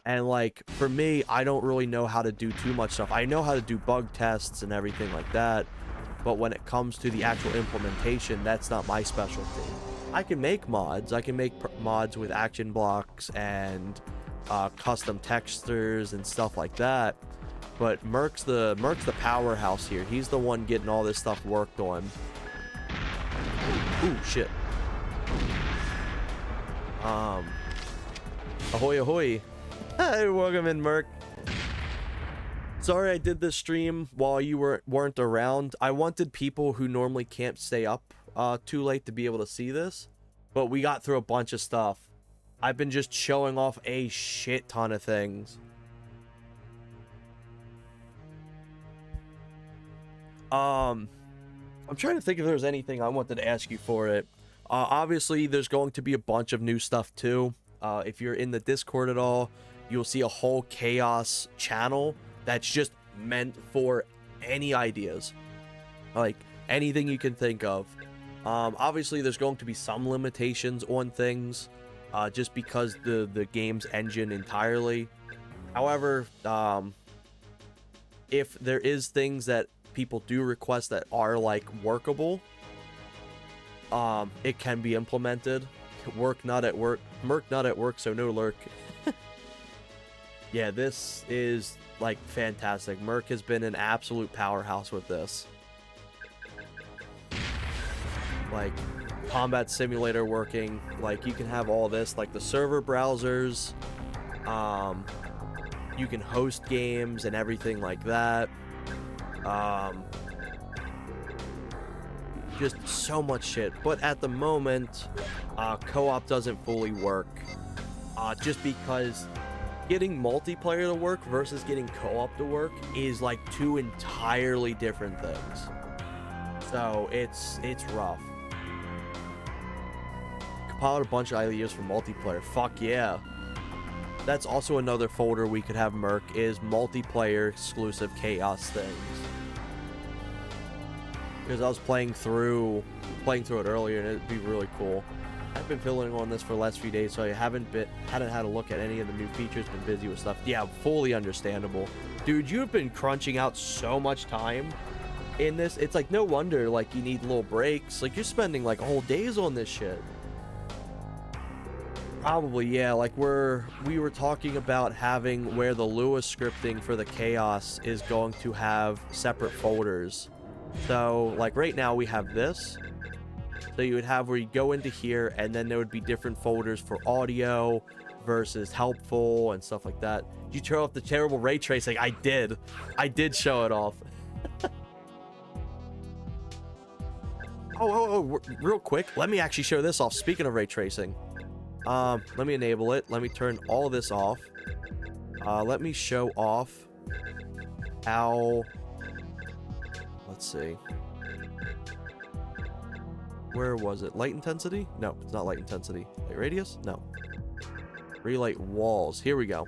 And like, for me, I don't really know how to do too much stuff. I know how to do bug tests and everything like that. But when it comes to the actual implementation, that's not my specialty. I can make mods. I can make mods with action blocks and custom textures and stuff like that. But Merc's the powerhouse here. He's the one getting all this stuff worked on. Ooh, shit. Ahoy, ahoy. Hey, welcome in, Merc. Sorry I did this stream while you weren't around. I wanted people who normally can't stay up too late to be able to see this. But we got through a bunch of stuff. I've been just showing off a shit ton of things. I'm trying to think if there's anything I wanted to ask you for it. Obviously, there's going to be a bunch of new stuff too. If you're in the Discord at all, you'll see a whole chaos channel that's just meant for any ideas, like anything you can think of. Obviously, there's going to be some limitations on things, just because the game's engine entirely. However, if there is things that people do request that are like workable, it can be implemented. Merc not at work, so no lurk. Yeah, this is like fantastic. Merc has been an absolute powerhouse with this. Like combat simulator working, like you can have all this, like the server browsers, you can host games and everything like that. Just so much shit. But at the moment, co-op doesn't fully work, just because getting multiplayer to work versus getting co-op to work is like two entirely different things. So it's rough. Compiled a bunch of ideas for multiplayer. Fuck yeah. That's also another folder we could have, Merc, is multiplayer exclusive chaos things. Because I was playing through it earlier, and it'd be really cool. I've been filling on this for the last few days, so I hadn't had a look at any of the new features, been busy with stuff. Yeah, fully understandable. Dude, you've been crunching out so much time in this. It's like no wonder like you need little breaks. Like you're spending like whole days on this shit. Probably, yeah. Like we were talking about having where the Lewis scripting for the chaos is going to have separate folders. So like right now we have this. So you would have where you go into here, and then there would be different folders for audio versus helpful and stuff like that. Did you turn off the terrible ray tracing? I did show it off. oh, real quick, let me actually show this off. Speaking of ray tracing, let me enable it. Let me turn all of this off. Let me show off how, let's see. Where was it? Light intensity? No, it's not light intensity. Light radius? No. Relight walls. Here we go.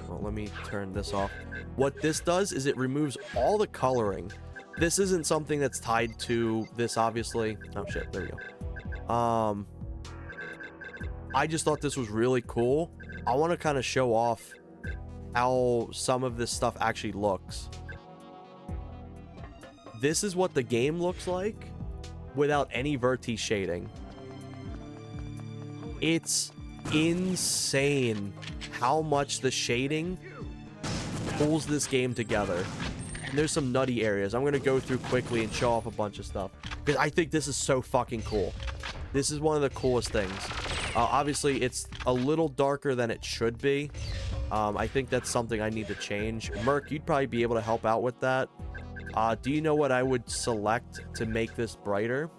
Well, let me turn this off. What this does is it removes all the coloring. This isn't something that's tied to this, obviously. Oh shit, there we go. I just thought this was really cool. I want to kind of show off how some of this stuff actually looks. This is what the game looks like without any vertex shading. It's insane how much the shading pulls this game together. And there's some nutty areas. I'm going to go through quickly and show off a bunch of stuff, because I think this is so fucking cool. This is one of the coolest things. Obviously, it's a little darker than it should be. I think that's something I need to change. Merc, you'd probably be able to help out with that. Do you know what I would select to make this brighter?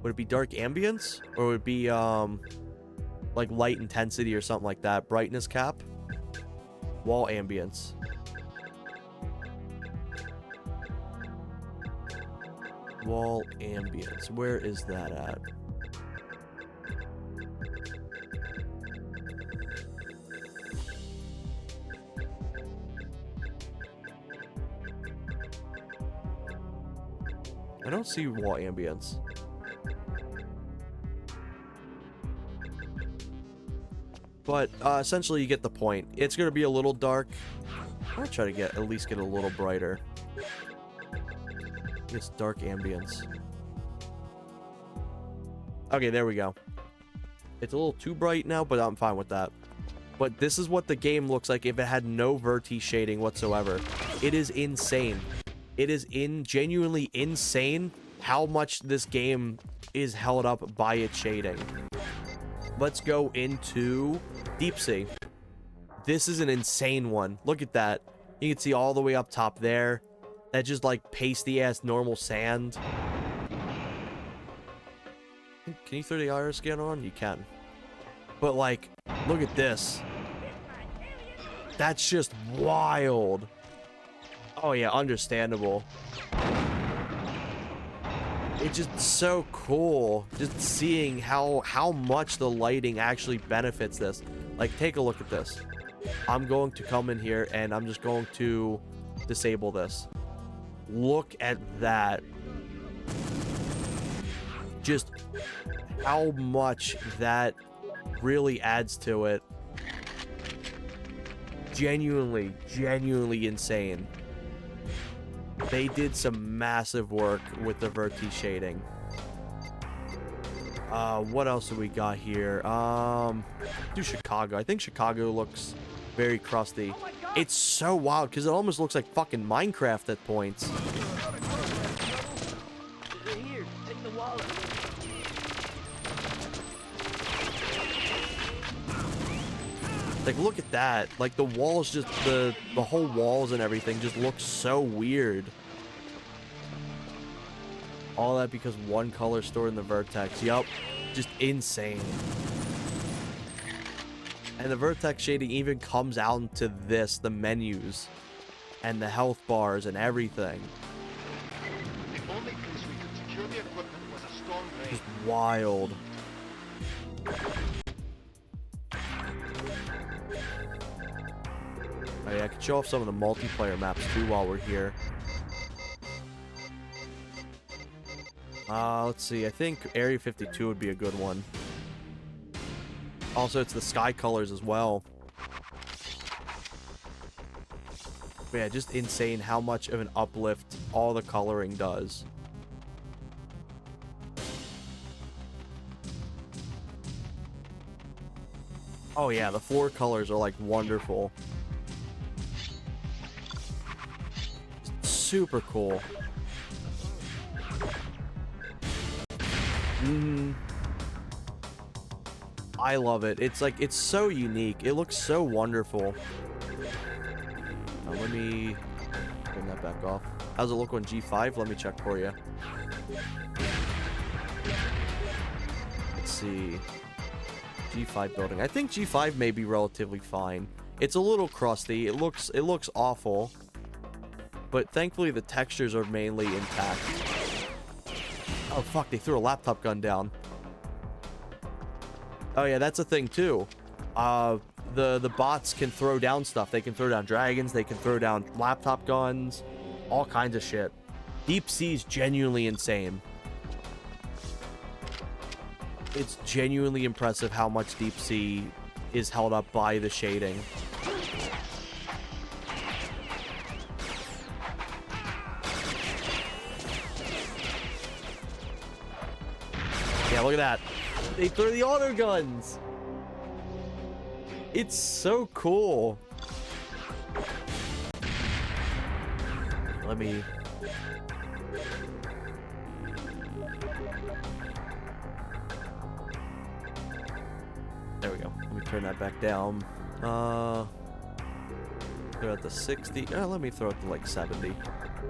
Would it be dark ambience? Or would it be, like light intensity or something like that? Brightness cap? Wall ambience. Wall ambience. Where is that at? I don't see wall ambience. But essentially you get the point. It's going to be a little dark. I'm going to try to at least get a little brighter. It's dark ambience. Okay, there we go. It's a little too bright now, but I'm fine with that. But this is what the game looks like if it had no vertex shading whatsoever. It is insane. It is genuinely insane how much this game is held up by its shading. Let's go into Deep Sea. This is an insane one. Look at that. You can see all the way up top there. That just like pasty ass normal sand. Can you throw the IR scan on? You can. But like, look at this. That's just wild. Oh yeah, understandable. It's just so cool just seeing how much the lighting actually benefits this. Like, take a look at this. I'm going to come in here and I'm just going to disable this. Look at that. Just how much that really adds to it. Genuinely insane. They did some massive work with the Verti shading. What else do we got here? Do Chicago. I think Chicago looks very crusty. It's so wild because it almost looks like fucking Minecraft at points. Here, take the wallet. Like, look at that. Like, the walls just, the whole walls and everything just looks so weird. All that because one color stored in the vertex. Yup. Just insane. And the vertex shading even comes out into this, the menus. And the health bars and everything. The only place we could secure the equipment was a storm drain. Just wild. Oh yeah, I could show off some of the multiplayer maps too while we're here. Let's see. I think Area 52 would be a good one. Also, it's the sky colors as well. But yeah, just insane how much of an uplift all the coloring does. Oh yeah, the floor colors are like wonderful. Super cool. I love it. It's like, it's so unique. It looks so wonderful. Now, let me bring that back off. How's it look on G5? Let me check for you. Let's see. G5 building. I think G5 may be relatively fine. It's a little crusty. It looks awful. But thankfully the textures are mainly intact. Oh fuck, they threw a laptop gun down. Oh yeah, that's a thing too. The bots can throw down stuff. They can throw down dragons, they can throw down laptop guns, all kinds of shit. Deep Sea's genuinely insane. It's genuinely impressive how much Deep Sea is held up by the shading. Yeah, look at that. They throw the auto guns. It's so cool. Let me... There we go. Let me turn that back down. Throw it to 60. Let me throw it to like 70.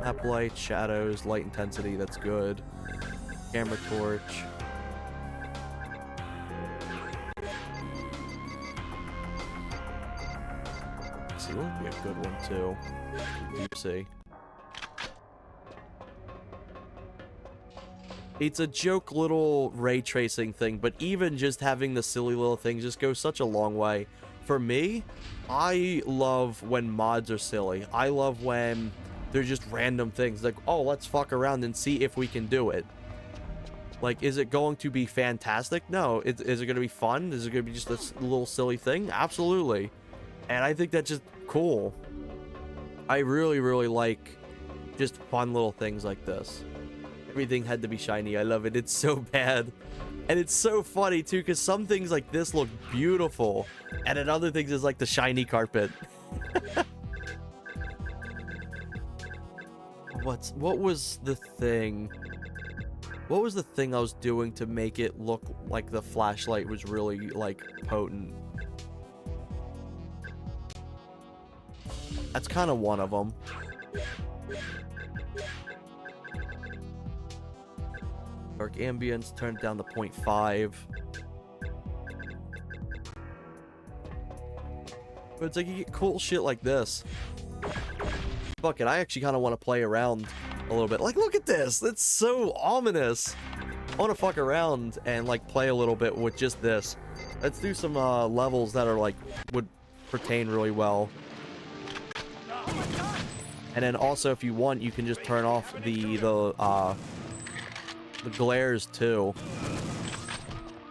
Map light, shadows, light intensity, that's good. Camera torch. See, would be a good one too. Deep Sea. It's a joke little ray tracing thing, but even just having the silly little things just goes such a long way. For me, I love when mods are silly. I love when they're just random things. Like, oh, let's fuck around and see if we can do it. Like, is it going to be fantastic? No. Is it going to be fun? Is it going to be just this little silly thing? Absolutely. And I think that's just cool. I really, really like just fun little things like this. Everything had to be shiny. I love it. It's so bad. And it's so funny, too, because some things like this look beautiful. And then other things is like the shiny carpet. What was the thing? What was the thing I was doing to make it look like the flashlight was really, like, potent? That's kind of one of them. Dark ambience, turn it down to 0.5. But it's like you get cool shit like this. Fuck it, I actually kind of want to play around a little bit. Like, look at this. It's so ominous. I want to fuck around and like play a little bit with just this. Let's do some levels that are like would pertain really well. And then also, if you want, you can just turn off the glares too.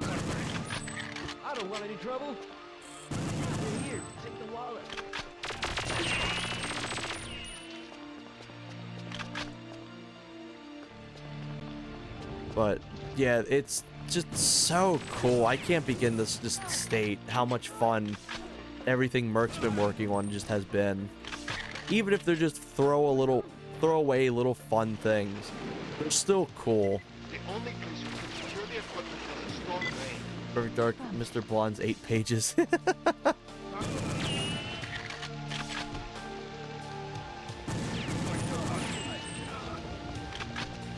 I don't want any trouble. Here, take the wallet. But yeah, it's just so cool. I can't begin to just state how much fun everything Merc's been working on just has been. Even if they're just throw away little fun things, they're still cool. The only place we can secure the equipment is a storm drain. Perfect Dark, Mr. Blonde's 8 pages. I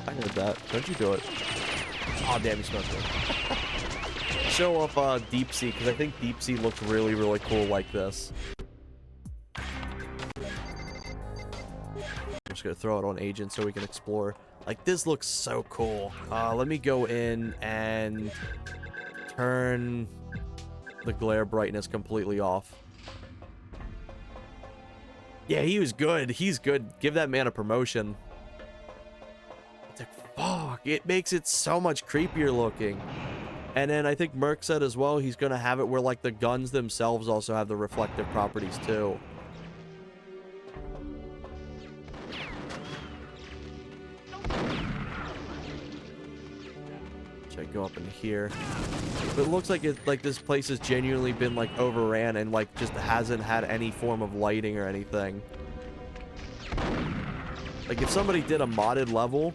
heard that. Don't you do it. Oh, damn, you smoked it. Show off Deep Sea, because I think Deep Sea looks really, really cool like this. I'm just going to throw it on Agent so we can explore. Like, this looks so cool. Let me go in and turn the glare brightness completely off. Yeah, he was good. He's good. Give that man a promotion. It's like, fuck. It makes it so much creepier looking. And then I think Merc said as well, he's going to have it where, like, the guns themselves also have the reflective properties, too. Should I go up in here? But it looks like this place has genuinely been, like, overran and, like, just hasn't had any form of lighting or anything. Like, if somebody did a modded level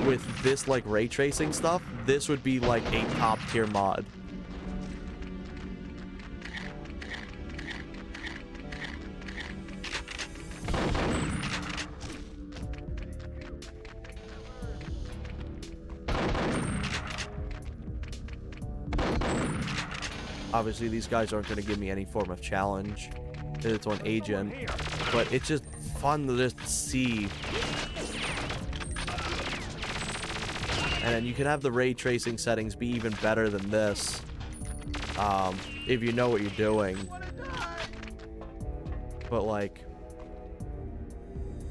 with this, like, ray tracing stuff, this would be, like, a top-tier mod. Obviously, these guys aren't going to give me any form of challenge. It's on Agent. But it's just fun to just see. And then you can have the ray tracing settings be even better than this. If you know what you're doing. But, like...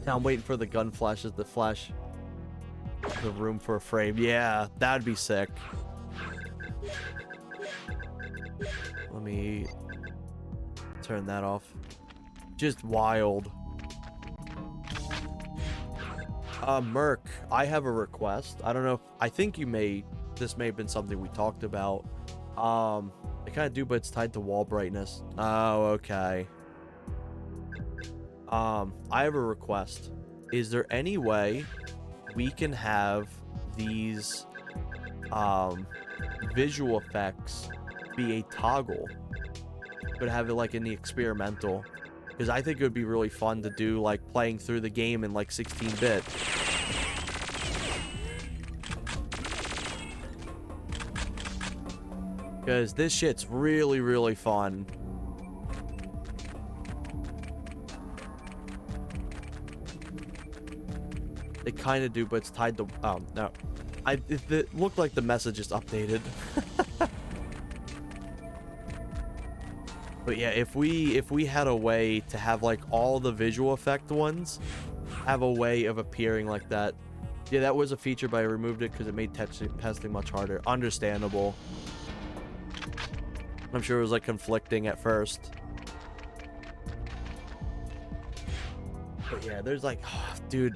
Now I'm waiting for the gun flashes to flash the room for a frame. Yeah, that'd be sick. Let me turn that off. Just wild. Merc, I have a request. I don't know if, I think this may have been something we talked about. I kind of do, but it's tied to wall brightness. Oh, okay. I have a request. Is there any way we can have these, visual effects be a toggle, but have it like in the experimental? Because I think it would be really fun to do, like, playing through the game in, like, 16-bit. Because this shit's really, really fun. They kind of do, but it's tied to... Oh, no. It looked like the message just updated. But yeah, if we had a way to have, like, all the visual effect ones have a way of appearing like that. Yeah, that was a feature, but I removed it because it made testing much harder. Understandable. I'm sure it was, like, conflicting at first. But yeah, there's, like, oh, dude,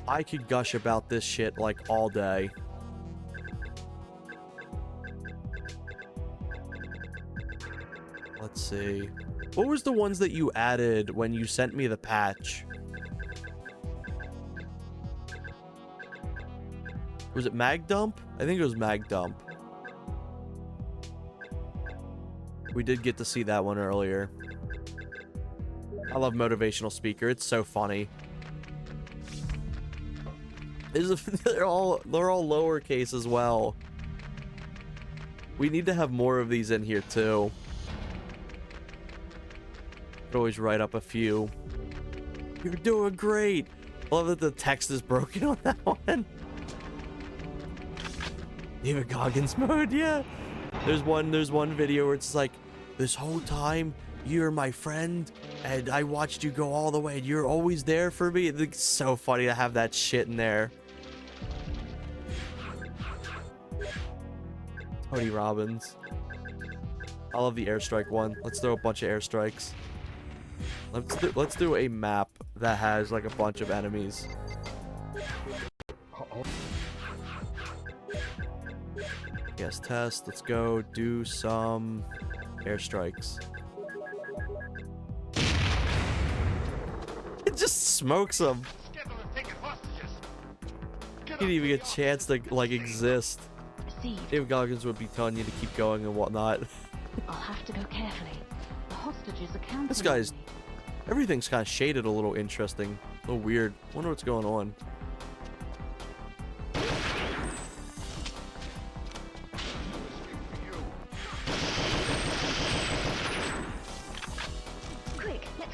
I could gush about this shit, like, all day. Let's see. What was the ones that you added when you sent me the patch? Was it Mag Dump? I think it was Mag Dump. We did get to see that one earlier. I love Motivational Speaker. It's so funny. They're all lowercase as well. We need to have more of these in here too. Could always write up a few. You're doing great. I love that the text is broken on that one. David Goggins mode, yeah. There's one video where it's like, this whole time you're my friend and I watched you go all the way and you're always there for me. It's so funny to have that shit in there. Tony Robbins. I love the airstrike one. Let's throw a bunch of airstrikes. Let's do a map that has like a bunch of enemies. Yes, test. Let's go do some airstrikes. It just smokes them. He didn't even get a chance to like exist. Received. David Goggins would be telling you to keep going and whatnot. I'll have to go carefully. The hostages are counting. This guy's... Everything's kind of shaded a little interesting. A little weird. Wonder what's going on.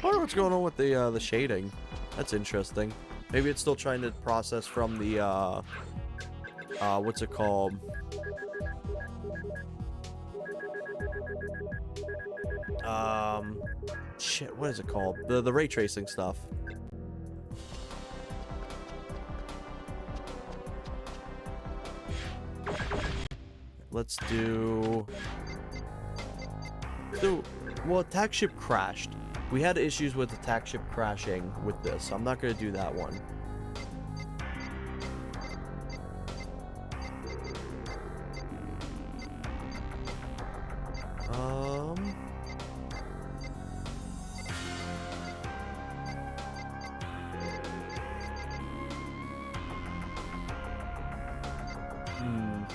Wonder what's going on with the shading. That's interesting. Maybe it's still trying to process from the what's it called? Shit, what is it called? The ray tracing stuff. Let's do... Well, attack ship crashed. We had issues with attack ship crashing with this, so I'm not going to do that one.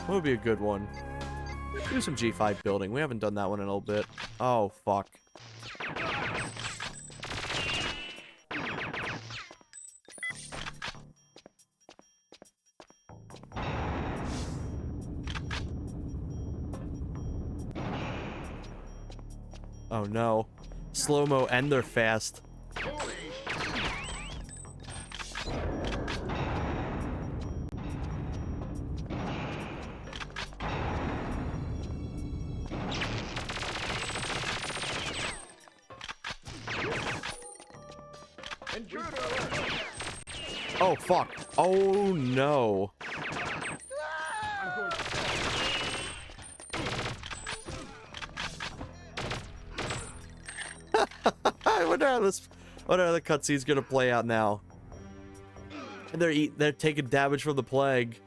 What would be a good one? Do some G5 building. We haven't done that one in a little bit. Oh, fuck. Oh no. Slow-mo and they're fast. Oh fuck. Oh no. I wonder how the cutscene's gonna play out now. And they're taking damage from the plague.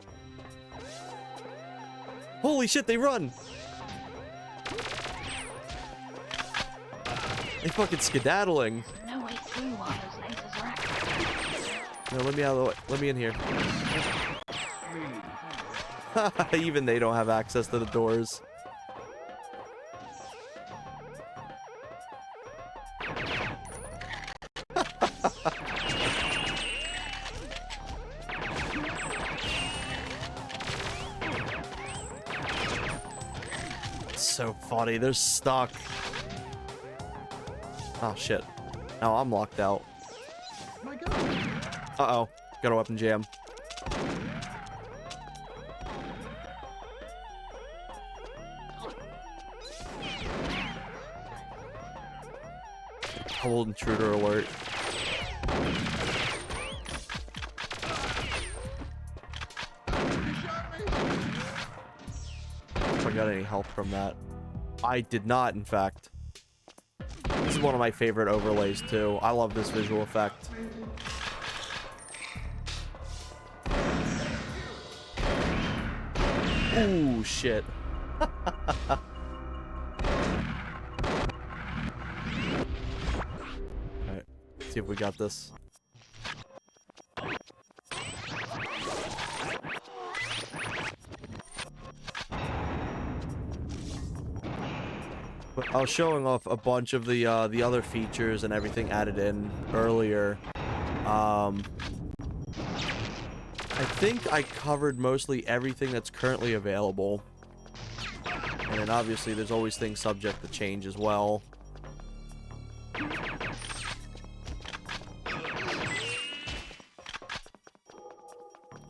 Holy shit, they run! They fucking skedaddling. No way through while those lasers are active. No, let me out of the way. Let me in here. Even they don't have access to the doors. So funny, they're stuck. Oh shit. Now I'm locked out. Uh-oh. Got a weapon jam. Hold intruder alert. If I got any help from that. I did not, in fact. This is one of my favorite overlays, too. I love this visual effect. Ooh, shit. Alright, see if we got this. But I was showing off a bunch of the other features and everything added in earlier. I think I covered mostly everything that's currently available. And then obviously there's always things subject to change as well.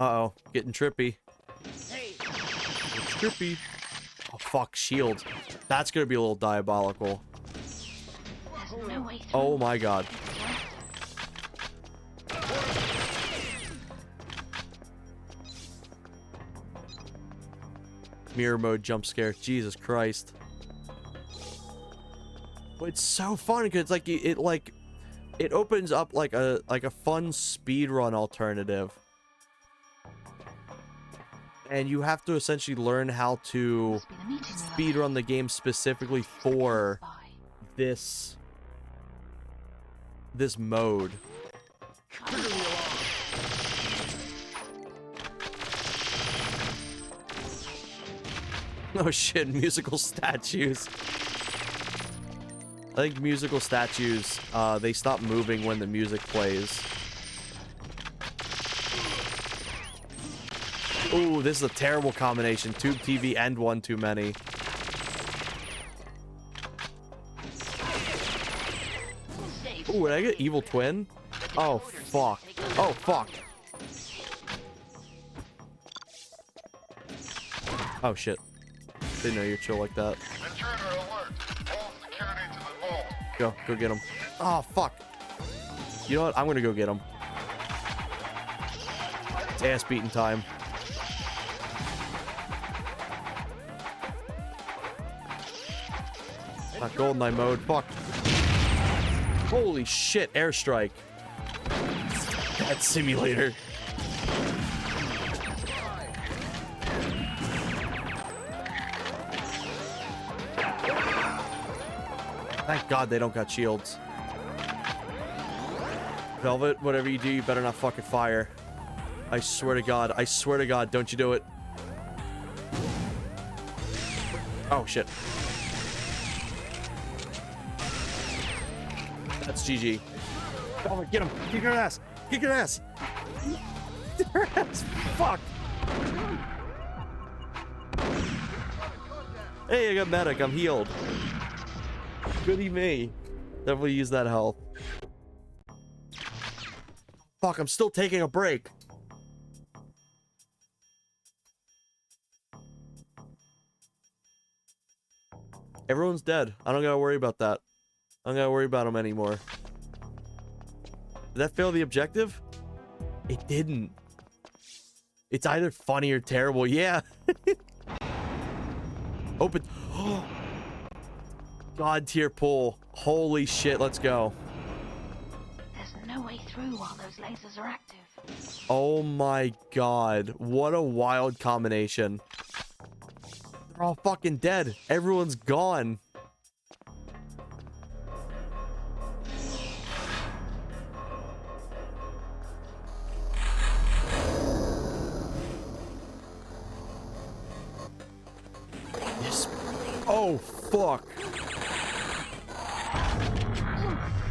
Uh-oh, getting trippy. It's trippy. Oh, fuck, shield. That's gonna be a little diabolical. There's no way through. Oh my god. Mirror mode jump scare. Jesus Christ. But it's so fun because it's like it opens up like a fun speedrun alternative. And you have to essentially learn how to Must be the meeting room up speedrun the game specifically for by. this mode. Oh shit, musical statues. I think musical statues, they stop moving when the music plays. Ooh, this is a terrible combination. Tube TV and one too many. Ooh, did I get evil twin? Oh, fuck. Oh, fuck. Oh, shit. Didn't know you'd chill like that. Intruder alert. All security to the vault. Go get him. Oh, fuck. You know what? I'm gonna go get him. It's ass beating time. Not GoldenEye mode. Fuck. Holy shit, airstrike. That simulator. Thank God they don't got shields. Velvet, whatever you do, you better not fucking fire. I swear to God, don't you do it. Oh, shit. That's GG. Velvet, get him. Kick your ass. Kick your ass. Kick your ass. Fuck. Hey, I got medic. I'm healed. Goody me. Definitely use that health. Fuck, I'm still taking a break. Everyone's dead. I don't gotta worry about that. I don't gotta worry about them anymore. Did that fail the objective? It didn't. It's either funny or terrible. Yeah. Open. God tier pull. Holy shit, let's go. There's no way through while those lasers are active. Oh my god. What a wild combination. They're all fucking dead. Everyone's gone. Yes. Oh, fuck.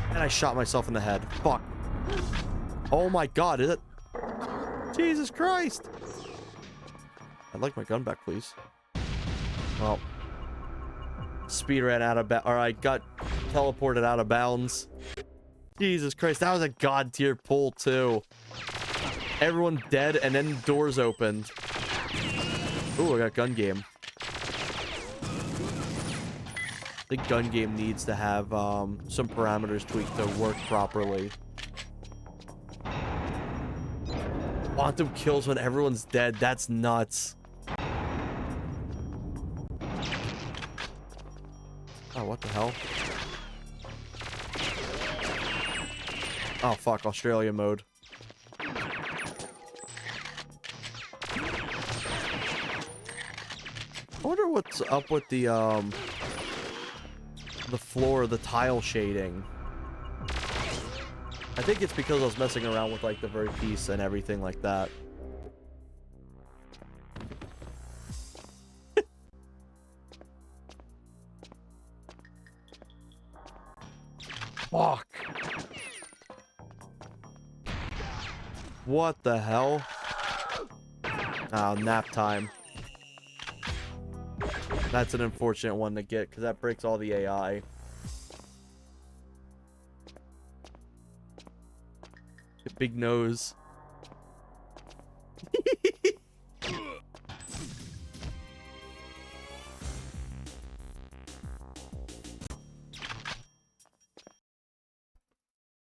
And I shot myself in the head. Fuck. Oh my god, is it? Jesus Christ. I'd like my gun back, please. Well. Speed ran out of or I got teleported out of bounds. Jesus Christ, that was a god tier pull too. Everyone dead and then doors opened. Ooh, I got gun game. The gun game needs to have some parameters tweaked to work properly. Quantum kills when everyone's dead. That's nuts. Oh, what the hell? Oh, fuck. Australia mode. I wonder what's up with the floor, the tile shading. I think it's because I was messing around with like the vertice and everything like that. Fuck. What the hell? Oh, nap time. That's an unfortunate one to get because that breaks all the AI. Big nose.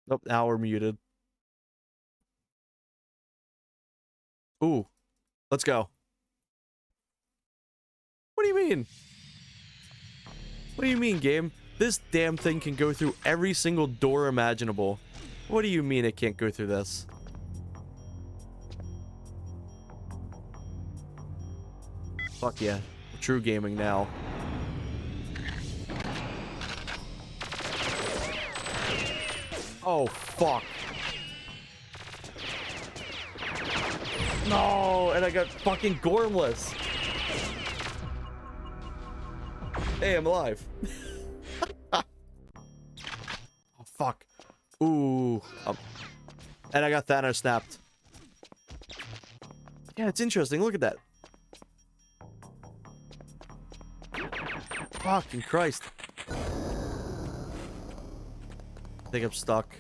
Nope, now we're muted. Ooh, let's go. What do you mean? What do you mean, game? This damn thing can go through every single door imaginable. What do you mean it can't go through this? Fuck yeah. True gaming now. Oh, fuck. No, and I got fucking gormless. Hey, I'm alive. Oh, fuck. Ooh. And I got Thanos snapped. Yeah, it's interesting. Look at that. Fucking Christ. I think I'm stuck.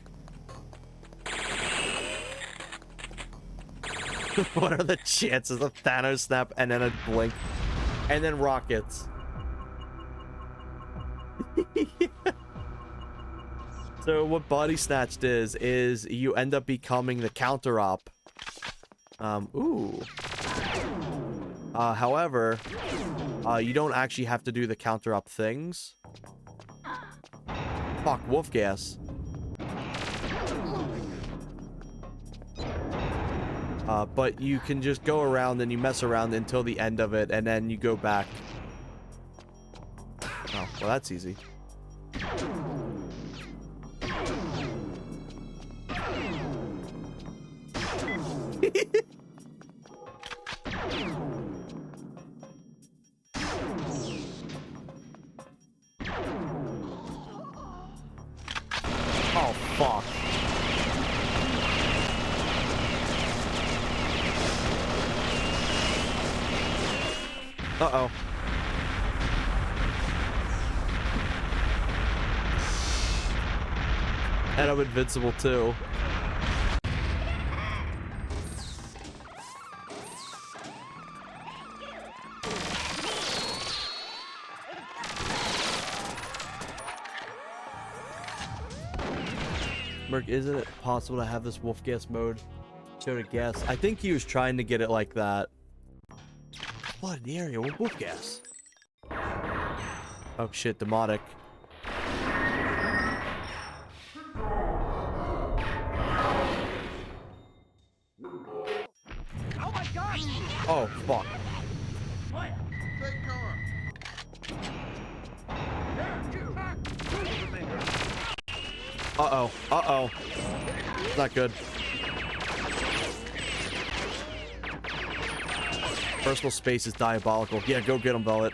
What are the chances of Thanos snap and then a blink and then rockets? So what Body Snatched is you end up becoming the counter op. However, you don't actually have to do the counter op things. Fuck, wolf gas. But you can just go around and you mess around until the end of it, and then you go back. Oh, well, that's easy. Oh, fuck. Uh-oh. And I'm invincible too. Merc, isn't it possible to have this wolf gas mode show to guess? I think he was trying to get it like that. What in the area with wolf gas? Oh shit, demonic. Oh my god! Oh fuck. What? Take cover. Uh-oh. Uh-oh. Not good. Personal space is diabolical. Yeah, go get him, Velvet.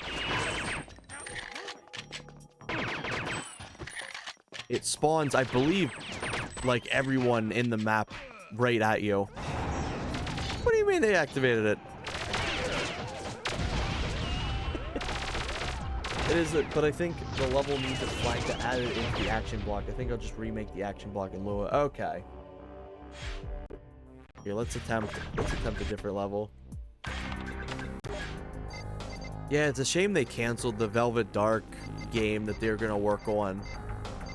It spawns, I believe, like everyone in the map right at you. What do you mean they activated it? It is, but I think the level needs a flag to add it into the action block. I think I'll just remake the action block in lieu of. Okay. Here, let's attempt a different level. Yeah, it's a shame they canceled the Velvet Dark game that they're gonna work on.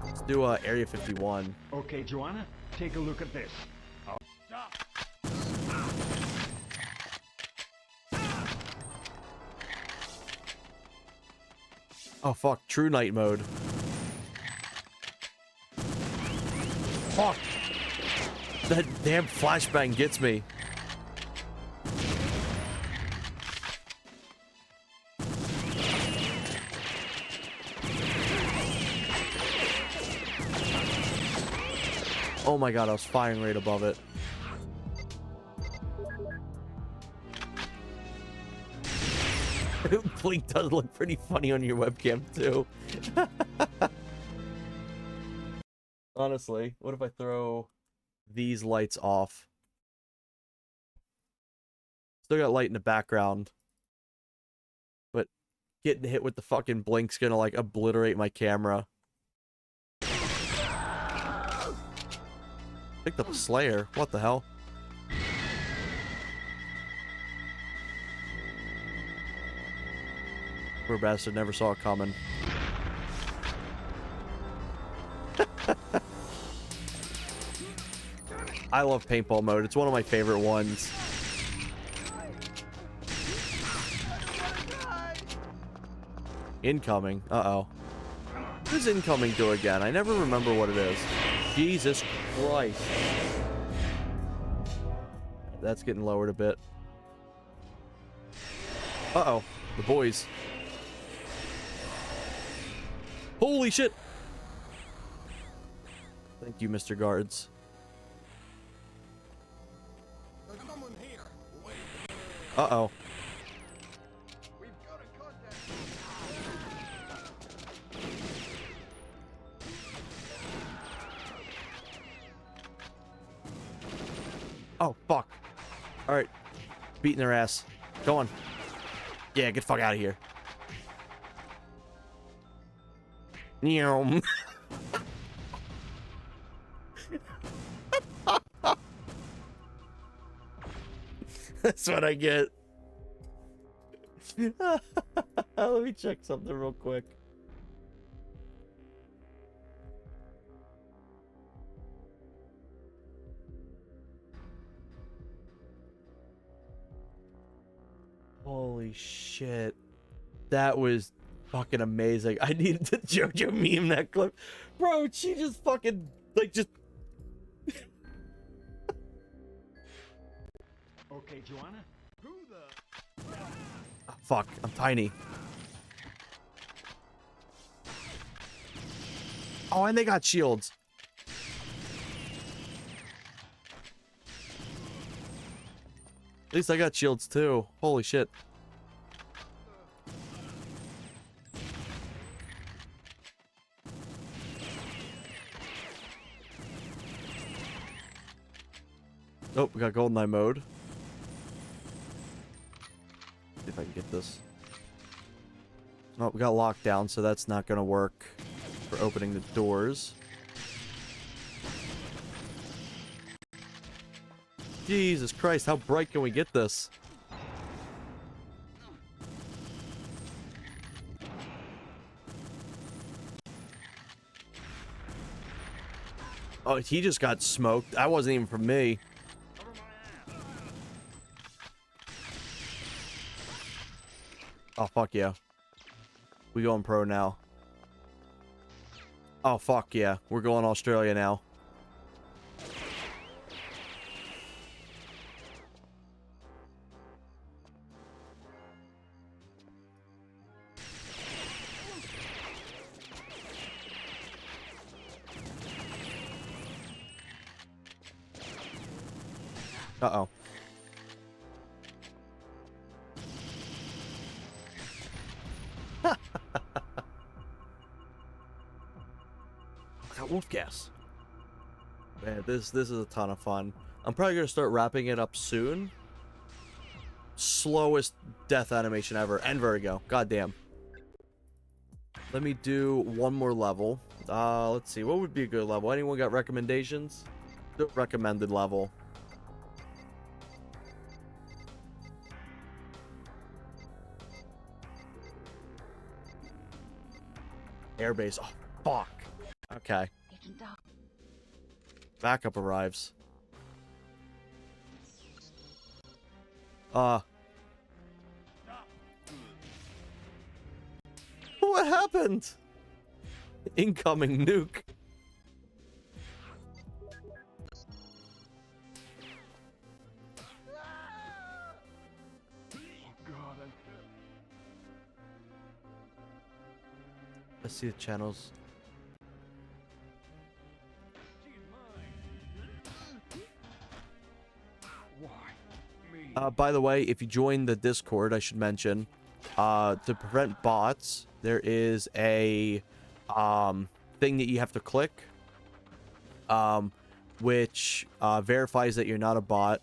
Let's do Area 51. Okay, Joanna, take a look at this. Oh fuck, True Night mode. Fuck! That damn flashbang gets me. Oh my god, I was firing right above it. Blink does look pretty funny on your webcam too. Honestly, what if I throw these lights off? Still got light in the background. But getting hit with the fucking blink's gonna like obliterate my camera. Picked up a Slayer. What the hell? Poor bastard never saw it coming. I love paintball mode. It's one of my favorite ones. Incoming. Uh-oh. What does incoming do again? I never remember what it is. Jesus Christ. That's getting lowered a bit. Uh-oh. The boys. Holy shit. Thank you, Mr. Guards. Uh-oh. Oh, fuck. Alright. Beating their ass. Go on. Yeah, get the fuck out of here. Neom. That's what I get. Let me check something real quick. Holy shit. That was fucking amazing. I needed to JoJo meme that clip. Bro, she just fucking, like, just... Okay, Joanna. Who the? Oh, fuck, I'm tiny. Oh, and they got shields. At least I got shields too. Holy shit. Oh, we got GoldenEye mode. See if I can get this. Oh, we got lockdown, so that's not gonna work for opening the doors. Jesus Christ, how bright can we get this? Oh, he just got smoked. That wasn't even from me. Oh, fuck yeah. We going pro now. Oh, fuck yeah. We're going Australia now. Uh-oh. Got wolf gas. Man, this is a ton of fun. I'm probably gonna start wrapping it up soon. Slowest death animation ever. And Vertigo. Goddamn. Let me do one more level. Let's see. What would be a good level? Anyone got recommendations? The recommended level. Airbase. Oh, fuck. Okay. Agent Dark. Backup arrives. What happened? Incoming nuke. Let's see the channels. By the way, if you join the Discord, I should mention, to prevent bots, there is a thing that you have to click, which verifies that you're not a bot.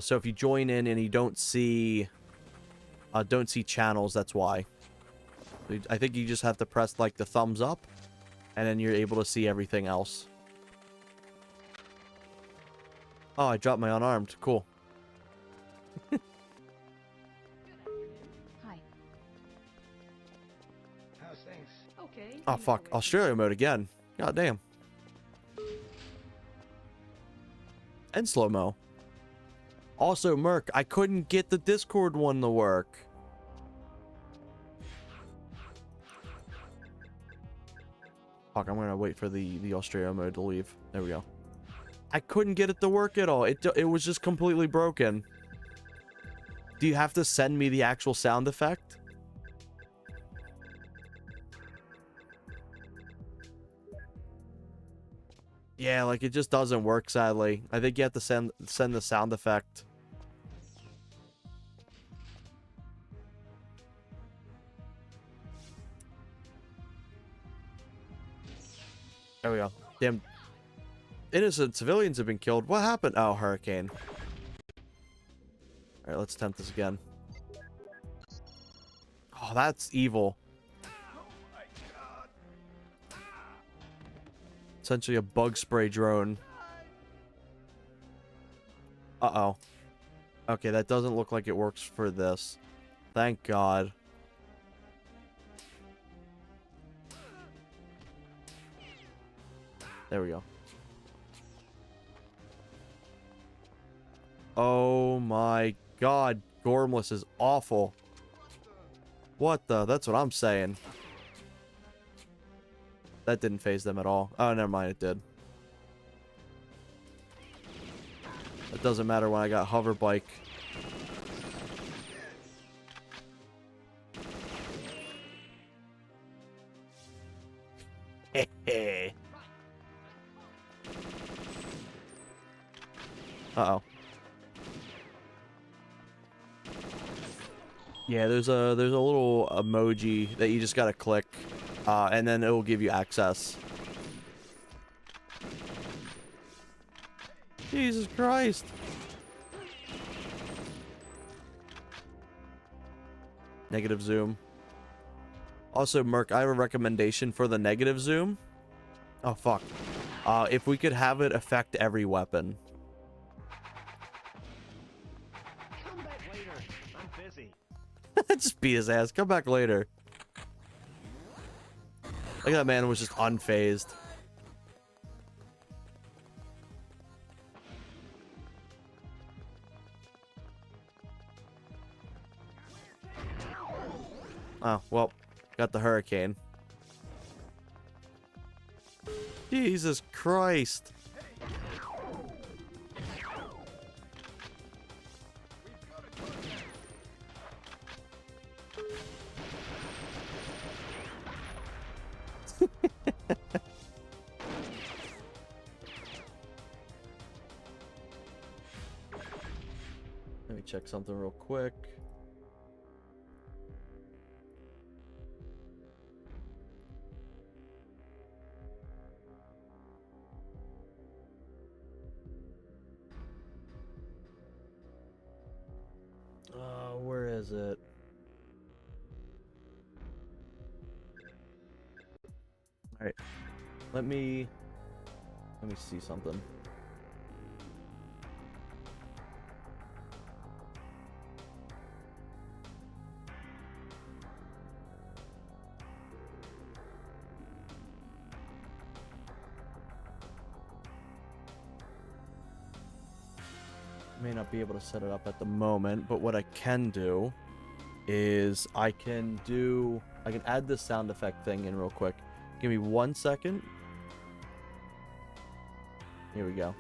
So if you join in and you don't see channels, that's why. I think you just have to press like the thumbs up, and then you're able to see everything else. Oh, I dropped my unarmed. Cool. Hi. How's things? Okay. Oh fuck, Australia mode again. God damn. And slow-mo. Also, Merc, I couldn't get the Discord one to work. Fuck, I'm gonna wait for the Australia mode to leave. There we go. I couldn't get it to work at all. It was just completely broken. Do you have to send me the actual sound effect? Yeah, like it just doesn't work, sadly. I think you have to send the sound effect. There we go. Damn. Innocent civilians have been killed. What happened? Oh, hurricane. Alright, let's attempt this again. Oh, that's evil. Essentially a bug spray drone. Uh-oh. Okay, that doesn't look like it works for this. Thank God. There we go. Oh my God. Gormless is awful. What the? That's what I'm saying. That didn't phase them at all. Oh, never mind. It did. It doesn't matter when I got hover bike. Uh-oh. Yeah, there's a little emoji that you just gotta click, and then it will give you access. Jesus Christ. Negative zoom. Also, Merc, I have a recommendation for the negative zoom. Oh, fuck. If we could have it affect every weapon. Come back later. I'm busy. Just beat his ass. Come back later. Like that man was just unfazed. Oh, well, got the hurricane. Jesus Christ. Let me check something real quick. Where is it? All right. Let me see something. May not be able to set it up at the moment, but what I can do is I can add this sound effect thing in real quick. Give me 1 second. Here we go.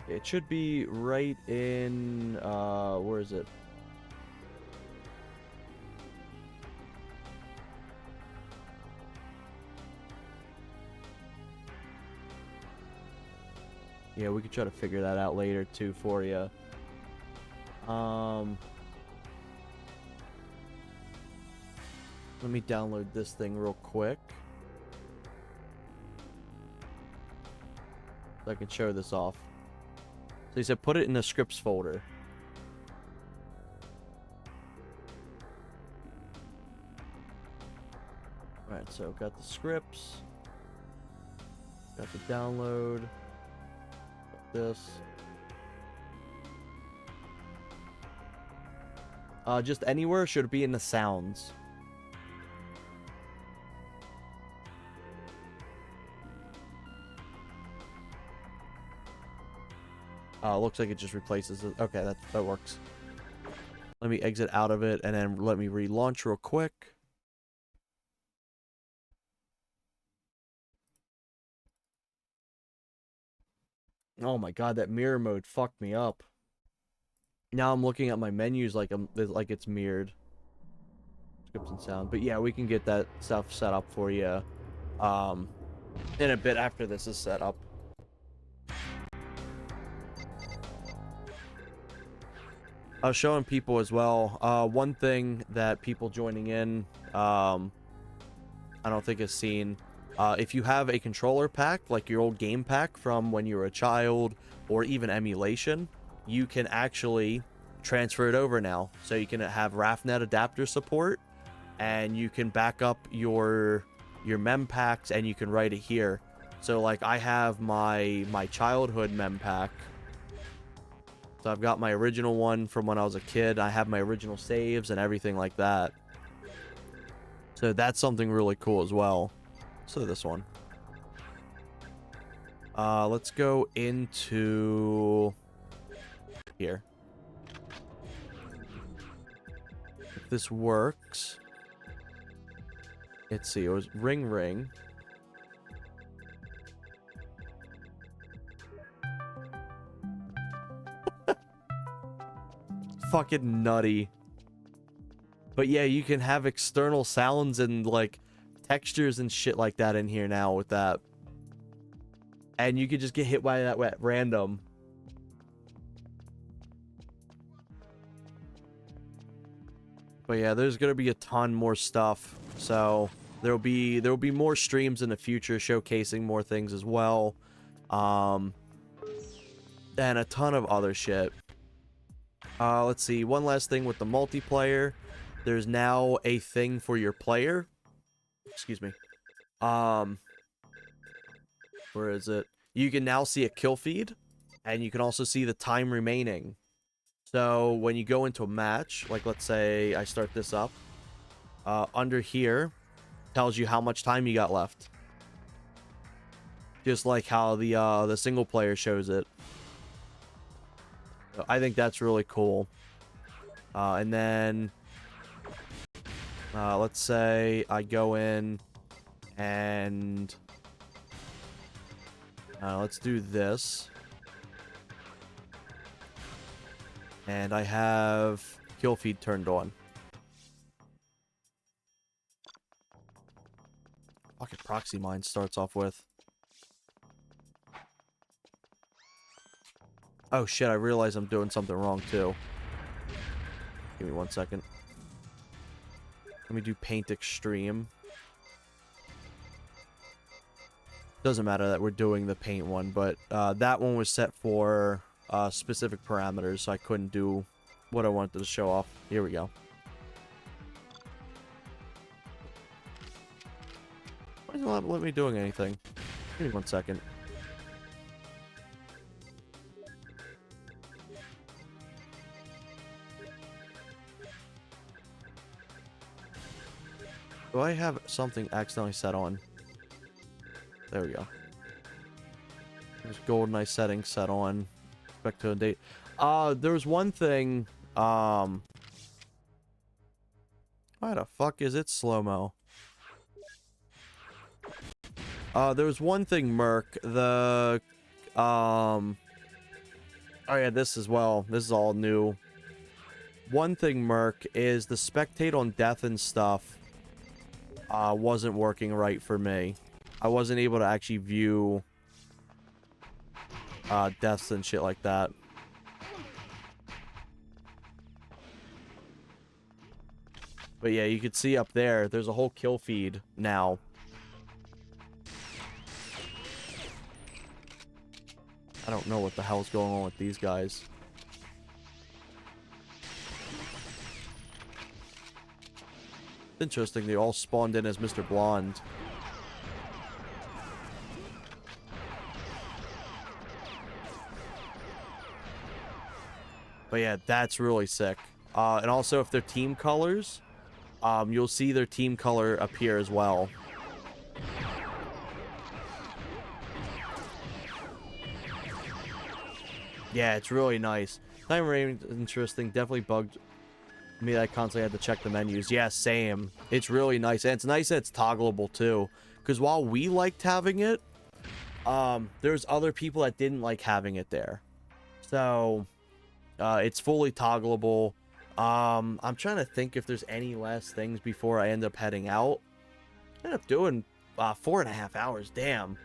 It should be right in where is it? Yeah, we could try to figure that out later too for you. Let me download this thing real quick. So I can show this off. So he said put it in the scripts folder. Alright, so got the scripts. Got the download. This. Just anywhere, should it be in the sounds? Looks like it just replaces it. Okay, that works. Let me exit out of it and then let me relaunch real quick. Oh my god, that mirror mode fucked me up. Now I'm looking at my menus like it's mirrored. Scripts and sound. But yeah, we can get that stuff set up for you in a bit after this is set up. I was showing people as well. One thing that people joining in, I don't think has seen. If you have a controller pack, like your old game pack from when you were a child, or even emulation, you can actually transfer it over now. So you can have RAFnet adapter support, and you can back up your mem packs, and you can write it here. So like I have my childhood mem pack. So I've got my original one from when I was a kid. I have my original saves and everything like that. So that's something really cool as well. So this one. Let's go into here. If this works. Let's see, it was ring. Fucking nutty. But yeah, you can have external sounds and like textures and shit like that in here now with that. And you could just get hit by that at random. But yeah, there's gonna be a ton more stuff. So there'll be more streams in the future showcasing more things as well. And a ton of other shit. Let's see. One last thing with the multiplayer. There's now a thing for your player. Excuse me. Where is it? You can now see a kill feed, and you can also see the time remaining. So when you go into a match, like let's say I start this up, under here tells you how much time you got left. Just like how the single player shows it. So I think that's really cool. And then let's say I go in and let's do this. And I have kill feed turned on. Fucking proxy mine starts off with. Oh shit, I realize I'm doing something wrong too. Give me 1 second. Let me do paint extreme. Doesn't matter that we're doing the paint one, but that one was set for specific parameters, so I couldn't do what I wanted to show off. Here we go. Why doesn't it let me doing anything? Give me 1 second. Do I have something accidentally set on? There we go. There's GoldenEye settings set on. Expect to date. There was one thing. Why the fuck is it slow-mo? There was one thing, Merc. The oh yeah, this as well. This is all new. One thing, Merc, is the spectate on death and stuff wasn't working right for me. I wasn't able to actually view deaths and shit like that. But yeah, you can see up there, there's a whole kill feed now. I don't know what the hell's going on with these guys. Interesting, they all spawned in as Mr. Blonde. But yeah, that's really sick. And also, if they're team colors, you'll see their team color appear as well. Yeah, it's really nice. Time rating interesting. Definitely bugged me that I constantly had to check the menus. Yeah, same. It's really nice. And it's nice that it's toggleable too. Because while we liked having it, there's other people that didn't like having it there. So, it's fully toggleable. I'm trying to think if there's any last things before I end up heading out. I ended up doing 4.5 hours. Damn.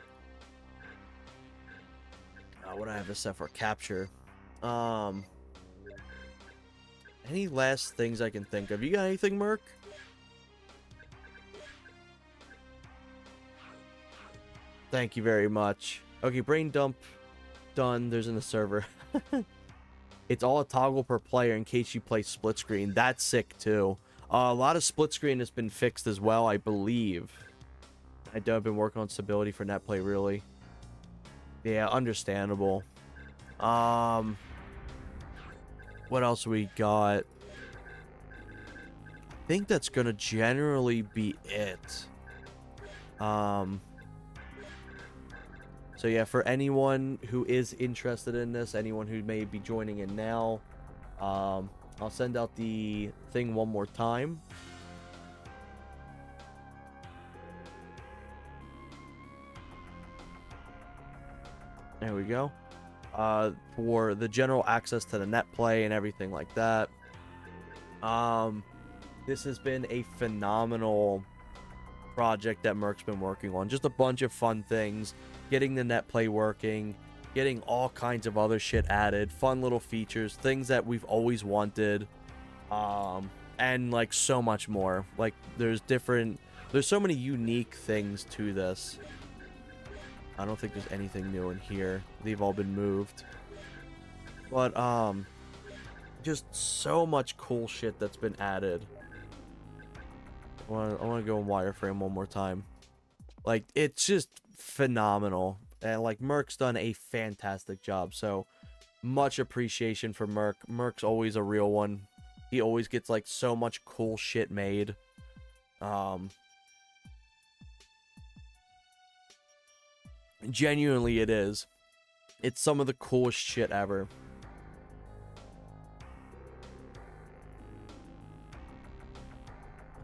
What do I have to set for capture? Any last things I can think of? You got anything, Merc? Thank you very much. Okay, brain dump done. There's in the server. It's all a toggle per player in case you play split screen. That's sick too. A lot of split screen has been fixed as well, I believe. I don't have been working on stability for net play really. Yeah, understandable. What else we got? I think that's gonna generally be it. So yeah, for anyone who is interested in this, anyone who may be joining in now, I'll send out the thing one more time. There we go. For the general access to the net play and everything like that. This has been a phenomenal project that Merc's been working on. Just a bunch of fun things. Getting the net play working. Getting all kinds of other shit added. Fun little features. Things that we've always wanted. And like so much more. Like there's so many unique things to this. I don't think there's anything new in here. They've all been moved. But, just so much cool shit that's been added. I want to go in wireframe one more time. Like, it's just phenomenal. And, like, Merc's done a fantastic job. So, much appreciation for Merc. Merc's always a real one. He always gets, like, so much cool shit made. Genuinely, it is. It's some of the coolest shit ever.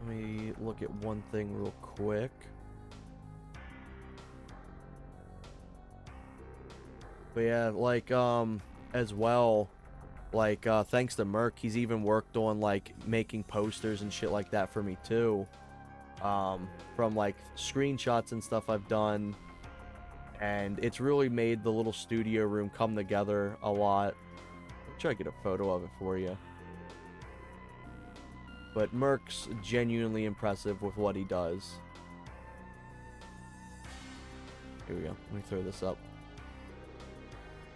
Let me look at one thing real quick. But yeah, like, as well, like, thanks to Merc, he's even worked on, like, making posters and shit like that for me, too. From, like, screenshots and stuff I've done. And it's really made the little studio room come together a lot. I'll try to get a photo of it for you. But Merc's genuinely impressive with what he does. Here we go. Let me throw this up.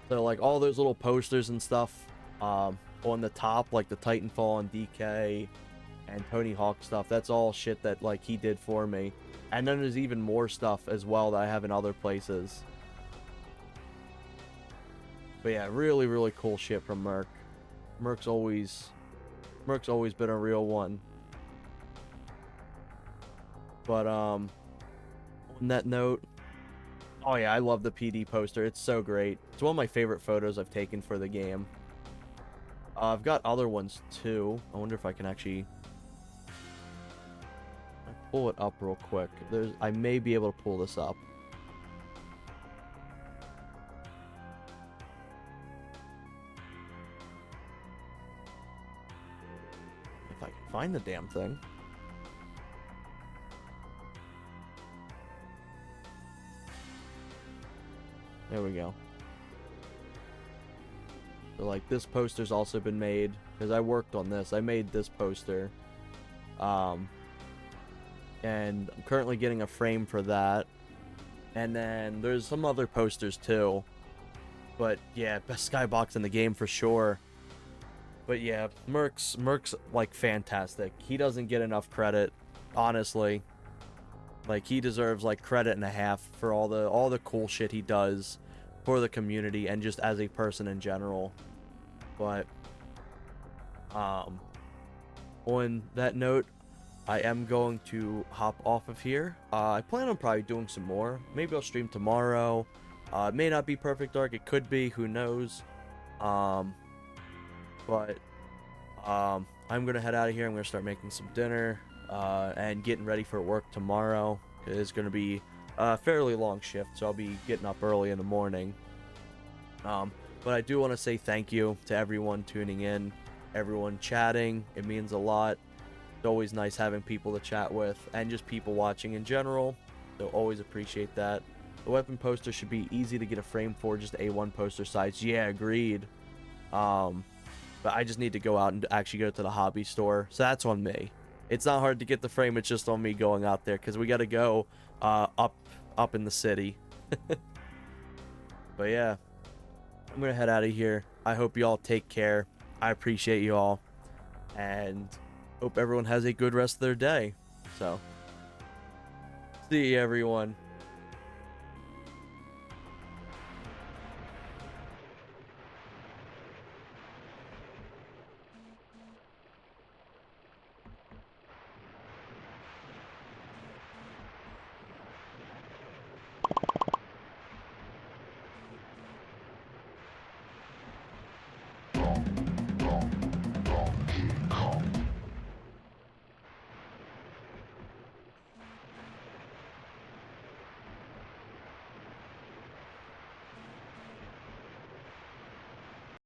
So, like, all those little posters and stuff on the top, like the Titanfall and DK and Tony Hawk stuff, that's all shit that, like, he did for me. And then there's even more stuff as well that I have in other places. But yeah, really, really cool shit from Merc. Merc's always been a real one. But, on that note, oh yeah, I love the PD poster. It's so great. It's one of my favorite photos I've taken for the game. I've got other ones too. I wonder if I can actually pull it up real quick. I may be able to pull this up. If I can find the damn thing. There we go. So, like, this poster's also been made because I worked on this. I made this poster. And I'm currently getting a frame for that. And then there's some other posters too. But yeah, best skybox in the game for sure. But yeah, Merc's like fantastic. He doesn't get enough credit, honestly. Like, he deserves like credit and a half for all the cool shit he does for the community and just as a person in general. But on that note, I am going to hop off of here. I plan on probably doing some more. Maybe I'll stream tomorrow. It may not be Perfect Dark. It could be. Who knows? But I'm gonna head out of here. I'm gonna start making some dinner and getting ready for work tomorrow. It's gonna be a fairly long shift, so I'll be getting up early in the morning. But I do want to say thank you to everyone tuning in, everyone chatting. It means a lot. It's always nice having people to chat with, and just people watching in general. So always appreciate that. The weapon poster should be easy to get a frame for, just A1 poster size. Yeah, agreed. But I just need to go out and actually go to the hobby store. So that's on me. It's not hard to get the frame. It's just on me going out there, because we got to go up in the city. But yeah, I'm going to head out of here. I hope you all take care. I appreciate you all. And hope everyone has a good rest of their day. So, see you, everyone.